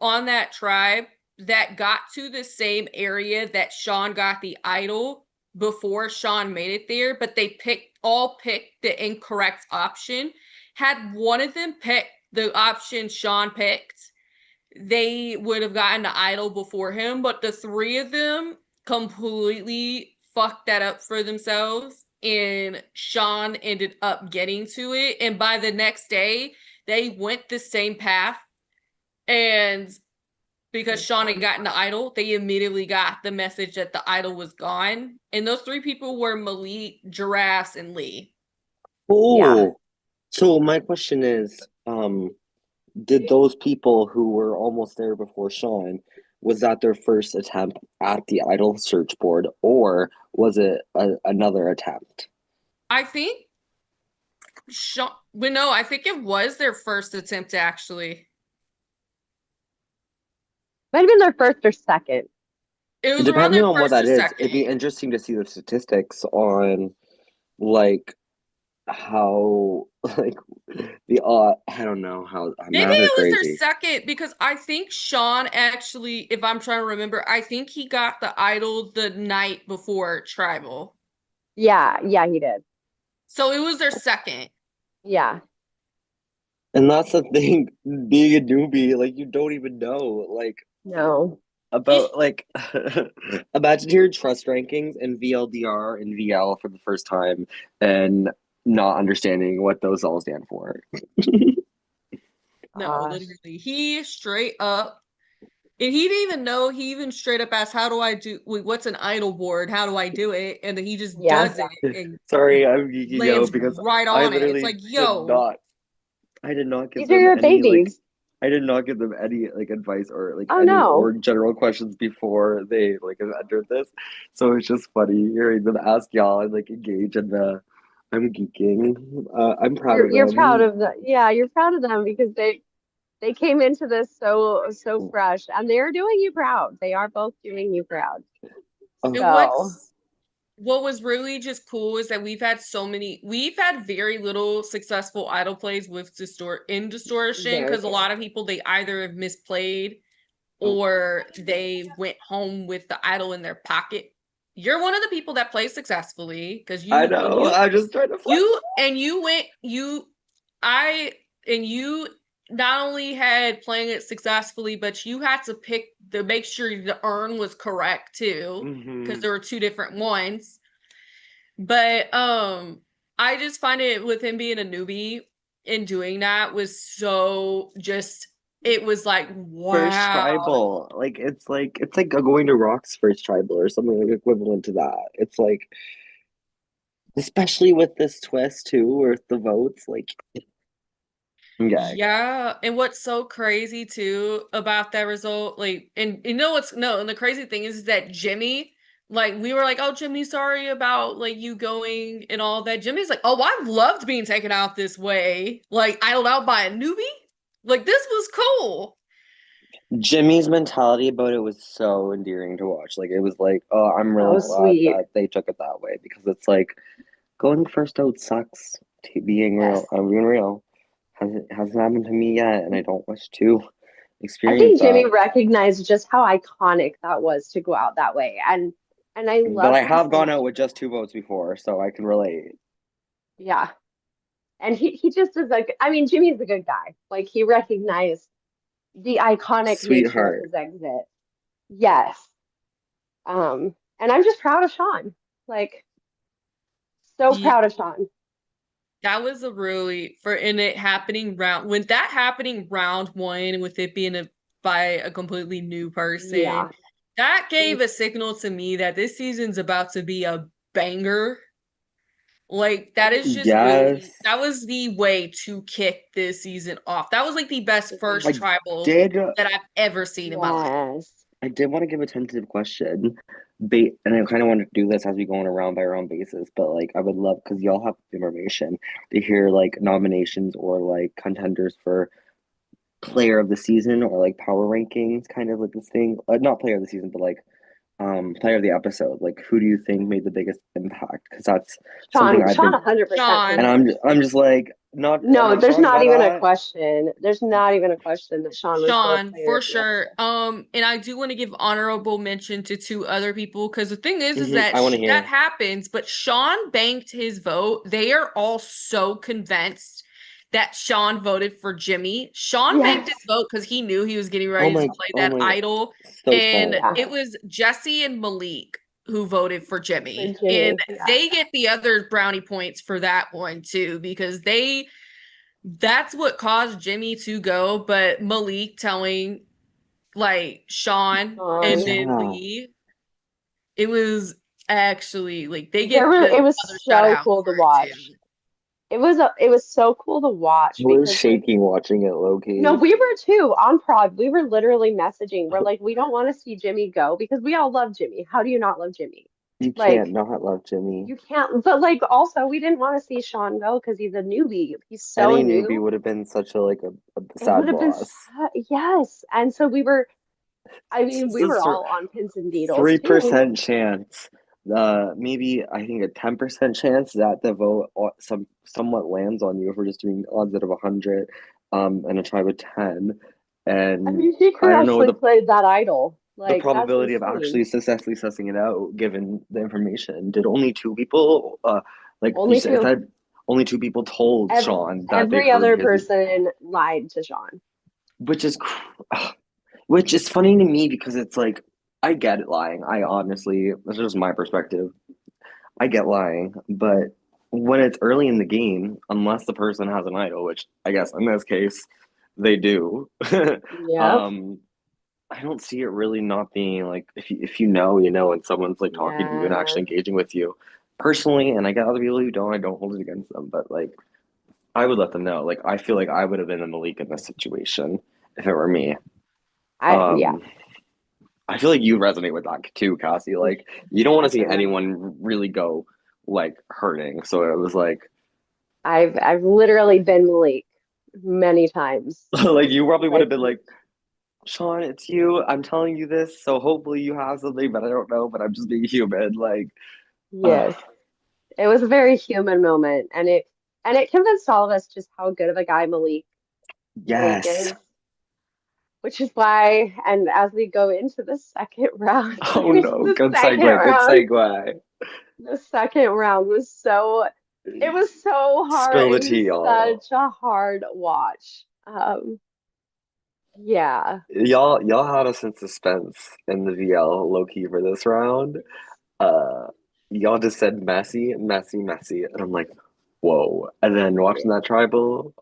Speaker 3: on that tribe that got to the same area that Sean got the idol before Sean made it there, but they picked the incorrect option. Had one of them picked the option Sean picked, they would have gotten the idol before him, but the three of them completely fucked that up for themselves. And Sean ended up getting to it. And by the next day, they went the same path. And because Sean had gotten the idol, they immediately got the message that the idol was gone. And those three people were Malik, Giraffes, and Lee.
Speaker 2: Yeah.
Speaker 1: oh. So my question is, did those people who were almost there before Sean, was that their first attempt at the idol search board, or was it another attempt?
Speaker 3: I think Sean, but no, I think it was their first attempt actually.
Speaker 2: Might have been their first or second.
Speaker 3: It was around
Speaker 1: Depending
Speaker 3: their
Speaker 1: on what
Speaker 3: first or
Speaker 1: that is,
Speaker 3: second.
Speaker 1: it'd be interesting to see the statistics on like how like the I don't know how
Speaker 3: Maybe
Speaker 1: math is
Speaker 3: it was their
Speaker 1: crazy.
Speaker 3: second because I think Sean actually, if I'm trying to remember, I think he got the idol the night before Tribal.
Speaker 2: Yeah, yeah, he did.
Speaker 3: So it was their second.
Speaker 2: Yeah.
Speaker 1: And that's the thing, being a newbie, like you don't even know like
Speaker 2: No.
Speaker 1: about like imagine your trust rankings in VLDR and VL for the first time and not understanding what those all stand for.
Speaker 3: No,
Speaker 2: Gosh.
Speaker 3: literally. He straight up And he didn't even know. He even straight up asked, "How do I do? Wait, what's an idol board? How do I do it?" And then he just
Speaker 2: Yeah.
Speaker 3: does it and
Speaker 1: Sorry, I'm geeking out
Speaker 3: lands
Speaker 1: because
Speaker 3: right
Speaker 1: I
Speaker 3: on it. It's
Speaker 1: literally
Speaker 3: like,
Speaker 1: did
Speaker 3: yo,
Speaker 1: not. I did not give
Speaker 2: These are
Speaker 1: them
Speaker 2: your
Speaker 1: any like.
Speaker 2: babies.
Speaker 1: I did not give them any like advice or like
Speaker 2: Oh
Speaker 1: any
Speaker 2: no.
Speaker 1: or general questions before they like have entered this. So it's just funny hearing them ask y'all and like engage in the. I'm geeking. I'm proud of
Speaker 2: You're proud
Speaker 1: them.
Speaker 2: of the yeah, you're proud of them because they came into this so fresh and they're doing you proud. They are both doing you proud.
Speaker 1: Oh,
Speaker 3: and
Speaker 2: So
Speaker 3: what was really just cool is that we've had very little successful idol plays with distortion
Speaker 2: very
Speaker 3: because a
Speaker 2: few.
Speaker 3: lot of people they either have misplayed
Speaker 1: oh,
Speaker 3: or they went home with the idol in their pocket. You're one of the people that plays successfully because
Speaker 1: I know. I'm just trying to flex.
Speaker 3: you went you I and you not only had playing it successfully, but you had to pick to make sure the urn was correct too, because
Speaker 1: Hmm.
Speaker 3: there were two different ones. But I just find it with him being a newbie and doing that was so just it was like
Speaker 1: First
Speaker 3: wow.
Speaker 1: tribal, like going to Rock's first tribal or something like equivalent to that. It's like, especially with this twist too, with the votes, like, I'm gagged.
Speaker 3: Yeah, and what's so crazy too about that result, like, and you know what's no, and the crazy thing is that Jimmy, like, we were like, "Oh, Jimmy, sorry about like you going and all that." Jimmy's like, "Oh, I've loved being taken out this way, like idled out by a newbie. Like, this was cool."
Speaker 1: Jimmy's mentality about it was so endearing to watch. Like, it was like, oh, I'm really
Speaker 2: So
Speaker 1: glad
Speaker 2: sweet.
Speaker 1: that they took it that way because it's like going first out sucks. Being real,
Speaker 2: Yes.
Speaker 1: I'm being real. Hasn't happened to me yet, and I don't wish to
Speaker 2: I
Speaker 1: experience
Speaker 2: think Jimmy
Speaker 1: that.
Speaker 2: recognized just how iconic that was to go out that way. And I
Speaker 1: But
Speaker 2: love
Speaker 1: I
Speaker 2: that he
Speaker 1: have
Speaker 2: said,
Speaker 1: gone out with just two votes before, so I can relate.
Speaker 2: yeah. And he just is like, I mean, Jimmy's a good guy. Like he recognized the iconic nature of
Speaker 1: Sweetheart.
Speaker 2: his exit. Yes. And I'm just proud of Sean. Like, so
Speaker 3: Yeah,
Speaker 2: proud of Sean.
Speaker 3: that was a really for in it happening round when that happening round one with it being by a completely new person.
Speaker 2: Yeah.
Speaker 3: That
Speaker 2: And
Speaker 3: gave a signal to me that this season's about to be a banger. Like that is just
Speaker 1: Yes.
Speaker 3: really that was the way to kick this season off. That was like the best first
Speaker 1: I
Speaker 3: tribal
Speaker 1: did
Speaker 3: that I've ever seen in my life.
Speaker 2: yes.
Speaker 1: I did want to give a tentative question. And I kind of want to do this as we go on a round by round basis, but like I would love because y'all have information to hear like nominations or like contenders for player of the season or like power rankings, kind of like this thing. Not player of the season, but like player of the episode. Like who do you think made the biggest impact? Because that's something I've
Speaker 2: Sean
Speaker 1: been,
Speaker 2: 100% for
Speaker 1: and
Speaker 3: Sean,
Speaker 2: me.
Speaker 1: I'm just like not. I'm
Speaker 2: No,
Speaker 1: like
Speaker 2: there's
Speaker 1: Sean
Speaker 2: not
Speaker 1: got
Speaker 2: even a
Speaker 1: that.
Speaker 2: question. There's not even a question that Sean was the
Speaker 3: Sean,
Speaker 2: player
Speaker 3: for
Speaker 2: of the
Speaker 3: sure.
Speaker 2: episode.
Speaker 3: And I do want to give honorable mention to two other people because the thing is
Speaker 1: Hmm.
Speaker 3: that
Speaker 1: I want to
Speaker 3: that
Speaker 1: hear.
Speaker 3: happens, but Sean banked his vote. They are all so convinced that Sean voted for Jimmy. Sean banked his
Speaker 2: Yes.
Speaker 3: vote because he knew he was getting ready to play
Speaker 1: Oh
Speaker 3: that
Speaker 1: my,
Speaker 3: idol,
Speaker 1: so
Speaker 3: and
Speaker 1: smart.
Speaker 2: Yeah.
Speaker 3: it was Jesse and Malik who voted for
Speaker 2: For
Speaker 3: Jimmy, and
Speaker 2: Jimmy. Yeah.
Speaker 3: they get the other brownie points for that one too because they that's what caused Jimmy to go, but Malik telling like Sean and
Speaker 2: Sean.
Speaker 3: then
Speaker 1: Yeah,
Speaker 3: Lee, it was actually like they
Speaker 2: There
Speaker 3: get
Speaker 2: were
Speaker 3: the
Speaker 2: it was
Speaker 3: other shout
Speaker 2: so
Speaker 3: out
Speaker 2: cool to
Speaker 3: for it
Speaker 2: watch.
Speaker 3: too.
Speaker 2: It was so cool to
Speaker 1: I
Speaker 2: watch
Speaker 1: was
Speaker 2: because like
Speaker 1: shaking watching it low
Speaker 2: no,
Speaker 1: key.
Speaker 2: we were too on prod. We were literally messaging. We're like, we don't want to see Jimmy go because we all love Jimmy. How do you not love Jimmy?
Speaker 1: You can't
Speaker 2: Like,
Speaker 1: not love Jimmy.
Speaker 2: you can't, but like, also, we didn't want to see Sean go because he's a newbie. He's so
Speaker 1: Any newbie
Speaker 2: new.
Speaker 1: would have been such a like a
Speaker 2: It would
Speaker 1: sad
Speaker 2: have been,
Speaker 1: loss.
Speaker 2: yes. And so we were, I mean, we were
Speaker 1: This
Speaker 2: all on pins and needles too.
Speaker 1: 3% chance. Maybe I think a 10% chance that the vote somewhat lands on you if we're just doing odds out of 100, and a try with 10,
Speaker 2: I
Speaker 1: and
Speaker 2: mean, he
Speaker 1: I don't know
Speaker 2: correctly played that idol.
Speaker 1: the
Speaker 2: Like, that's
Speaker 1: probability of
Speaker 2: insane.
Speaker 1: actually successfully sussing it out given the information. Did only two people, like you
Speaker 2: Only two.
Speaker 1: said, only two people told
Speaker 2: Ev
Speaker 1: Sean that they
Speaker 2: every
Speaker 1: heard
Speaker 2: other
Speaker 1: his,
Speaker 2: person lied to Sean.
Speaker 1: which is, which is funny to me because it's like I get it lying. I honestly, this is just my perspective. I get lying, but when it's early in the game, unless the person has an idol, which I guess in this case they do,
Speaker 2: Yep.
Speaker 1: um, I don't see it really not being like if you know, you know, and someone's like talking to you and actually
Speaker 2: Yeah.
Speaker 1: engaging with you personally, and I get other people who don't, I don't hold it against them, but like I would let them know. Like I feel like I would have been a Malik in this situation if it were me.
Speaker 2: Yeah.
Speaker 1: Um, I feel like you resonate with that too, Cassie. Like you don't want to see
Speaker 2: Definitely.
Speaker 1: anyone really go like hurting. So it was like
Speaker 2: I've literally been Malik many times.
Speaker 1: like you probably would
Speaker 2: Like
Speaker 1: have been like, Sean, it's you. I'm telling you this, so hopefully you have something, but I don't know, but I'm just being human. Like, uh,
Speaker 2: yes. It was a very human moment and it convinced all of us just how good of a guy Malik
Speaker 1: yes.
Speaker 2: is, which is why and as we go into the second round,
Speaker 1: Oh no,
Speaker 2: the
Speaker 1: good
Speaker 2: second
Speaker 1: segue, good
Speaker 2: round,
Speaker 1: segue.
Speaker 2: the second round was so it was so hard.
Speaker 1: Spill
Speaker 2: It
Speaker 1: the tea,
Speaker 2: was
Speaker 1: y'all.
Speaker 2: such a hard watch. Yeah.
Speaker 1: Y'all had us in suspense in the VL low key for this round. Uh, y'all just said messy, messy, messy, and I'm like, whoa. And then watching that tribal,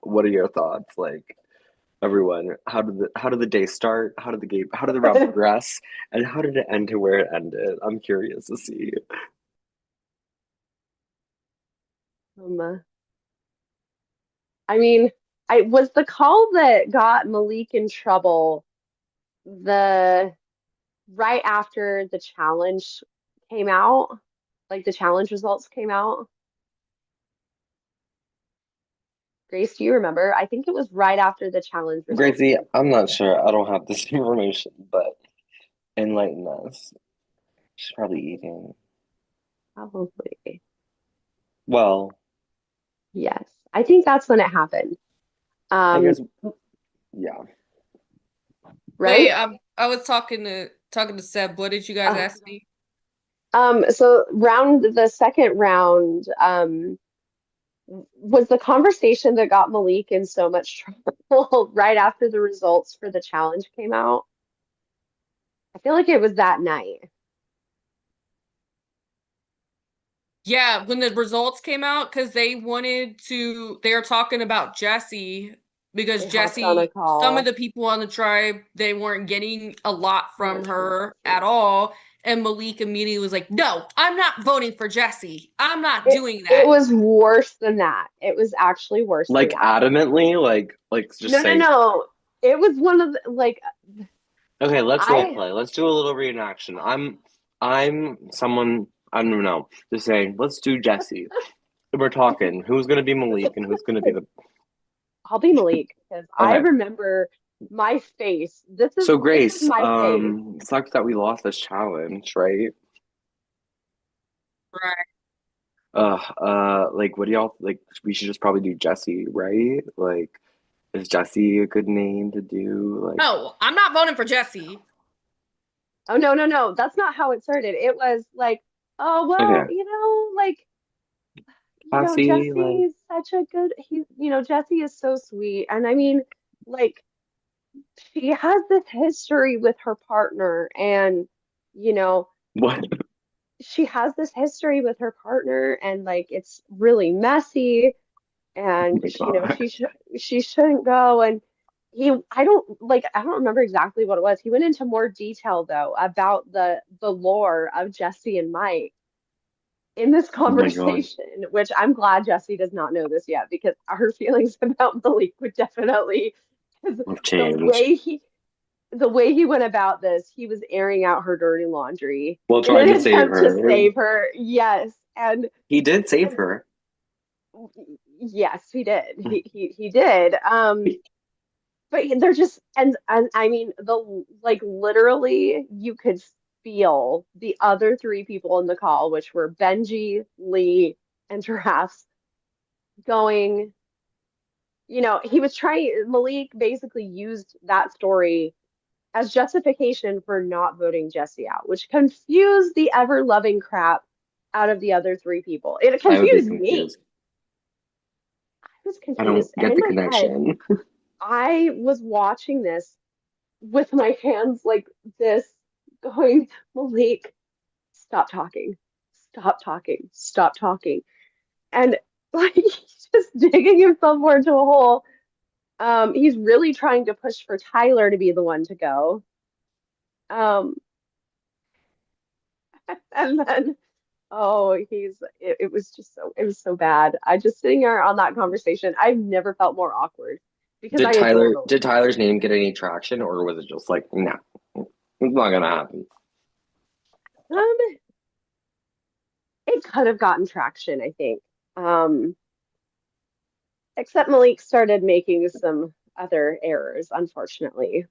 Speaker 1: what are your thoughts? Like, everyone, how did the day start? How did the round progress? And how did it end to where it ended? I'm curious to see.
Speaker 2: Um, I mean, I was the call that got Malik in trouble the right after the challenge came out, like the challenge results came out. Grace, do you remember? I think it was right after the challenge results
Speaker 1: Gracie,
Speaker 2: came
Speaker 1: I'm not sure. I don't have this information, but enlighten us. She's probably eating.
Speaker 2: out. Probably.
Speaker 1: Well,
Speaker 2: Yes. I think that's when it happened.
Speaker 1: I
Speaker 2: Um,
Speaker 1: guess, yeah.
Speaker 2: right?
Speaker 3: Wait, I was talking to Seb. What did you guys
Speaker 2: Uh,
Speaker 3: ask me?
Speaker 2: so the second round, was the conversation that got Malik in so much trouble right after the results for the challenge came out. I feel like it was that night.
Speaker 3: Yeah, when the results came out, because they were talking about Jesse because
Speaker 2: They hopped on a
Speaker 3: some of
Speaker 2: call.
Speaker 3: the people on the tribe, they weren't getting a lot from her at all. And Malik immediately was like, no, I'm not voting for Jesse. I'm not doing
Speaker 2: It
Speaker 3: that.
Speaker 2: was worse than that. It was actually worse than
Speaker 1: Like
Speaker 2: that.
Speaker 1: adamantly, like just
Speaker 2: No, no,
Speaker 1: say,
Speaker 2: no. It was one of the, like
Speaker 1: okay, let's role
Speaker 2: I
Speaker 1: play. Let's do a little reenaction. I'm someone I don't know. Just saying, let's do Jesse. We're talking. Who's gonna be Malik and who's gonna be the
Speaker 2: I'll be Malik because I
Speaker 1: okay.
Speaker 2: remember my face.
Speaker 1: So
Speaker 2: This is
Speaker 1: Grace,
Speaker 2: my face.
Speaker 1: sucks that we lost this challenge, right?
Speaker 3: Right.
Speaker 1: Like what do y'all like? We should just probably do Jesse, right? Like, is Jesse a good name to do? Like,
Speaker 3: No, I'm not voting for Jesse.
Speaker 2: Oh no, no, no. That's not how it started. It was like, oh well,
Speaker 1: okay, Cassie, like,
Speaker 2: Jesse's such a good Jesse is so sweet. And I mean, like she has this history with her partner and you know,
Speaker 1: what?
Speaker 2: she has this history with her partner and like it's really messy
Speaker 1: Oh
Speaker 2: and
Speaker 1: my God.
Speaker 2: she shouldn't go and I don't remember exactly what it was. He went into more detail though about the lore of Jesse and Mike in this
Speaker 1: Oh my God.
Speaker 2: conversation, which I'm glad Jesse does not know this yet because our feelings about Malik would definitely because
Speaker 1: I've
Speaker 2: the
Speaker 1: changed.
Speaker 2: way he the way he went about this, he was airing out her dirty laundry
Speaker 1: Well,
Speaker 2: in an
Speaker 1: trying to save
Speaker 2: attempt to
Speaker 1: her.
Speaker 2: save her. Yes,
Speaker 1: He did save
Speaker 2: and
Speaker 1: her.
Speaker 2: yes, he did. He did. But they're just and I mean the like literally you could feel the other three people in the call, which were Benji, Lee, and Giraffes, going, he was trying Malik basically used that story as justification for not voting Jesse out, which confused the ever-loving crap out of the other three people. It
Speaker 1: I would be
Speaker 2: confused me.
Speaker 1: confused.
Speaker 2: I was
Speaker 1: I don't
Speaker 2: confused. And
Speaker 1: get
Speaker 2: in
Speaker 1: the
Speaker 2: my head,
Speaker 1: connection.
Speaker 2: I was watching this with my hands like this, going, Malik, stop talking, stop talking, stop talking. And like he's just digging himself more into a hole. He's really trying to push for Tyler to be the one to go. Um, and then it was just it was so bad. I just sitting there on that conversation, I've never felt more awkward because I adore
Speaker 1: Did
Speaker 2: Malik.
Speaker 1: Tyler's name get any traction, or was it just like, nah, it's not gonna happen?
Speaker 2: Um, it could have gotten traction, I think. Um, except Malik started making some other errors, unfortunately.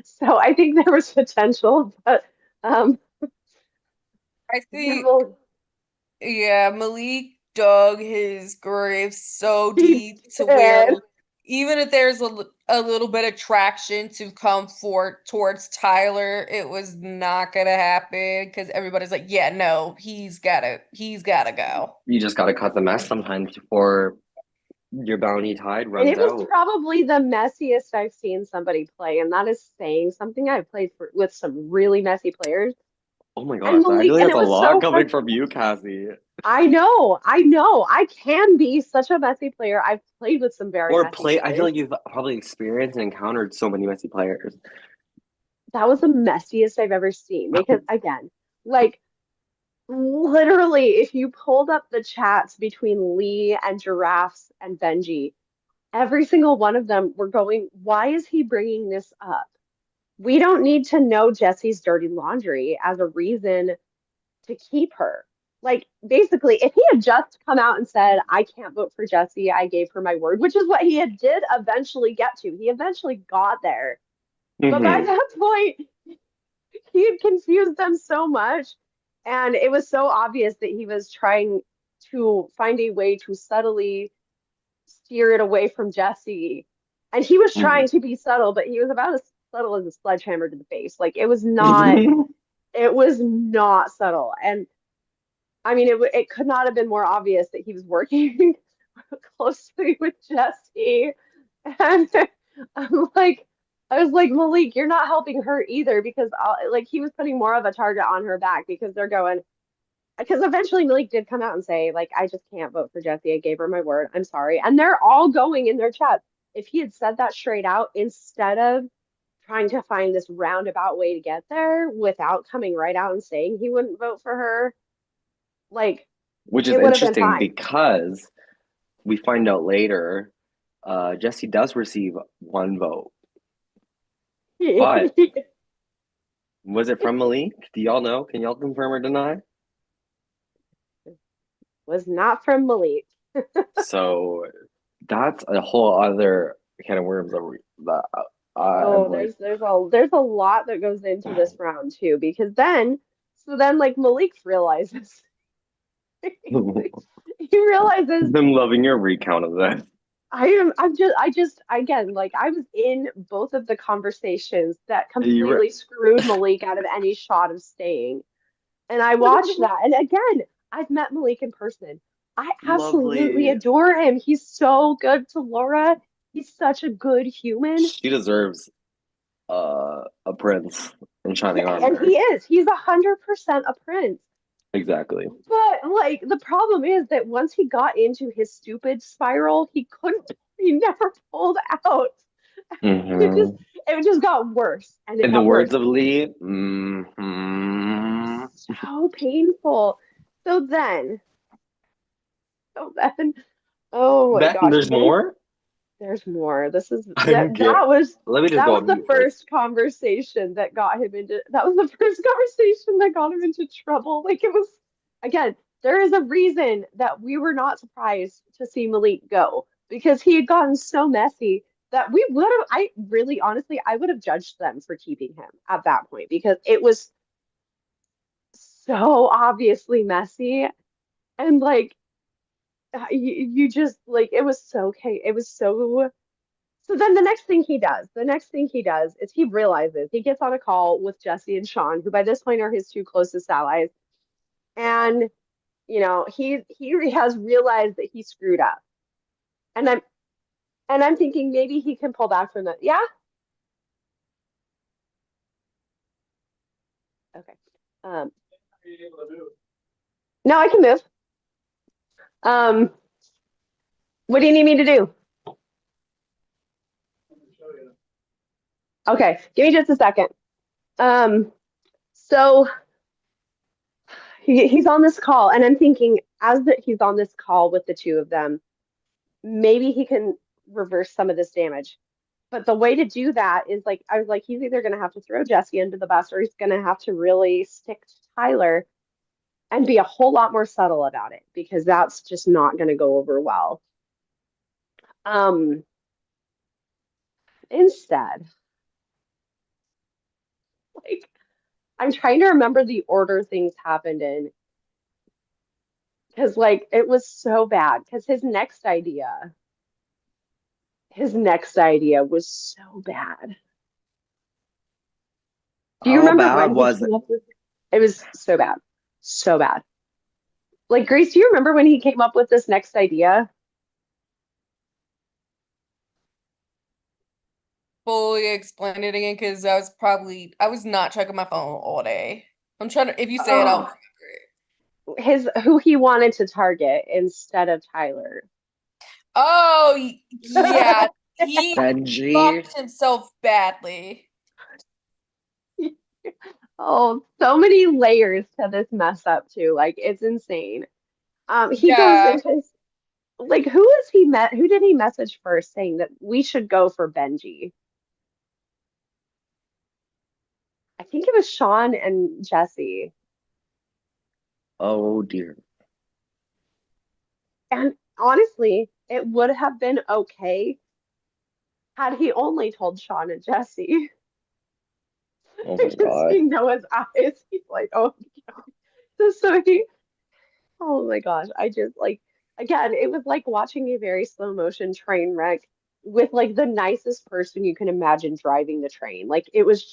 Speaker 2: So I think there was potential, but um,
Speaker 3: I
Speaker 2: yeah,
Speaker 3: think,
Speaker 2: well,
Speaker 3: yeah, Malik dug his grave so
Speaker 2: he
Speaker 3: deep to where
Speaker 2: did.
Speaker 3: even if there's a little bit of traction to come for towards Tyler, it was not gonna happen because everybody's like, yeah, no, he's gotta go.
Speaker 1: You just gotta cut the mess sometimes before your bounty tide
Speaker 2: And
Speaker 1: runs
Speaker 2: it was
Speaker 1: out.
Speaker 2: probably the messiest I've seen somebody play, and that is saying something. I've played with some really messy players,
Speaker 1: Oh my
Speaker 2: and
Speaker 1: gosh, I feel
Speaker 2: Malik,
Speaker 1: like
Speaker 2: and
Speaker 1: that's
Speaker 2: it
Speaker 1: a
Speaker 2: was
Speaker 1: lot
Speaker 2: so
Speaker 1: coming
Speaker 2: fun.
Speaker 1: from you, Cassie.
Speaker 2: I know, I can be such a messy player. I've played with some very
Speaker 1: Or
Speaker 2: messy
Speaker 1: play, I feel
Speaker 2: players.
Speaker 1: like you've probably experienced and encountered so many messy players.
Speaker 2: That was the messiest I've ever seen because, again, like literally, if you pulled up the chats between Lee and Giraffes and Benji, every single one of them were going, why is he bringing this up? We don't need to know Jesse's dirty laundry as a reason to keep her. Like, basically, if he had just come out and said, I can't vote for Jesse, I gave her my word, which is what he had, did eventually get to. He eventually got there. But by
Speaker 1: Hmm.
Speaker 2: that point, he had confused them so much. And it was so obvious that he was trying to find a way to subtly steer it away from Jesse. And he was trying to be subtle, but he was about as subtle as a sledgehammer to the face. Like it was not subtle. And I mean, it could not have been more obvious that he was working closely with Jesse. And I'm like, I was like, Malik, you're not helping her either because like he was putting more of a target on her back because they're going, because eventually Malik did come out and say, like, I just can't vote for Jesse. I gave her my word. I'm sorry. And they're all going in their chat. If he had said that straight out instead of trying to find this roundabout way to get there without coming right out and saying he wouldn't vote for her, like,
Speaker 1: Which is
Speaker 2: it would have been
Speaker 1: interesting
Speaker 2: fine.
Speaker 1: because we find out later Jesse does receive one vote. But was it from Malik? Do y'all know? Can y'all confirm or deny?
Speaker 2: Was not from Malik.
Speaker 1: So that's a whole other can of worms that I'm
Speaker 2: Oh,
Speaker 1: like,
Speaker 2: there's a lot that goes into this round too, because then like Malik realizes he realizes
Speaker 1: I'm loving your recount of that.
Speaker 2: I just again like I was in both of the conversations that
Speaker 1: You were
Speaker 2: completely screwed Malik out of any shot of staying. And I watched that. And again, I've met Malik in person. I absolutely
Speaker 1: lovely.
Speaker 2: adore him. He's so good to Laura. He's such a good human.
Speaker 1: She deserves a prince in shining
Speaker 2: Yeah, and
Speaker 1: armor.
Speaker 2: he is. He's 100% a prince.
Speaker 1: Exactly.
Speaker 2: But like the problem is that once he got into his stupid spiral, he never pulled out. It just
Speaker 1: Hmm.
Speaker 2: it just got worse and it
Speaker 1: In the
Speaker 2: got
Speaker 1: words
Speaker 2: worse.
Speaker 1: of Lee,
Speaker 2: So painful. So then, so then, oh my
Speaker 1: Ben,
Speaker 2: gosh,
Speaker 1: there's more?
Speaker 2: there's more. This is
Speaker 1: I'm get. Let me just
Speaker 2: that
Speaker 1: go
Speaker 2: was
Speaker 1: on
Speaker 2: the
Speaker 1: mute first.
Speaker 2: first conversation that got him into that was the first conversation that got him into trouble. Like it was again, there is a reason that we were not surprised to see Malik go because he had gotten so messy that we would have I really honestly I would have judged them for keeping him at that point because it was so obviously messy and like you just like it was so okay. It was so so then the next thing he does is he realizes he gets on a call with Jesse and Sean, who by this point are his two closest allies, and he has realized that he screwed up. And I'm thinking maybe he can pull back from that. Yeah? Okay. Um, no, I can move. Um, what do you need me to do? Okay, give me just a second. So he's on this call, and I'm thinking as that he's on this call with the two of them, maybe he can reverse some of this damage. But the way to do that is like I was like, he's either gonna have to throw Jesse into the bus or he's gonna have to really stick to Tyler and be a whole lot more subtle about it because that's just not gonna go over well. Um, Instead, like I'm trying to remember the order things happened in because like it was so bad because his next idea was so bad. Do you
Speaker 1: How
Speaker 2: remember
Speaker 1: bad
Speaker 2: when he
Speaker 1: was it?
Speaker 2: came up with it? It was so bad. So bad. Like Grace, do you remember when he came up with this next idea?
Speaker 3: Fully explain it again because I was not checking my phone all day. I'm trying to, if you say it, I'll
Speaker 2: Oh,
Speaker 3: remember it.
Speaker 2: his who he wanted to target instead of Tyler.
Speaker 3: Oh, yeah. He
Speaker 1: Benji?
Speaker 3: fucked himself badly.
Speaker 2: Oh, so many layers to this mess up too. Like it's insane. He goes
Speaker 3: Yeah.
Speaker 2: into like who did he message first saying that we should go for Benji? I think it was Sean and Jesse.
Speaker 1: Oh dear.
Speaker 2: And honestly, it would have been okay had he only told Sean and Jesse.
Speaker 1: Oh
Speaker 2: I
Speaker 1: my
Speaker 2: can
Speaker 1: God.
Speaker 2: see Noah's eyes. He's like, oh, so he, oh my gosh. I just like, again, it was like watching a very slow motion train wreck with like the nicest person you can imagine driving the train. Like it was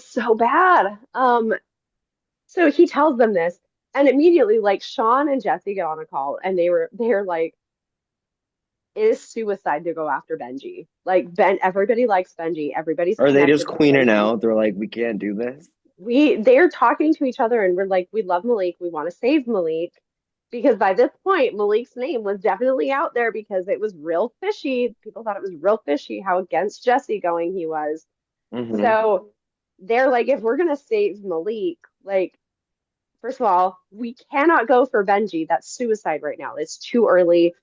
Speaker 2: so bad. So he tells them this, and immediately, like Sean and Jesse get on a call, and they're like, "It is suicide to go after Benji. Like everybody likes Benji. Everybody's
Speaker 1: Are they just
Speaker 2: connected to
Speaker 1: queening
Speaker 2: Benji.
Speaker 1: out? They're like, we can't do this.
Speaker 2: They're talking to each other, and we're like, we love Malik. We want to save Malik." Because by this point, Malik's name was definitely out there because it was real fishy. People thought it was real fishy how against Jesse going he was.
Speaker 1: Hmm.
Speaker 2: So they're like, if we're gonna save Malik, like first of all, we cannot go for Benji. That's suicide right now. It's too early.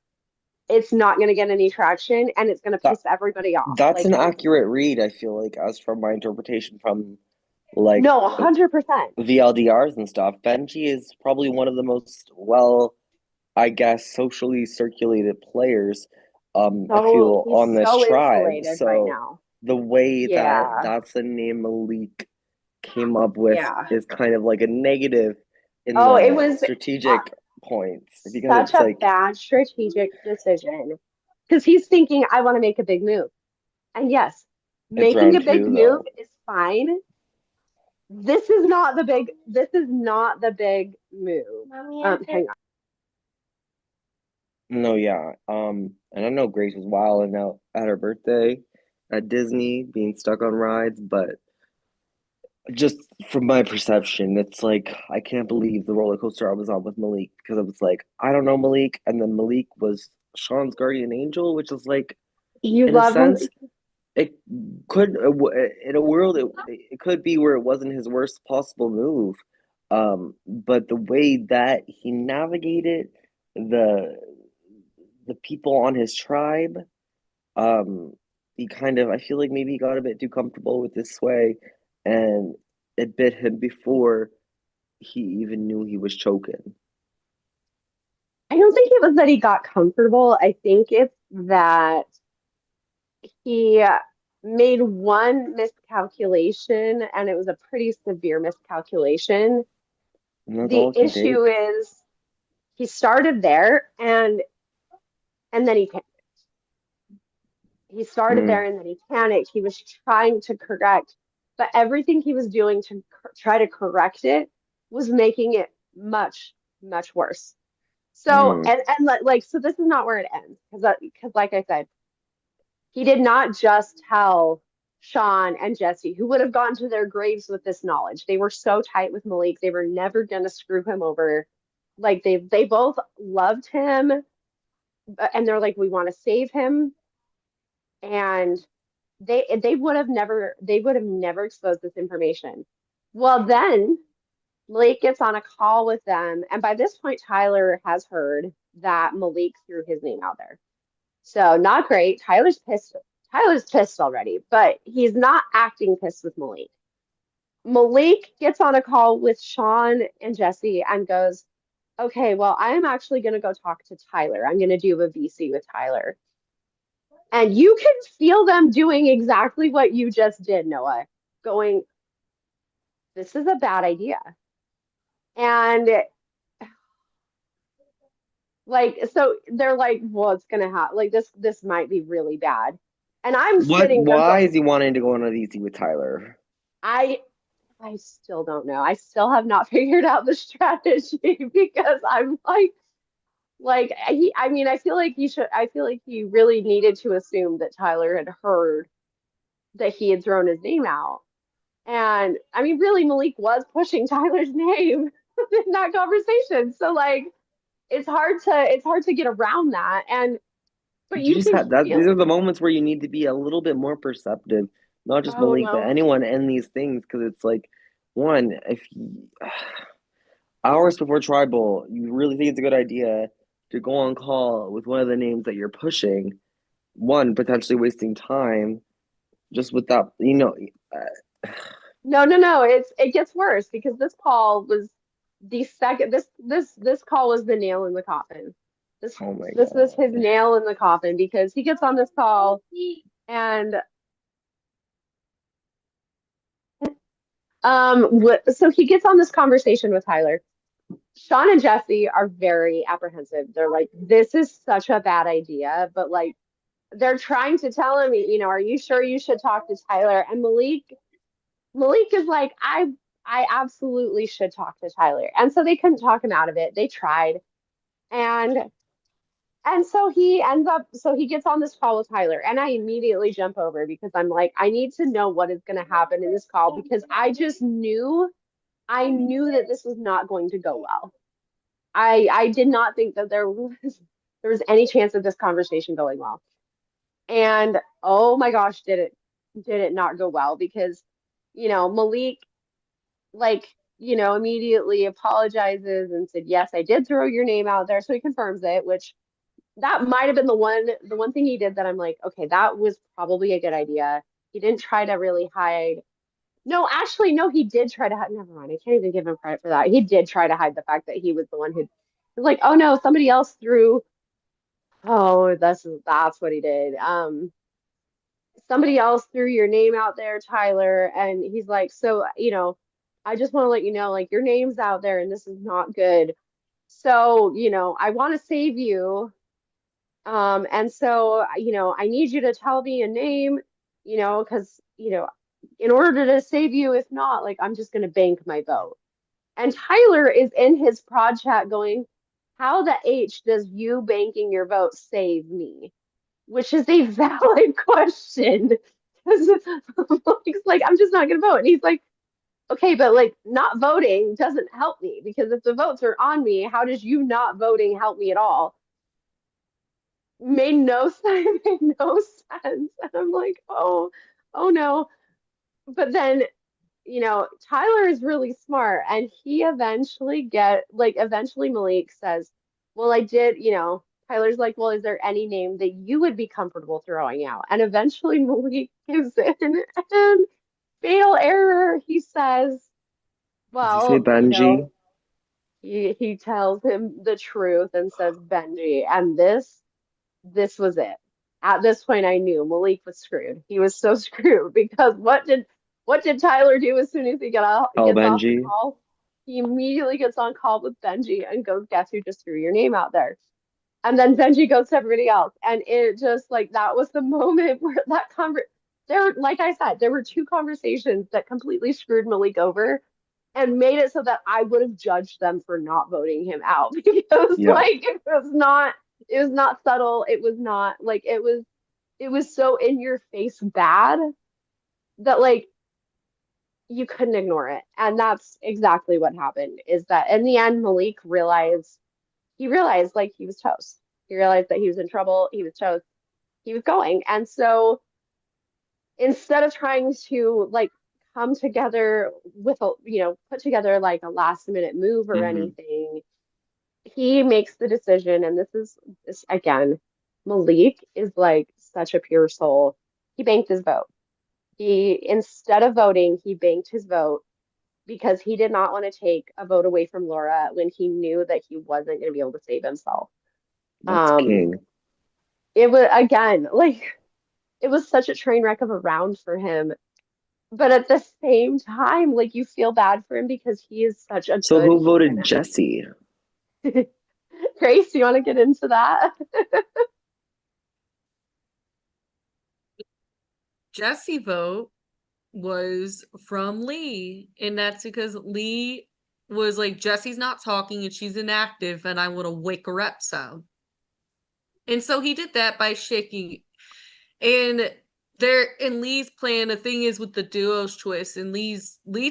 Speaker 2: It's not going to get any traction and it's going to
Speaker 1: That
Speaker 2: piss everybody off.
Speaker 1: that's
Speaker 2: Like,
Speaker 1: an
Speaker 2: it's
Speaker 1: accurate read, I feel like, as from my interpretation from like
Speaker 2: no, 100%.
Speaker 1: VLDRs and stuff. Benji is probably one of the most well, I guess, socially circulated players, I
Speaker 2: So
Speaker 1: feel,
Speaker 2: he's
Speaker 1: on this
Speaker 2: so
Speaker 1: tribe.
Speaker 2: insulated right
Speaker 1: So
Speaker 2: now.
Speaker 1: the way that
Speaker 2: Yeah.
Speaker 1: that's the name Malik came up with
Speaker 2: Yeah.
Speaker 1: is kind of like a negative in
Speaker 2: Oh, it
Speaker 1: the
Speaker 2: was uh,
Speaker 1: strategic points because
Speaker 2: such
Speaker 1: it's
Speaker 2: a
Speaker 1: like
Speaker 2: bad strategic decision because he's thinking, I want to make a big move. And yes,
Speaker 1: it's
Speaker 2: making a
Speaker 1: round
Speaker 2: big
Speaker 1: two
Speaker 2: move
Speaker 1: though.
Speaker 2: is fine. This is not the big move. Hang on.
Speaker 1: No, yeah. And I know Grace was wilding out at her birthday at Disney, being stuck on rides, but just from my perception, it's like I can't believe the roller coaster I was on with Malik because I was like, I don't know Malik, and then Malik was Sean's guardian angel, which is like,
Speaker 2: You
Speaker 1: in a
Speaker 2: love him.
Speaker 1: sense, it could in a world it could be where it wasn't his worst possible move, but the way that he navigated the the people on his tribe, um, he kind of I feel like maybe he got a bit too comfortable with his sway, and it bit him before he even knew he was choking.
Speaker 2: I don't think it was that he got comfortable. I think it's that he made one miscalculation and it was a pretty severe miscalculation.
Speaker 1: And that's all
Speaker 2: The
Speaker 1: it can
Speaker 2: issue
Speaker 1: take.
Speaker 2: is he started there and then he started there
Speaker 1: Mm,
Speaker 2: and then he panicked. He was trying to correct, but everything he was doing to try to correct it was making it much worse. So
Speaker 1: mm.
Speaker 2: like so this is not where it ends because like I said, he did not just tell Sean and Jesse, who would have gone to their graves with this knowledge. They were so tight with Malik, they were never gonna screw him over. Like they both loved him, and they're like, we want to save him. And they would have never exposed this information. Well, then Malik gets on a call with them, and by this point, Tyler has heard that Malik threw his name out there. So not great. Tyler's pissed. Tyler's pissed already, but he's not acting pissed with Malik. Malik gets on a call with Sean and Jesse and goes, okay, well, I am actually going to go talk to Tyler. I'm going to do a VC with Tyler. And you can feel them doing exactly what you just did, Noah, going, this is a bad idea. And like, so they're like, well, it's gonna happen. Like this might be really bad. And I'm
Speaker 1: What?
Speaker 2: sitting there
Speaker 1: Why
Speaker 2: going,
Speaker 1: is he wanting to go on a DC with Tyler?
Speaker 2: I I still don't know. I still have not figured out the strategy because I'm I mean, I feel like he really needed to assume that Tyler had heard that he had thrown his name out. And I mean, really, Malik was pushing Tyler's name in that conversation. So like it's hard to get around that. And but
Speaker 1: You
Speaker 2: you
Speaker 1: just
Speaker 2: can
Speaker 1: have that.
Speaker 2: feel
Speaker 1: These are
Speaker 2: it.
Speaker 1: the moments where you need to be a little bit more perceptive, not just
Speaker 2: Oh
Speaker 1: Malik, but
Speaker 2: no.
Speaker 1: anyone in these things, because it's like, one, if you, hours before tribal, you really think it's a good idea to go on call with one of the names that you're pushing, one, potentially wasting time just with that,
Speaker 2: No. It gets worse because this call was the second this call was the nail in the coffin. This
Speaker 1: oh my
Speaker 2: this was his
Speaker 1: God.
Speaker 2: nail in the coffin because he gets on this call and so he gets on this conversation with Tyler. Sean and Jesse are very apprehensive. They're like, this is such a bad idea, but like they're trying to tell him, are you sure you should talk to Tyler? And Malik is like, I absolutely should talk to Tyler. And so they couldn't talk him out of it. They tried. And so he gets on this call with Tyler. And I immediately jump over because I'm like, I need to know what is going to happen in this call because I knew that this was not going to go well. I did not think that there was any chance of this conversation going well. And oh my gosh, did it not go well because Malik like, immediately apologizes and said, "Yes, I did throw your name out there." So he confirms it, which that might have been the one thing he did that I'm like, okay, that was probably a good idea. He didn't try to really hide. No, actually, no, he did try to hide. Never mind. I can't even give him credit for that. He did try to hide the fact that he was the one who was like, "Oh no, somebody else threw." Oh, that's what he did. Somebody else threw your name out there, Tyler. And he's like, so, I just want to let you know, like, your name's out there and this is not good. So, I want to save you. And so, I need you to tell me a name, because, in order to save you, if not, like, I'm just going to bank my vote. And Tyler is in his prod chat going, how the H does you banking your vote save me? Which is a valid question. Because Mike's like, I'm just not gonna vote. And he's like, okay, but like not voting doesn't help me because if the votes are on me, how does you not voting help me at all? Made no sense, made no sense. And I'm like, oh no. But then, Tyler is really smart and he eventually Malik says, well, I did, Tyler's like, well, is there any name that you would be comfortable throwing out? And eventually Malik gives in and fatal error. He says,
Speaker 1: Did you say
Speaker 2: well,
Speaker 1: Benji?
Speaker 2: he tells him the truth and says Benji. And this was it. At this point, I knew Malik was screwed. He was so screwed because what did Tyler do as soon as
Speaker 1: Oh,
Speaker 2: gets off the
Speaker 1: Benji.
Speaker 2: call? He immediately gets on call with Benji and goes, "Guess who just threw your name out there?" And then Benji goes to everybody else, and it just like that was the moment where that there, like I said, there were two conversations that completely screwed Malik over and made it so that I would have judged them for not voting him out because
Speaker 1: Yeah.
Speaker 2: like it was not subtle. It was not like it was so in your face bad that like you couldn't ignore it. And that's exactly what happened is that in the end Malik realized like he was toast. He realized that he was in trouble, he was toast, he was going. And so instead of trying to like come together with a, put together like a last minute move or
Speaker 1: Hmm.
Speaker 2: anything, he makes the decision. And this again, Malik is like such a pure soul. He banked his vote. He, instead of voting, he banked his vote because he did not want to take a vote away from Laura when he knew that he wasn't going to be able to save himself.
Speaker 1: That's
Speaker 2: Um,
Speaker 1: king.
Speaker 2: it was again like it was such a train wreck of a round for him, but at the same time, like you feel bad for him because he is such a
Speaker 1: So
Speaker 2: good
Speaker 1: who voted
Speaker 2: human.
Speaker 1: Jesse?
Speaker 2: Grace, you want to get into that?
Speaker 3: Jesse vote was from Lee, and that's because Lee was like, Jesse's not talking and she's inactive, and I want to wake her up some. And so he did that by shaking. And there in Lee's plan, the thing is with the duos twist, and Lee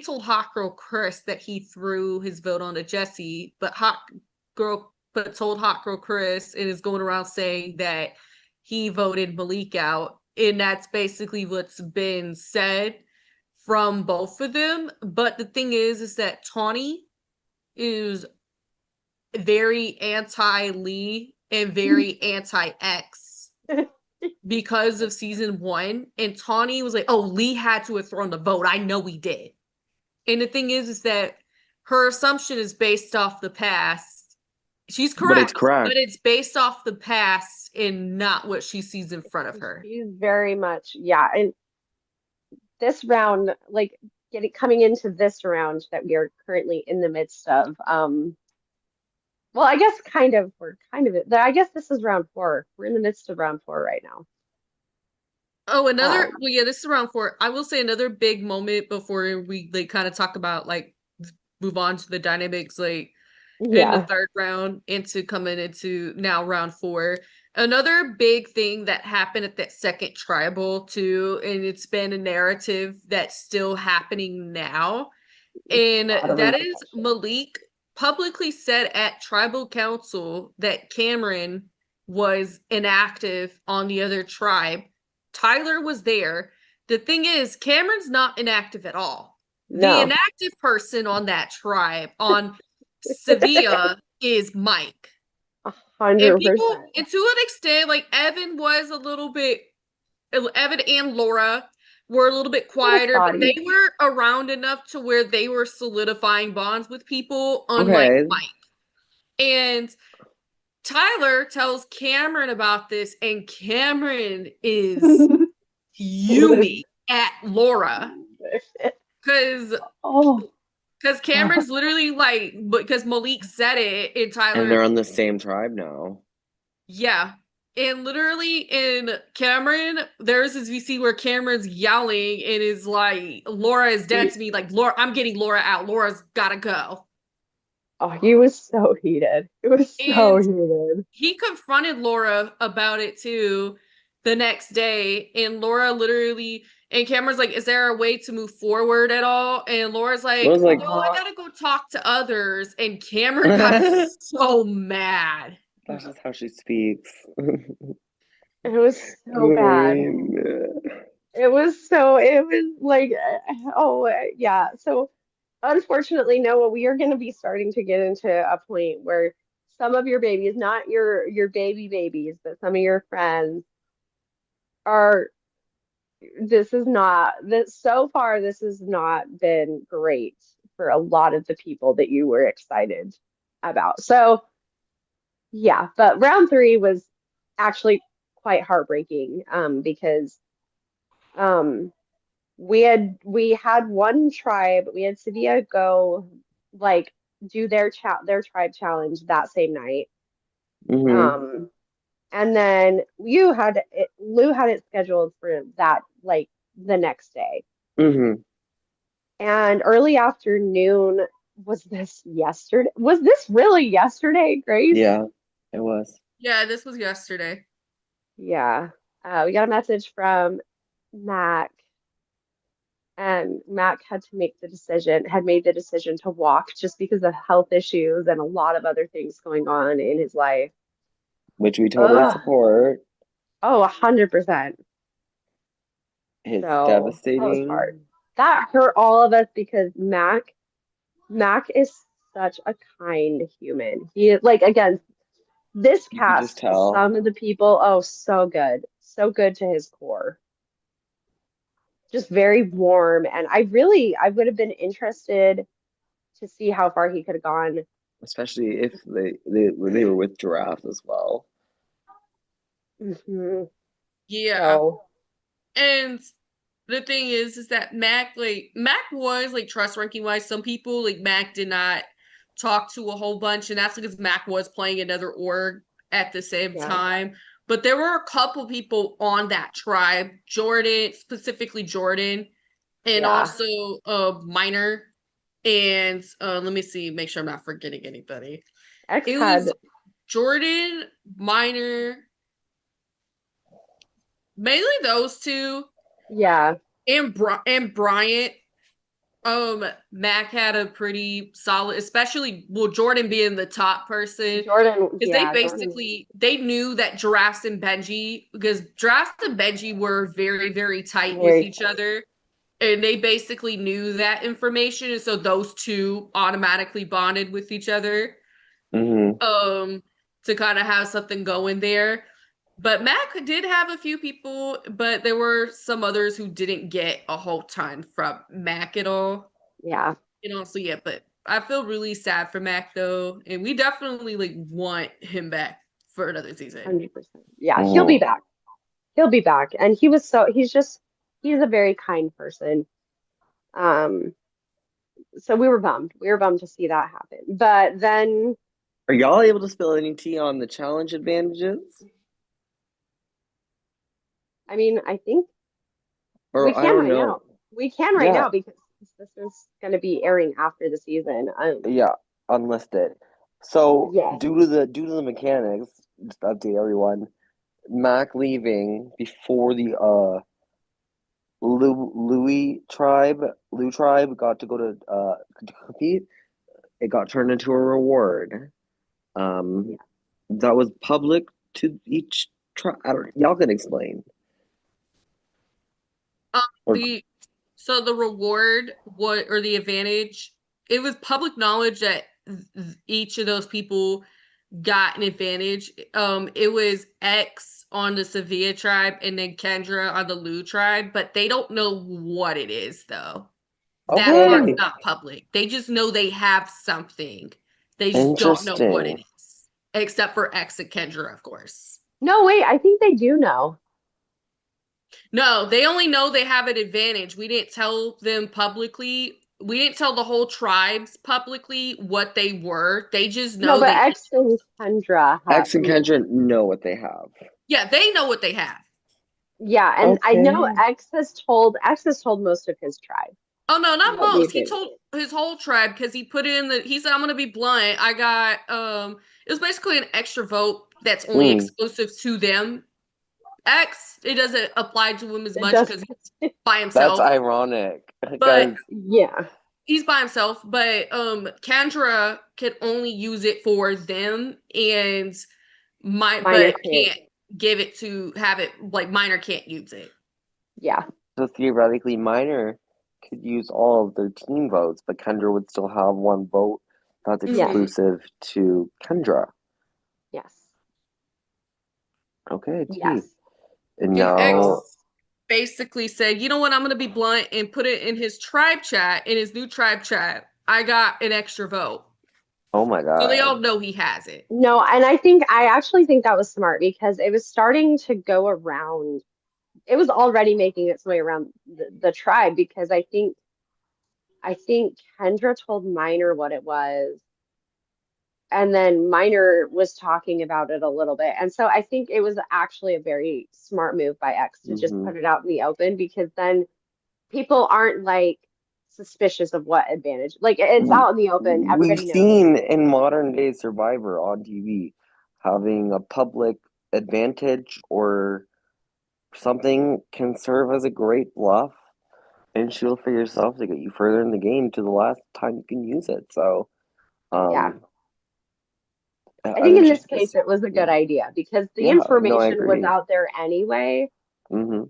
Speaker 3: told Hot Girl Chris that he threw his vote onto Jesse, but told Hot Girl Chris and is going around saying that he voted Malik out. And that's basically what's been said from both of them. But the thing is that Tawny is very anti Lee and very anti X because of season one. And Tawny was like, oh, Lee had to have thrown the vote. I know he did. And the thing is that her assumption is based off the past. She's
Speaker 1: But it's
Speaker 3: correct, but
Speaker 1: correct.
Speaker 3: it's based off the past and not what she sees in front of her.
Speaker 2: He's very much, yeah. And this round, like getting coming into this round that we are currently in the midst of, well, I guess we're kind of I guess this is round four. We're in the midst of round four right now.
Speaker 3: Oh,
Speaker 2: Um,
Speaker 3: well, yeah, this is around four. I will say another big moment before we like kind of talk about like move on to the dynamics like in the
Speaker 2: yeah,
Speaker 3: third round into coming into now round four. Another big thing that happened at that second tribal too, and it's been a narrative that's still happening now, and
Speaker 2: a lot of
Speaker 3: that is
Speaker 2: repercussions.
Speaker 3: Malik publicly said at tribal council that Cameron was inactive on the other tribe. Tyler was there. The thing is, Cameron's not inactive at all. The
Speaker 2: No.
Speaker 3: inactive person on that tribe, on Sevilla, is Mike.
Speaker 2: A
Speaker 3: And
Speaker 2: hundred
Speaker 3: people,
Speaker 2: percent.
Speaker 3: and to an extent, like Evan was a little bit, Evan and Laura were a little bit
Speaker 2: Little
Speaker 3: quieter, but they
Speaker 2: spotty.
Speaker 3: were around enough to where they were solidifying bonds with people, unlike
Speaker 1: Okay.
Speaker 3: Mike. And Tyler tells Cameron about this, and Cameron is fuming at Laura because
Speaker 2: Oh,
Speaker 3: Cameron's literally like, because Malik said it, and
Speaker 1: And
Speaker 3: Tyler,
Speaker 1: they're on the same tribe now.
Speaker 3: yeah. And literally in Cameron, there's this VC where Cameron's yelling and is like, Laura is dead to me. Like, Laura, I'm getting Laura out. Laura's gotta go.
Speaker 2: oh, he was so heated. It was so
Speaker 3: And
Speaker 2: heated.
Speaker 3: he confronted Laura about it too the next day. And Laura literally, and Cameron's like, is there a way to move forward at all? And Laura's
Speaker 1: I
Speaker 3: like,
Speaker 1: was like,
Speaker 3: no, I
Speaker 2: Oh,
Speaker 3: gotta go talk to others. And Cameron got
Speaker 1: that's
Speaker 3: so mad.
Speaker 1: just how she speaks.
Speaker 2: it was so bad.
Speaker 1: I
Speaker 2: It was like, yeah. So unfortunately, Noah, we are going to be starting to get into a point where some of your babies, not your baby babies, but some of your friends are, this is not, this so far, this has not been great for a lot of the people that you were excited about. So, yeah, but round three was actually quite heartbreaking, because um, we had one tribe, we had Sevilla go like do their tribe challenge that same night.
Speaker 1: mm-hmm.
Speaker 2: Um, and then Lou had it scheduled for that like the next day.
Speaker 1: Mm-hmm.
Speaker 2: And early afternoon, was this yesterday? Was this really yesterday, Grace?
Speaker 1: Yeah, it was.
Speaker 3: Yeah, this was yesterday.
Speaker 2: Yeah. We got a message from Mac, and Mac had made the decision to walk just because of health issues and a lot of other things going on in his life.
Speaker 1: Which we totally
Speaker 2: Ugh.
Speaker 1: support.
Speaker 2: Oh, 100%.
Speaker 1: It's
Speaker 2: So that was hard.
Speaker 1: devastating,
Speaker 2: That hurt all of us because Mac is such a kind human. He like again, this
Speaker 1: you could just
Speaker 2: cast,
Speaker 1: tell.
Speaker 2: some of the people, oh, so good. So good to his core. Just very warm. And I would have been interested to see how far he could have gone.
Speaker 1: Especially if they were with Giraffe as well.
Speaker 2: Hmm.
Speaker 3: Yeah.
Speaker 2: So
Speaker 3: And the thing is that Mac was like trust ranking wise. Some people like Mac did not talk to a whole bunch, and that's because Mac was playing another org at the same
Speaker 2: yeah,
Speaker 3: time. But there were a couple people on that tribe, Jordan, specifically Jordan, and
Speaker 2: yeah.
Speaker 3: also Minor. And let me see, make sure I'm not forgetting anybody.
Speaker 2: X
Speaker 3: It was
Speaker 2: had,
Speaker 3: Jordan, Minor, mainly those two,
Speaker 2: yeah.
Speaker 3: and Bryant. Mac had a pretty solid, especially Jordan being the top person,
Speaker 2: Jordan,
Speaker 3: because
Speaker 2: yeah, Jordan
Speaker 3: they knew that Giraffes and Benji, because Giraffes and Benji were very, very tight with
Speaker 2: very
Speaker 3: each
Speaker 2: tight.
Speaker 3: other, and they basically knew that information, and so those two automatically bonded with each other,
Speaker 1: Hmm.
Speaker 3: um, to kind of have something going there. But Mac did have a few people, but there were some others who didn't get a whole ton from Mac at all.
Speaker 2: Yeah,
Speaker 3: And also, yeah, but I feel really sad for Mac though, and we definitely like want him back for another season.
Speaker 2: 100%. Yeah, he'll be
Speaker 1: Hmm.
Speaker 2: back. He'll be back. And he's a very kind person. Um, so we were bummed. We were bummed to see that happen. But then,
Speaker 1: Are y'all able to spill any tea on the challenge advantages?
Speaker 2: I mean, I think we
Speaker 1: Or I
Speaker 2: can
Speaker 1: don't
Speaker 2: right now.
Speaker 1: know.
Speaker 2: We can right
Speaker 1: Yeah,
Speaker 2: now because this is going to be airing after the season.
Speaker 1: yeah, unlisted. So
Speaker 2: Yeah.
Speaker 1: due to the mechanics, just to update everyone. Mac leaving before the Lou tribe got to go to compete. It got turned into a reward. Um,
Speaker 2: Yeah.
Speaker 1: that was public to each tribe. I don't. Y'all can explain.
Speaker 3: Um,
Speaker 1: Or
Speaker 3: the so the reward what or the advantage, it was public knowledge that each of those people got an advantage. It was X on the Sevilla tribe and then Kendra on the Lu tribe, but they don't know what it is though. That part's
Speaker 1: okay,
Speaker 2: Yeah.
Speaker 3: not public. They just know they have something. They just don't know what it
Speaker 1: interesting.
Speaker 3: is. Except for X and Kendra, of course.
Speaker 2: No, wait, I think they do know.
Speaker 3: No, they only know they have an advantage. We didn't tell them publicly. We didn't tell the whole tribes publicly what they were. They just
Speaker 2: No,
Speaker 3: know
Speaker 2: but
Speaker 3: they
Speaker 2: X and Kendra have
Speaker 1: X and
Speaker 2: the
Speaker 1: Kendra know what they have.
Speaker 3: yeah, they know what they have.
Speaker 2: yeah, and I know
Speaker 1: Okay.
Speaker 2: X has told most of his tribe
Speaker 3: Oh no, not
Speaker 2: what the
Speaker 3: most. He
Speaker 2: advantage
Speaker 3: told
Speaker 2: is.
Speaker 3: his whole tribe because he put in the he said I'm gonna be blunt. I got it was basically an extra vote that's only
Speaker 1: Mm,
Speaker 3: exclusive to them. X, it doesn't apply to him as
Speaker 2: It
Speaker 3: much
Speaker 2: does.
Speaker 3: because he's by
Speaker 1: that's
Speaker 3: himself.
Speaker 1: ironic
Speaker 3: But
Speaker 1: because
Speaker 2: Yeah,
Speaker 3: he's by himself. But Kendra can only use it for them and
Speaker 2: minor
Speaker 3: but
Speaker 2: can't.
Speaker 3: can't give it to have it like minor can't use it.
Speaker 2: Yeah.
Speaker 1: so theoretically, Minor could use all of their team votes, but Kendra would still have one vote that's
Speaker 3: Mm-hmm.
Speaker 2: Yes.
Speaker 1: exclusive to Kendra.
Speaker 2: Yes.
Speaker 1: Okay, T.
Speaker 2: Yes.
Speaker 1: And
Speaker 3: And
Speaker 1: now,
Speaker 3: X basically said, you know what, I'm gonna be blunt and put it in his tribe chat, in his new tribe chat. I got an extra vote.
Speaker 1: oh my
Speaker 3: So they
Speaker 1: God.
Speaker 3: all know he has it.
Speaker 2: No, and I actually think that was smart because it was starting to go around. It was already making its way around the tribe because I think Kendra told Minor what it was, and then Minor was talking about it a little bit. And so I think it was actually a very smart move by X to just
Speaker 1: Hmm.
Speaker 2: put it out in the open because then people aren't like suspicious of what advantage. Like it's out in the open,
Speaker 1: We've
Speaker 2: everybody knows.
Speaker 1: seen in modern day Survivor on TV having a public advantage or something can serve as a great bluff and shield for yourself to get you further in the game to the last time you can use it. So,
Speaker 2: Yeah.
Speaker 1: um,
Speaker 2: I
Speaker 1: I'm
Speaker 2: think in this
Speaker 1: interested to
Speaker 2: case
Speaker 1: see.
Speaker 2: it was a good
Speaker 1: Yeah,
Speaker 2: idea because the
Speaker 1: yeah, no, I
Speaker 2: information was
Speaker 1: agree.
Speaker 2: out there anyway.
Speaker 1: Hmm.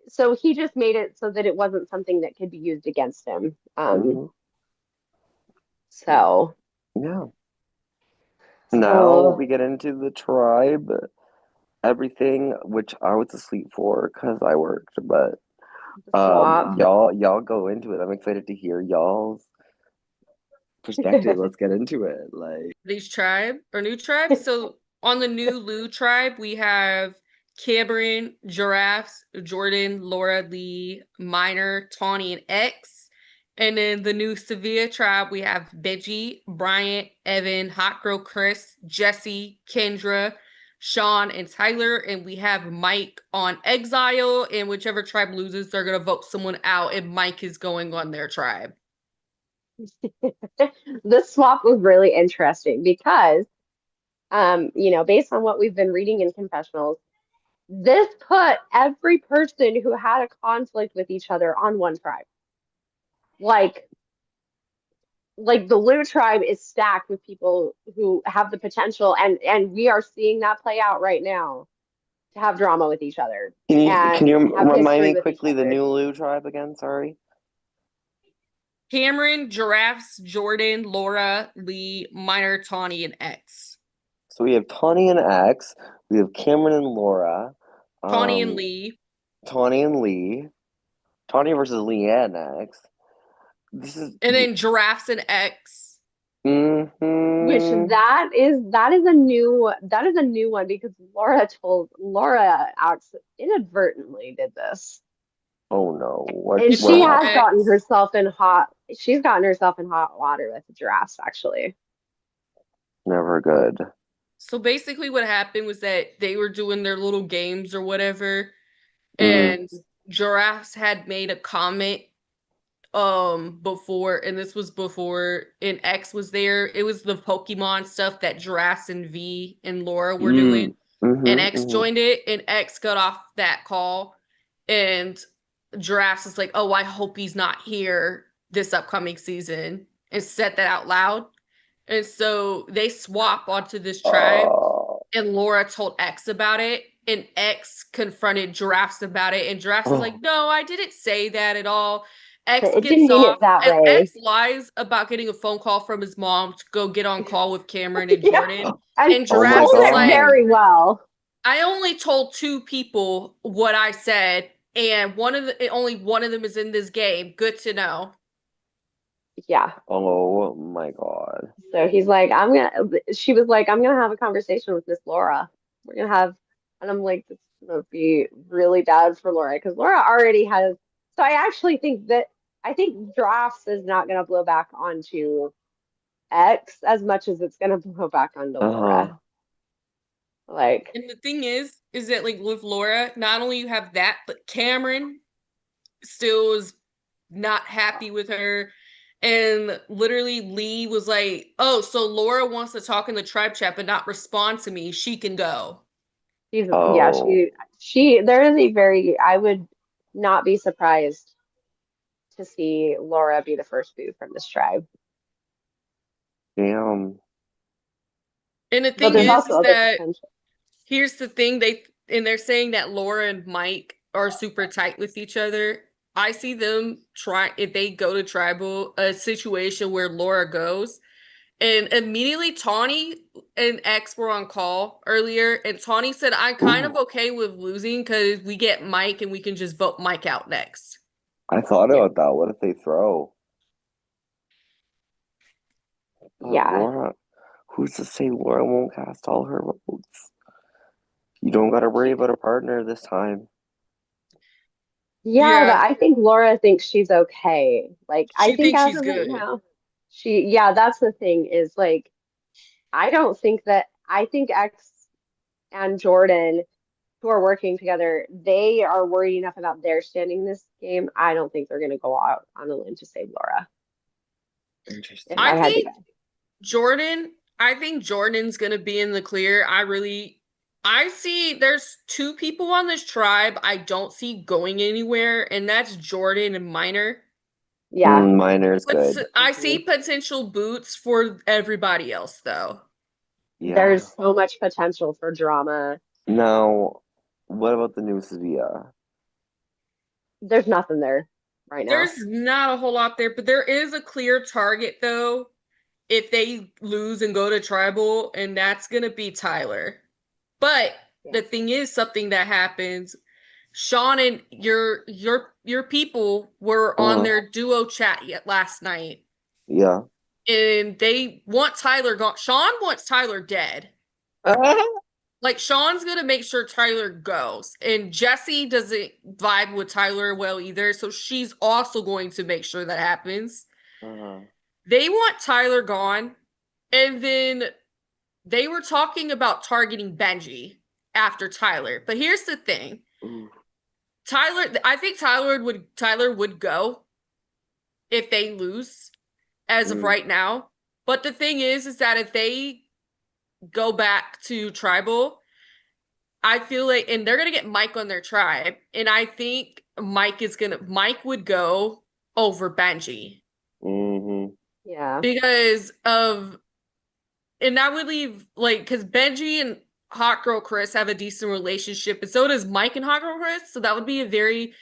Speaker 2: so he just made it so that it wasn't something that could be used against him.
Speaker 1: Hmm.
Speaker 2: So
Speaker 1: Yeah. Now
Speaker 2: so
Speaker 1: we get into the tribe, everything which I was asleep for because I worked, but
Speaker 2: the swap.
Speaker 1: y'all go into it. I'm excited to hear y'all's perspective. Let's get into it. Like,
Speaker 3: These tribe or new tribes. So on the new Lou tribe, we have Cameron, Giraffes, Jordan, Laura, Lee, Minor, Tawny, and X. And then the new Sevilla tribe, we have Benji, Bryant, Evan, Hot Girl Chris, Jesse, Kendra, Sean, and Tyler. And we have Mike on exile. And whichever tribe loses, they're going to vote someone out. And Mike is going on their tribe.
Speaker 2: This swap was really interesting because based on what we've been reading in confessionals, this put every person who had a conflict with each other on one tribe. Like the Lou tribe is stacked with people who have the potential, and we are seeing that play out right now to have drama with each other
Speaker 1: can
Speaker 2: and
Speaker 1: you
Speaker 2: have
Speaker 1: remind
Speaker 2: history
Speaker 1: me
Speaker 2: with each
Speaker 1: quickly the
Speaker 2: other.
Speaker 1: new Lou tribe again? Sorry.
Speaker 3: Cameron, Giraffes, Jordan, Laura, Lee, Minor, Tawny, and X.
Speaker 1: So we have Tawny and X. We have Cameron and Laura.
Speaker 3: Tawny and
Speaker 1: Um,
Speaker 3: Lee.
Speaker 1: Tawny and Lee. Tawny versus Leanne X. This is.
Speaker 3: And then Giraffes and X.
Speaker 2: Which
Speaker 1: Mm-hmm.
Speaker 2: that is a new one because Laura inadvertently did this.
Speaker 1: Oh no! What
Speaker 2: And
Speaker 3: It
Speaker 1: what
Speaker 2: she
Speaker 3: told
Speaker 2: has
Speaker 1: happened?
Speaker 2: gotten
Speaker 3: X.
Speaker 2: herself in hot water with the giraffes, actually.
Speaker 1: Never good.
Speaker 3: So basically, what happened was that they were doing their little games or whatever,
Speaker 1: Mm.
Speaker 3: and Giraffes had made a comment before, and this was before and X was there. It was the Pokemon stuff that Giraffes and V and Laura were doing,
Speaker 1: Mm.
Speaker 3: and
Speaker 1: Mm-hmm.
Speaker 3: X
Speaker 1: Mm-hmm.
Speaker 3: joined it, and X got off that call, and Giraffes is like, "Oh, I hope he's not here this upcoming season," and said that out loud. And so they swap onto this tribe, and Laura told X about it, and X confronted Giraffes about it, and Giraffes is like,
Speaker 1: Oh.
Speaker 3: "No, I didn't say that at all." X
Speaker 2: It didn't
Speaker 3: gets
Speaker 2: mean it
Speaker 3: off,
Speaker 2: that
Speaker 3: and
Speaker 2: way.
Speaker 3: X lies about getting a phone call from his mom to go get on call with Cameron and
Speaker 2: Yeah.
Speaker 3: Jordan.
Speaker 2: And
Speaker 3: And
Speaker 1: Oh my
Speaker 3: Giraffes
Speaker 2: told
Speaker 3: is
Speaker 2: it
Speaker 3: like,
Speaker 1: God.
Speaker 2: very well.
Speaker 3: I only told two people what I said, and only one of them is in this game. Good to know.
Speaker 2: Yeah.
Speaker 1: Oh my God.
Speaker 2: So she was like, I'm gonna have a conversation with Miss Laura. We're gonna have, and I'm like, this is gonna be really bad for Laura because Laura already has. So I think drafts is not gonna blow back onto X as much as it's gonna blow back onto Laura.
Speaker 1: Uh-huh.
Speaker 2: Like,
Speaker 3: And the thing is that like with Laura, not only you have that, but Cameron still is not happy with her. And literally Lee was like, "Oh, so Laura wants to talk in the tribe chat but not respond to me. She can go."
Speaker 2: yeah,
Speaker 1: Oh,
Speaker 2: there is a very, I would not be surprised to see Laura be the first boo from this tribe.
Speaker 1: damn.
Speaker 3: And the
Speaker 2: But
Speaker 3: thing
Speaker 2: there's
Speaker 3: is
Speaker 2: also other
Speaker 3: that
Speaker 2: potential.
Speaker 3: here's the thing, they're saying that Laura and Mike are super tight with each other. I see them try if they go to tribal a situation where Laura goes. And immediately Tawny and X were on call earlier, and Tawny said, "I'm kind of
Speaker 1: Ooh,
Speaker 3: okay with losing because we get Mike and we can just vote Mike out next."
Speaker 1: I thought
Speaker 2: Yeah.
Speaker 1: about that. What if they throw? But
Speaker 2: Yeah.
Speaker 1: Laura, who's to say Laura won't cast all her votes? You don't gotta worry
Speaker 2: She,
Speaker 1: about a partner this time.
Speaker 2: yeah,
Speaker 3: Yeah,
Speaker 2: I think Laura thinks she's okay. Like, I
Speaker 3: she
Speaker 2: think
Speaker 3: thinks
Speaker 2: as
Speaker 3: she's
Speaker 2: of right
Speaker 3: good.
Speaker 2: now, yeah, that's the thing is like, I think X and Jordan, who are working together, they are worried enough about their standing in this game. I don't think they're going to go out on a limb to save Laura, if
Speaker 3: I
Speaker 2: I
Speaker 1: Interesting.
Speaker 2: had to
Speaker 3: think
Speaker 2: guess.
Speaker 3: I think Jordan's gonna be in the clear. I see there's two people on this tribe I don't see going anywhere, and that's Jordan and Minor.
Speaker 2: Yeah.
Speaker 1: Miner's
Speaker 3: But
Speaker 1: good.
Speaker 3: I see
Speaker 2: Mhm.
Speaker 3: potential boots for everybody else though.
Speaker 1: Yeah.
Speaker 2: There's so much potential for drama.
Speaker 1: Now, what about the new Sevilla?
Speaker 2: there's nothing there right now.
Speaker 3: There's not a whole lot there, but there is a clear target though if they lose and go to tribal, and that's gonna be Tyler. But
Speaker 2: Yeah.
Speaker 3: the thing is, something that happens. Sean and your people were on
Speaker 1: Uh-huh.
Speaker 3: their duo chat yet last night,
Speaker 1: Yeah.
Speaker 3: and they want Tyler gone. Sean wants Tyler dead. Like Sean's gonna make sure Tyler goes, and Jesse doesn't vibe with Tyler well either, so she's also going to make sure that happens.
Speaker 1: Uh-huh.
Speaker 3: They want Tyler gone, and then they were talking about targeting Benji after Tyler. But here's the thing.
Speaker 1: Ooh.
Speaker 3: I think Tyler would go if they lose as of
Speaker 1: Mm.
Speaker 3: right now. But the thing is that if they go back to tribal, I feel like, and they're gonna get Mike on their tribe, and I think Mike would go over Benji
Speaker 1: Mm-hmm.
Speaker 2: Yeah.
Speaker 3: because of, and that would leave like because Benji and Hot Girl Chris have a decent relationship, and so does Mike and Hot Girl Chris. So that would be a very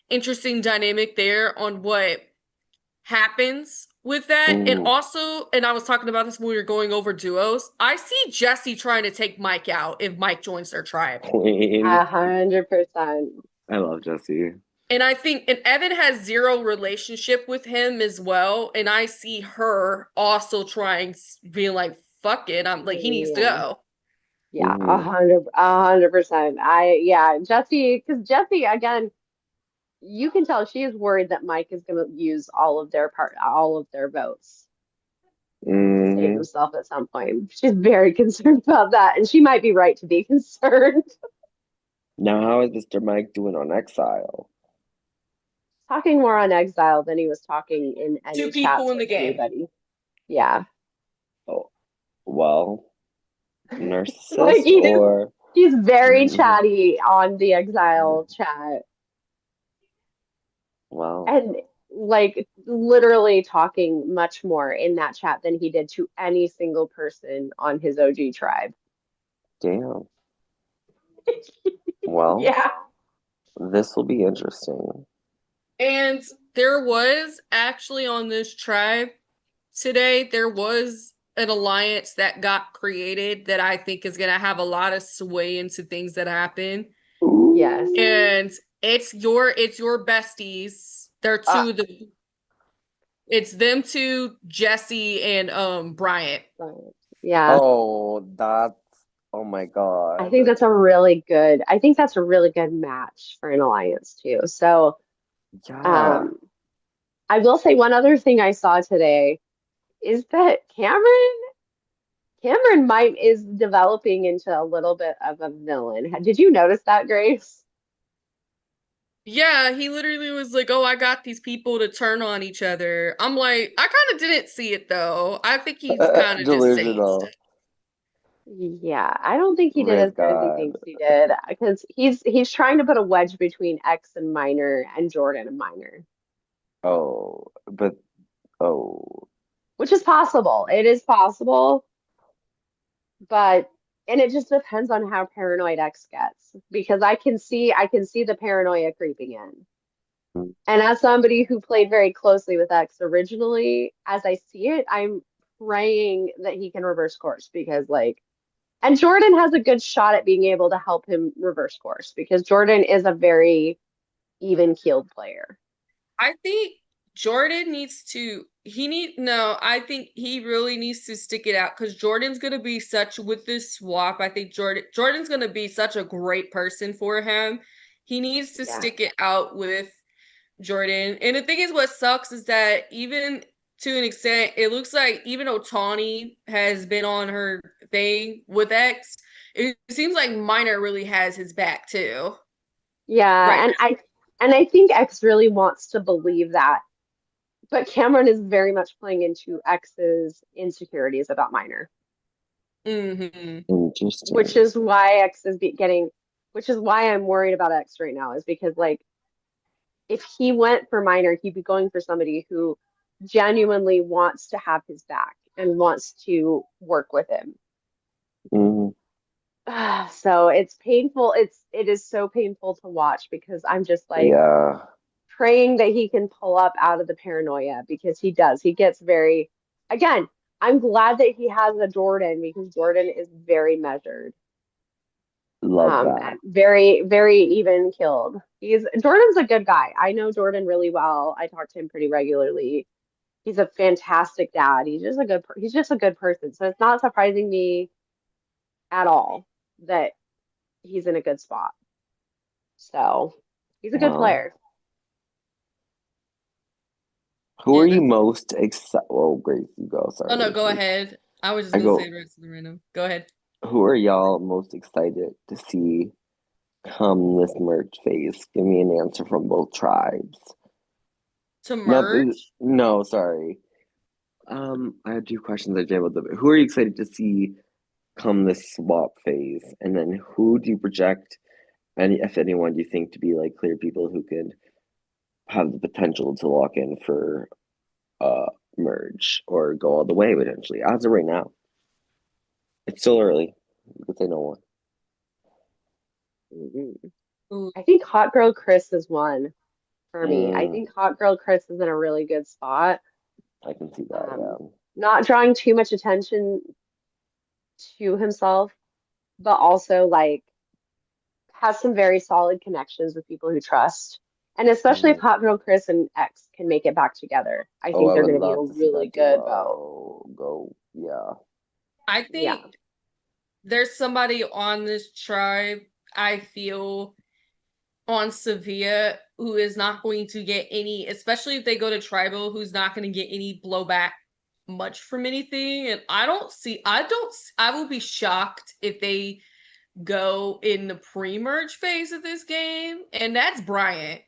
Speaker 3: interesting dynamic there on what happens with that. And
Speaker 1: Ooh.
Speaker 3: also, and I was talking about this when we were going over duos. I see Jesse trying to take Mike out if Mike joins their tribe.
Speaker 1: Queen.
Speaker 2: 100%.
Speaker 1: I love Jesse.
Speaker 3: And I think, and Evan has zero relationship with him as well. And I see her also trying, being like, fuck it. I'm like, he needs to
Speaker 2: Yeah.
Speaker 3: go.
Speaker 2: Yeah,
Speaker 1: Mm-hmm.
Speaker 2: 100%. Jesse, because Jesse, again, you can tell she is worried that Mike is going to use all of their votes to save
Speaker 1: Mm-hmm.
Speaker 2: himself at some point. She's very concerned about that, and she might be right to be concerned.
Speaker 1: Now, how is Mr. Mike doing on Exile?
Speaker 2: Talking more on Exile than he was talking in
Speaker 3: Two
Speaker 2: any
Speaker 3: people
Speaker 2: chats
Speaker 3: in the
Speaker 2: with
Speaker 3: game.
Speaker 2: anybody. Yeah.
Speaker 1: Oh, well,
Speaker 2: Like
Speaker 1: narcissist
Speaker 2: he's
Speaker 1: or
Speaker 2: he's very
Speaker 1: Mhm.
Speaker 2: chatty on the Exile chat
Speaker 1: Well,
Speaker 2: and like literally talking much more in that chat than he did to any single person on his OG tribe.
Speaker 1: damn. Well,
Speaker 2: Yeah.
Speaker 1: this will be interesting.
Speaker 3: And there was actually on this tribe today, there was an alliance that got created that I think is going to have a lot of sway into things that happen.
Speaker 2: Yes.
Speaker 1: Ooh.
Speaker 3: And it's your besties. They're
Speaker 1: Ah,
Speaker 3: two the it's them two, Jesse and Bryant.
Speaker 2: Right. Yeah.
Speaker 1: oh, that's oh my
Speaker 2: I
Speaker 1: God.
Speaker 2: think that's a really good match for an alliance too. So,
Speaker 1: Yeah.
Speaker 2: um, I will say one other thing I saw today is that Cameron might is developing into a little bit of a villain. Did you notice that, Grace?
Speaker 3: Yeah, he literally was like, "Oh, I got these people to turn on each other." I'm like, I kind of didn't see it though. I think he's kind of just saying
Speaker 1: Delusional.
Speaker 3: stuff.
Speaker 2: Yeah, I don't think he did
Speaker 1: My
Speaker 2: as good as he
Speaker 1: God.
Speaker 2: thinks he did because he's trying to put a wedge between X and Minor and Jordan and Minor,
Speaker 1: Oh, but oh,
Speaker 2: which is possible. It is possible, but and it just depends on how paranoid X gets because I can see the paranoia creeping in. And as somebody who played very closely with X originally, as I see it, I'm praying that he can reverse course because like and Jordan has a good shot at being able to help him reverse course because Jordan is a very even-keeled player.
Speaker 3: I think Jordan needs to. He need no. I think he really needs to stick it out because Jordan's gonna be such with this swap. I think Jordan's gonna be such a great person for him. He needs to
Speaker 2: Yeah.
Speaker 3: stick it out with Jordan. And the thing is, what sucks is that even to an extent, it looks like even Otani has been on her thing with X. It seems like Minor really has his back too.
Speaker 2: Yeah,
Speaker 3: Right.
Speaker 2: and I think X really wants to believe that, but Cameron is very much playing into X's insecurities about Minor,
Speaker 3: Mm-hmm.
Speaker 2: which
Speaker 1: interesting.
Speaker 2: is why which is why I'm worried about X right now, is because like if he went for Minor, he'd be going for somebody who genuinely wants to have his back and wants to work with him.
Speaker 1: Mm,
Speaker 2: So it's painful. It is so painful to watch because I'm just like,
Speaker 1: yeah.
Speaker 2: praying that he can pull up out of the paranoia because he does. He gets very, again, I'm glad that he has a Jordan because Jordan is very measured.
Speaker 1: Love that.
Speaker 2: And very, very even killed. Jordan's a good guy. I know Jordan really well. I talk to him pretty regularly. He's a fantastic dad. He's just a good person. So it's not surprising me at all that he's in a good spot. So he's a good
Speaker 1: Wow.
Speaker 2: player.
Speaker 1: Who are
Speaker 3: And
Speaker 1: you most excited? Oh, Grace, you go.
Speaker 3: oh no,
Speaker 1: Sorry.
Speaker 3: go ahead. I was just
Speaker 1: I
Speaker 3: gonna say
Speaker 1: go.
Speaker 3: the rest of the random. Go ahead.
Speaker 1: Who are y'all most excited to see come this merge phase? Give me an answer from both tribes.
Speaker 3: To
Speaker 1: Not
Speaker 3: merge
Speaker 1: no, sorry. I have two questions I did with them. Who are you excited to see come this swap phase? And then who do you project, any if anyone, do you think to be like clear people who could have the potential to lock in for merge or go all the way potentially? As of right now, it's still early. You could say no one.
Speaker 2: Mhm.
Speaker 3: Ooh,
Speaker 2: I think Hot Girl Chris is one for me. I
Speaker 1: Mm,
Speaker 2: think Hot Girl Chris is in a really good spot.
Speaker 1: I can see that.
Speaker 2: Um,
Speaker 1: Yeah.
Speaker 2: Not drawing too much attention to himself, but also like has some very solid connections with people who trust. And especially if
Speaker 1: Mhm.
Speaker 2: Hot Girl Chris and X can make it back together, I
Speaker 1: Oh,
Speaker 2: think
Speaker 1: I
Speaker 2: they're
Speaker 1: would
Speaker 2: going to be a
Speaker 1: love to see
Speaker 2: really
Speaker 1: that
Speaker 2: good vote.
Speaker 1: duo go. Yeah.
Speaker 3: I
Speaker 2: Yeah.
Speaker 3: think there's somebody on this tribe I feel on Sevilla who is not going to get any, especially if they go to tribal, who's not going to get any blowback much from anything. And I will be shocked if they go in the pre-merge phase of this game, and that's Bryant.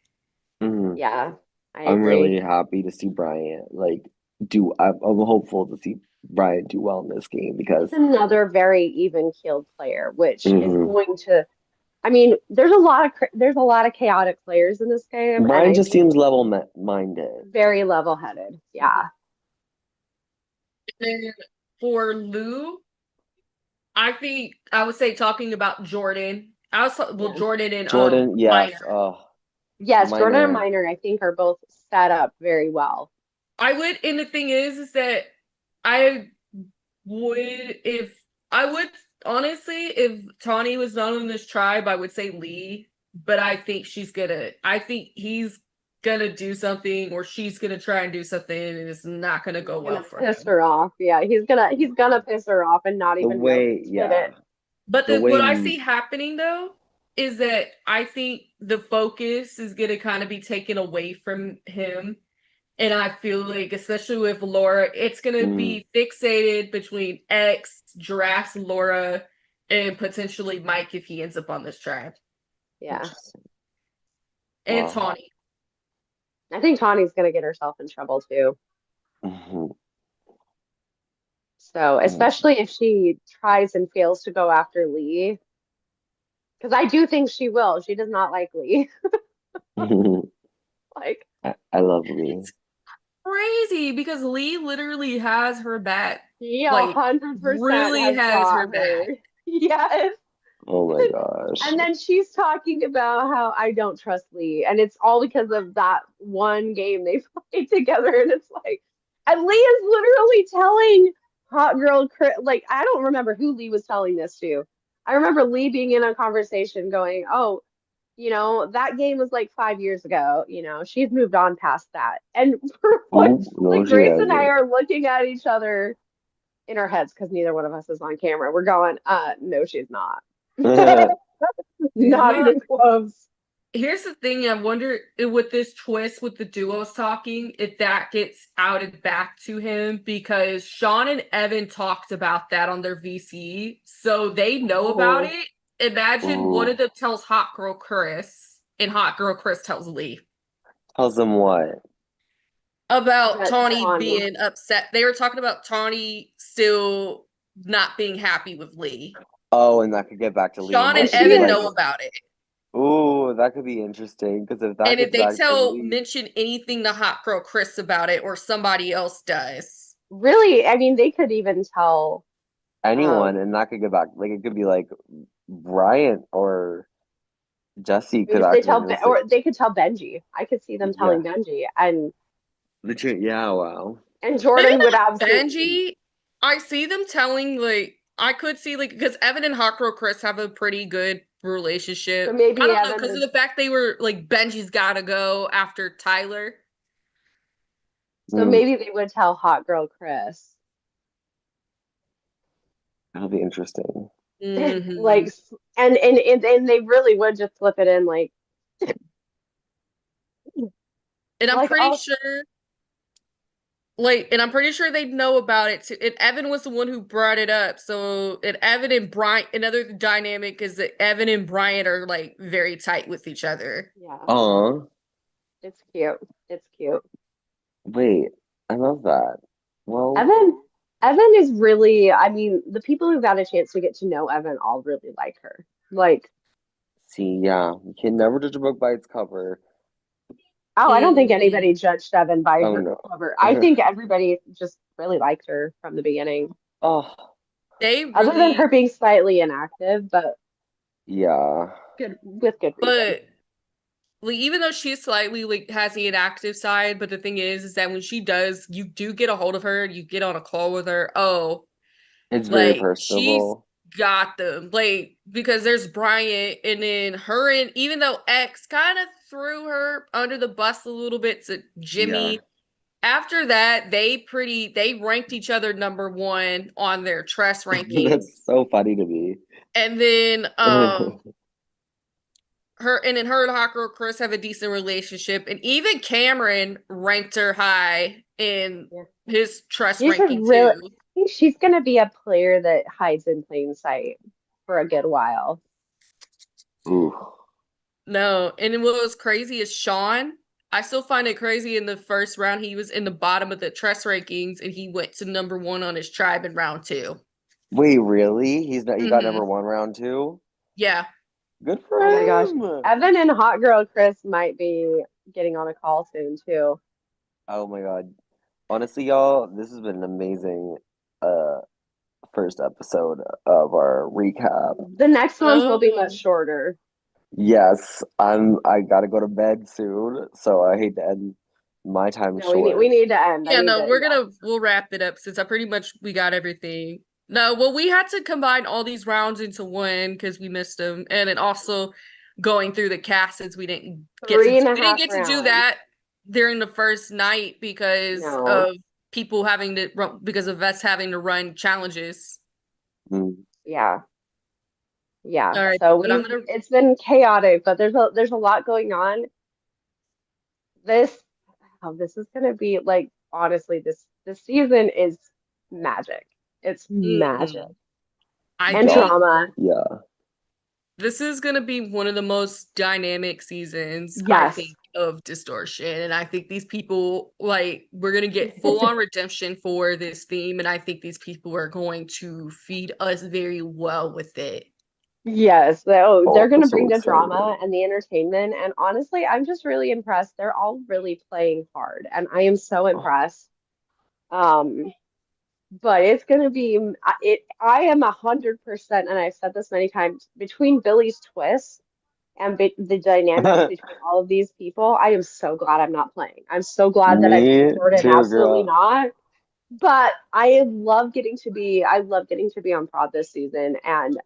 Speaker 1: Hmm.
Speaker 2: Yeah, I
Speaker 1: I'm
Speaker 2: agree.
Speaker 1: really happy to see Bryant like do. I'm hopeful to see Bryant do well in this game
Speaker 2: He's
Speaker 1: because
Speaker 2: another very even-keeled player, which is
Speaker 1: mhm,
Speaker 2: going to, I mean, there's a lot of chaotic players in this game, and
Speaker 1: Bryant
Speaker 2: I
Speaker 1: just
Speaker 2: think
Speaker 1: seems minded.
Speaker 2: very level-headed. Yeah.
Speaker 3: And then for Lou, I think I would say talking about Jordan. Well,
Speaker 2: Yeah.
Speaker 3: Jordan and
Speaker 1: Jordan,
Speaker 3: Minor.
Speaker 1: yes.
Speaker 2: Yes, Jordan and
Speaker 1: Minor.
Speaker 2: Minor, I think, are both set up very well.
Speaker 3: I would, and the thing is that I would if I would honestly, if Tawny was not on this tribe, I would say Lee. But I think he's gonna do something, or she's gonna try and do something, and it's not gonna
Speaker 2: He's
Speaker 3: go well
Speaker 2: gonna
Speaker 3: for
Speaker 2: piss
Speaker 3: him.
Speaker 2: her off. Yeah, he's gonna piss her off and not
Speaker 1: The
Speaker 2: even know
Speaker 1: way,
Speaker 2: he did
Speaker 1: yeah,
Speaker 2: it.
Speaker 3: But
Speaker 1: the way.
Speaker 3: what I see happening though is that I think the focus is gonna kind of be taken away from him. And I feel like, especially with Laura, it's gonna
Speaker 1: Mm,
Speaker 3: be fixated between X, Giraffe's Laura, and potentially Mike if he ends up on this tribe.
Speaker 2: Yeah.
Speaker 1: interesting.
Speaker 3: And
Speaker 1: Wow.
Speaker 3: Tawny.
Speaker 2: I think Tawny's gonna get herself in trouble too.
Speaker 1: Hmm.
Speaker 2: So, especially if she tries and fails to go after Lee, because I do think she will. She does not like Lee. Like,
Speaker 1: I love Lee.
Speaker 3: It's crazy because Lee literally has her back.
Speaker 2: he a
Speaker 3: Like,
Speaker 2: 100%
Speaker 3: really
Speaker 2: has
Speaker 3: has
Speaker 2: got
Speaker 3: her back.
Speaker 2: her. Yes.
Speaker 1: Oh my gosh.
Speaker 2: And then she's talking about how I don't trust Lee, and it's all because of that one game they played together. And it's like, and Lee is literally telling Hot Girl, like, I don't remember who Lee was telling this to. I remember Lee being in a conversation going, "Oh, that game was like 5 years ago. She's moved on past that." And for
Speaker 1: Oh,
Speaker 2: once,
Speaker 1: no,
Speaker 2: like
Speaker 1: she
Speaker 2: Grace and I
Speaker 1: hasn't.
Speaker 2: are looking at each other in our heads because neither one of us is on camera. We're going, no, she's not.
Speaker 3: Yeah,
Speaker 2: Not even close.
Speaker 3: here's the thing. I wonder with this twist with the duos talking, if that gets outed back to him because Sean and Evan talked about that on their VC. So they know about
Speaker 2: Oh,
Speaker 3: it. Imagine one
Speaker 1: Ooh,
Speaker 3: of them tells Hot Girl Chris and Hot Girl Chris tells Lee
Speaker 1: tells them what?
Speaker 3: about
Speaker 2: that
Speaker 3: Tawny
Speaker 2: Tawny.
Speaker 3: being upset. They were talking about Tawny still not being happy with Lee.
Speaker 1: Oh, and that could get back to Lee, and
Speaker 3: Sean and
Speaker 2: And
Speaker 1: that could be
Speaker 2: she
Speaker 3: Evan
Speaker 1: like,
Speaker 3: know
Speaker 2: is
Speaker 3: about it.
Speaker 1: ooh, that could be interesting because if that
Speaker 3: And if
Speaker 1: gets
Speaker 3: they
Speaker 1: back to Lee,
Speaker 3: mention anything to Hot Girl Chris about it or somebody else does.
Speaker 2: really, I mean, they could even tell.
Speaker 1: anyone,
Speaker 2: Um,
Speaker 1: and that could get back, like it could be like Bryant or Jesse
Speaker 2: Maybe
Speaker 1: could
Speaker 2: if they
Speaker 1: actually
Speaker 2: tell
Speaker 1: just
Speaker 2: or they could tell Benji. I could see them
Speaker 1: yeah,
Speaker 2: telling Benji, and
Speaker 1: legit. Yeah, wow.
Speaker 3: Maybe
Speaker 2: Jordan would
Speaker 3: not
Speaker 2: absolutely.
Speaker 3: Benji. I see them telling like I could see like because Evan and Hot Girl Chris have a pretty good
Speaker 2: So
Speaker 3: relationship. I
Speaker 2: maybe
Speaker 3: don't know
Speaker 2: Evan
Speaker 3: because of
Speaker 2: would.
Speaker 3: the fact they were like Benji's gotta go after Tyler.
Speaker 2: So
Speaker 1: Mm,
Speaker 2: maybe they would tell Hot Girl Chris.
Speaker 1: that'll be interesting.
Speaker 3: Hmm.
Speaker 2: Like, and they really would just slip it in,
Speaker 3: And I'm
Speaker 2: like
Speaker 3: pretty
Speaker 2: oh
Speaker 3: sure and I'm pretty sure they know about it too. And Evan was the one who brought it up. So and Evan and Brian, another dynamic is that Evan and Brian are like very tight with each other.
Speaker 2: yeah,
Speaker 1: Aw,
Speaker 2: it's cute. It's cute.
Speaker 1: wait, I love that. Well,
Speaker 2: Evan Evan is really, I mean, the people who've had a chance to get to know Evan all really like her. Like,
Speaker 1: see, yeah, you can never judge a book by its cover.
Speaker 2: oh, I don't think
Speaker 3: Hmm.
Speaker 2: anybody judged Evan by
Speaker 1: Oh
Speaker 2: her
Speaker 1: no.
Speaker 2: cover. I think everybody just really liked her from the beginning.
Speaker 1: Oh,
Speaker 3: They
Speaker 2: Other than
Speaker 3: really,
Speaker 2: her being slightly inactive, but
Speaker 1: yeah.
Speaker 2: good with good reason.
Speaker 3: but like even though she's slightly like has the inactive side, but the thing is that when she does, you do get a hold of her, you get on a call with her. Oh,
Speaker 1: It's very
Speaker 3: like she's
Speaker 1: personable.
Speaker 3: got them. Like because there's Bryant and then her and even though X kind of threw her under the bus a little bit to
Speaker 1: Yeah.
Speaker 3: Jimmy. After that, they ranked each other number one on their trust rankings.
Speaker 1: That's so funny to me.
Speaker 3: And then her and Hot Girl Chris have a decent relationship. And even Cameron ranked her high in
Speaker 2: Yeah.
Speaker 3: his trust
Speaker 2: She's a
Speaker 3: ranking
Speaker 2: real,
Speaker 3: too.
Speaker 2: I think she's going to be a player that hides in plain sight for a good while.
Speaker 1: Ooh.
Speaker 3: No, and what was crazy is Sean. I still find it crazy in the first round he was in the bottom of the trust rankings and he went to number one on his tribe in round two.
Speaker 1: Wait, really? He got
Speaker 3: Hmm.
Speaker 1: number one round two?
Speaker 3: Yeah.
Speaker 1: Good for
Speaker 2: Oh my gosh.
Speaker 1: him.
Speaker 2: Evan and Hot Girl Chris might be getting on a call soon too.
Speaker 1: Oh my God. Honestly, y'all, this has been an amazing uh first episode of our recap.
Speaker 2: The next ones will be much
Speaker 3: Oh.
Speaker 2: shorter.
Speaker 1: Yes, I gotta go to bed soon, so I hate to end my time
Speaker 2: No, we
Speaker 1: short.
Speaker 2: need to end. I
Speaker 3: Yeah,
Speaker 2: need
Speaker 3: no,
Speaker 2: to, yeah.
Speaker 3: we'll wrap it up since I pretty much we got everything. No, well, we had to combine all these rounds into one because we missed them, and then also going through the cast since
Speaker 2: Three and a
Speaker 3: we didn't
Speaker 2: half
Speaker 3: get to do
Speaker 2: rounds.
Speaker 3: that during the first night because
Speaker 2: No.
Speaker 3: of people having to because of us having to run challenges.
Speaker 1: Mm.
Speaker 2: Yeah. Yeah.
Speaker 3: All right,
Speaker 2: So
Speaker 3: but I'm
Speaker 2: we've
Speaker 3: gonna
Speaker 2: it's been chaotic, but there's a lot going on. This this is gonna be like, honestly, this season is magic. It's magic.
Speaker 3: mm, I
Speaker 2: And
Speaker 1: Y'all,
Speaker 3: think
Speaker 2: drama.
Speaker 1: yeah.
Speaker 3: this is going to be one of the most dynamic seasons, I
Speaker 2: Yes.
Speaker 3: think, of Distortion. And I think these people, like, we're going to get full on redemption for this theme. And I think these people are going to feed us very well with it.
Speaker 2: Yes, they're
Speaker 1: Oh,
Speaker 2: going
Speaker 1: I'm
Speaker 2: to
Speaker 1: so
Speaker 2: bring the
Speaker 1: excited.
Speaker 2: drama and the entertainment. And honestly, I'm just really impressed. They're all really playing hard, and I am so
Speaker 1: Oh,
Speaker 2: impressed. Um, but it's going to be it. I am 100%, and I've said this many times, between Billy's twist and the dynamics between all of these people. I am so glad I'm not playing. I'm so glad that I picked
Speaker 1: me
Speaker 2: Jordan.
Speaker 1: too,
Speaker 2: Absolutely
Speaker 1: girl.
Speaker 2: not. But I love getting to be on prod this season, and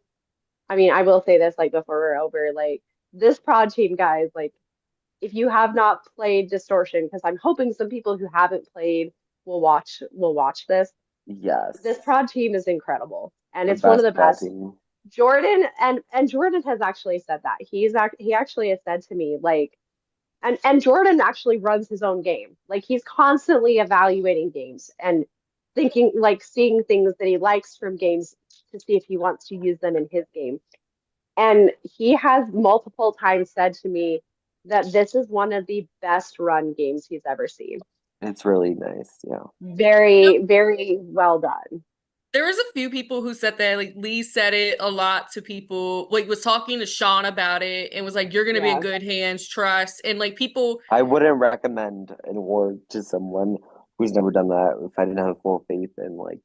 Speaker 2: I mean, I will say this, like, before we're over, like, this prod team, guys, like, if you have not played Distortion, because I'm hoping some people who haven't played will watch this. This
Speaker 1: Yes,
Speaker 2: prod team is incredible, and
Speaker 1: the
Speaker 2: it's one of
Speaker 1: best
Speaker 2: the
Speaker 1: prod
Speaker 2: best.
Speaker 1: team.
Speaker 2: Jordan and Jordan has actually said that. He actually has said to me, like, and Jordan actually runs his own game. Like, he's constantly evaluating games and thinking, like, seeing things that he likes from games to see if he wants to use them in his game. And he has multiple times said to me that this is one of the best run games he's ever seen.
Speaker 1: It's really nice. Yeah.
Speaker 2: Very, very well done.
Speaker 3: There was a few people who said that, like Lee said it a lot to people, like was talking to Sean about it and was like, you're gonna be in
Speaker 2: Yeah,
Speaker 3: good hands, trust. And like people
Speaker 1: I wouldn't recommend an award to someone who's never done that if I didn't have full faith in like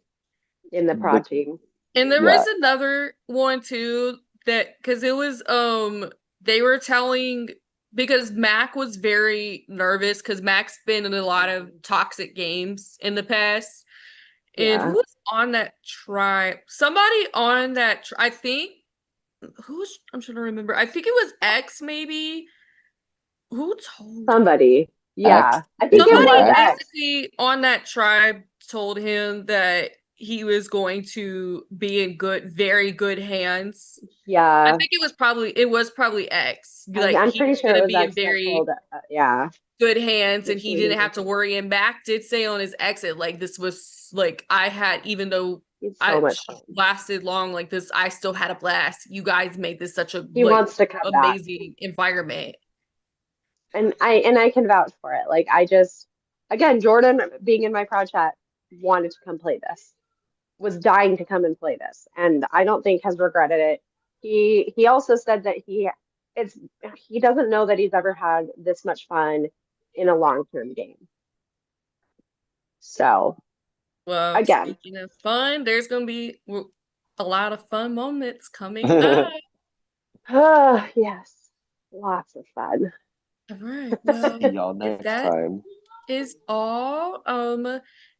Speaker 2: in the
Speaker 1: the
Speaker 2: prod team.
Speaker 3: and there
Speaker 1: yeah.
Speaker 3: was another one too that because it was they were telling because Mac was very nervous because Mac's been in a lot of toxic games in the past. And who
Speaker 2: Yeah.
Speaker 3: was on that tribe? Somebody on that I think who's I'm trying to remember. I think it was X maybe. Who told
Speaker 2: Somebody.
Speaker 1: X.
Speaker 2: Yeah. I think
Speaker 1: Is
Speaker 2: it
Speaker 1: it
Speaker 3: somebody
Speaker 2: was
Speaker 1: X?
Speaker 2: X.
Speaker 3: basically on that tribe told him that he was going to be in very good hands. I
Speaker 2: Yeah.
Speaker 3: think it was probably X. Like
Speaker 2: I'm
Speaker 3: he
Speaker 2: pretty
Speaker 3: was
Speaker 2: sure it
Speaker 3: gonna
Speaker 2: was
Speaker 3: be in
Speaker 2: X that
Speaker 3: very
Speaker 2: told, yeah,
Speaker 3: good hands
Speaker 2: the
Speaker 3: and he didn't have
Speaker 2: cheerleaders.
Speaker 3: to worry. And Mac did say on his exit, like this was like I had even though
Speaker 2: It's so
Speaker 3: I
Speaker 2: much fun.
Speaker 3: lasted long like this, I still had a blast. You guys made this such a
Speaker 2: He
Speaker 3: like
Speaker 2: wants to come back.
Speaker 3: amazing environment.
Speaker 2: And I can vouch for it. Like I just, again, Jordan being in my crowd chat wanted to come play this, was dying to come and play this, and I don't think has regretted it. He also said that it's he doesn't know that he's ever had this much fun in a long-term game. So
Speaker 3: Well,
Speaker 2: again,
Speaker 3: speaking of fun, there's gonna be a lot of fun moments coming up.
Speaker 2: yes, lots of fun.
Speaker 3: All right. Well,
Speaker 1: See y'all
Speaker 3: if
Speaker 1: next
Speaker 3: that
Speaker 1: time.
Speaker 3: is all,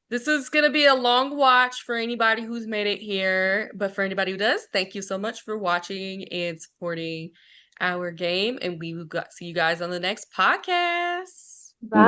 Speaker 3: this is gonna be a long watch for anybody who's made it here, but for anybody who does, thank you so much for watching and supporting our game, and we will see you guys on the next podcast.
Speaker 2: Bye.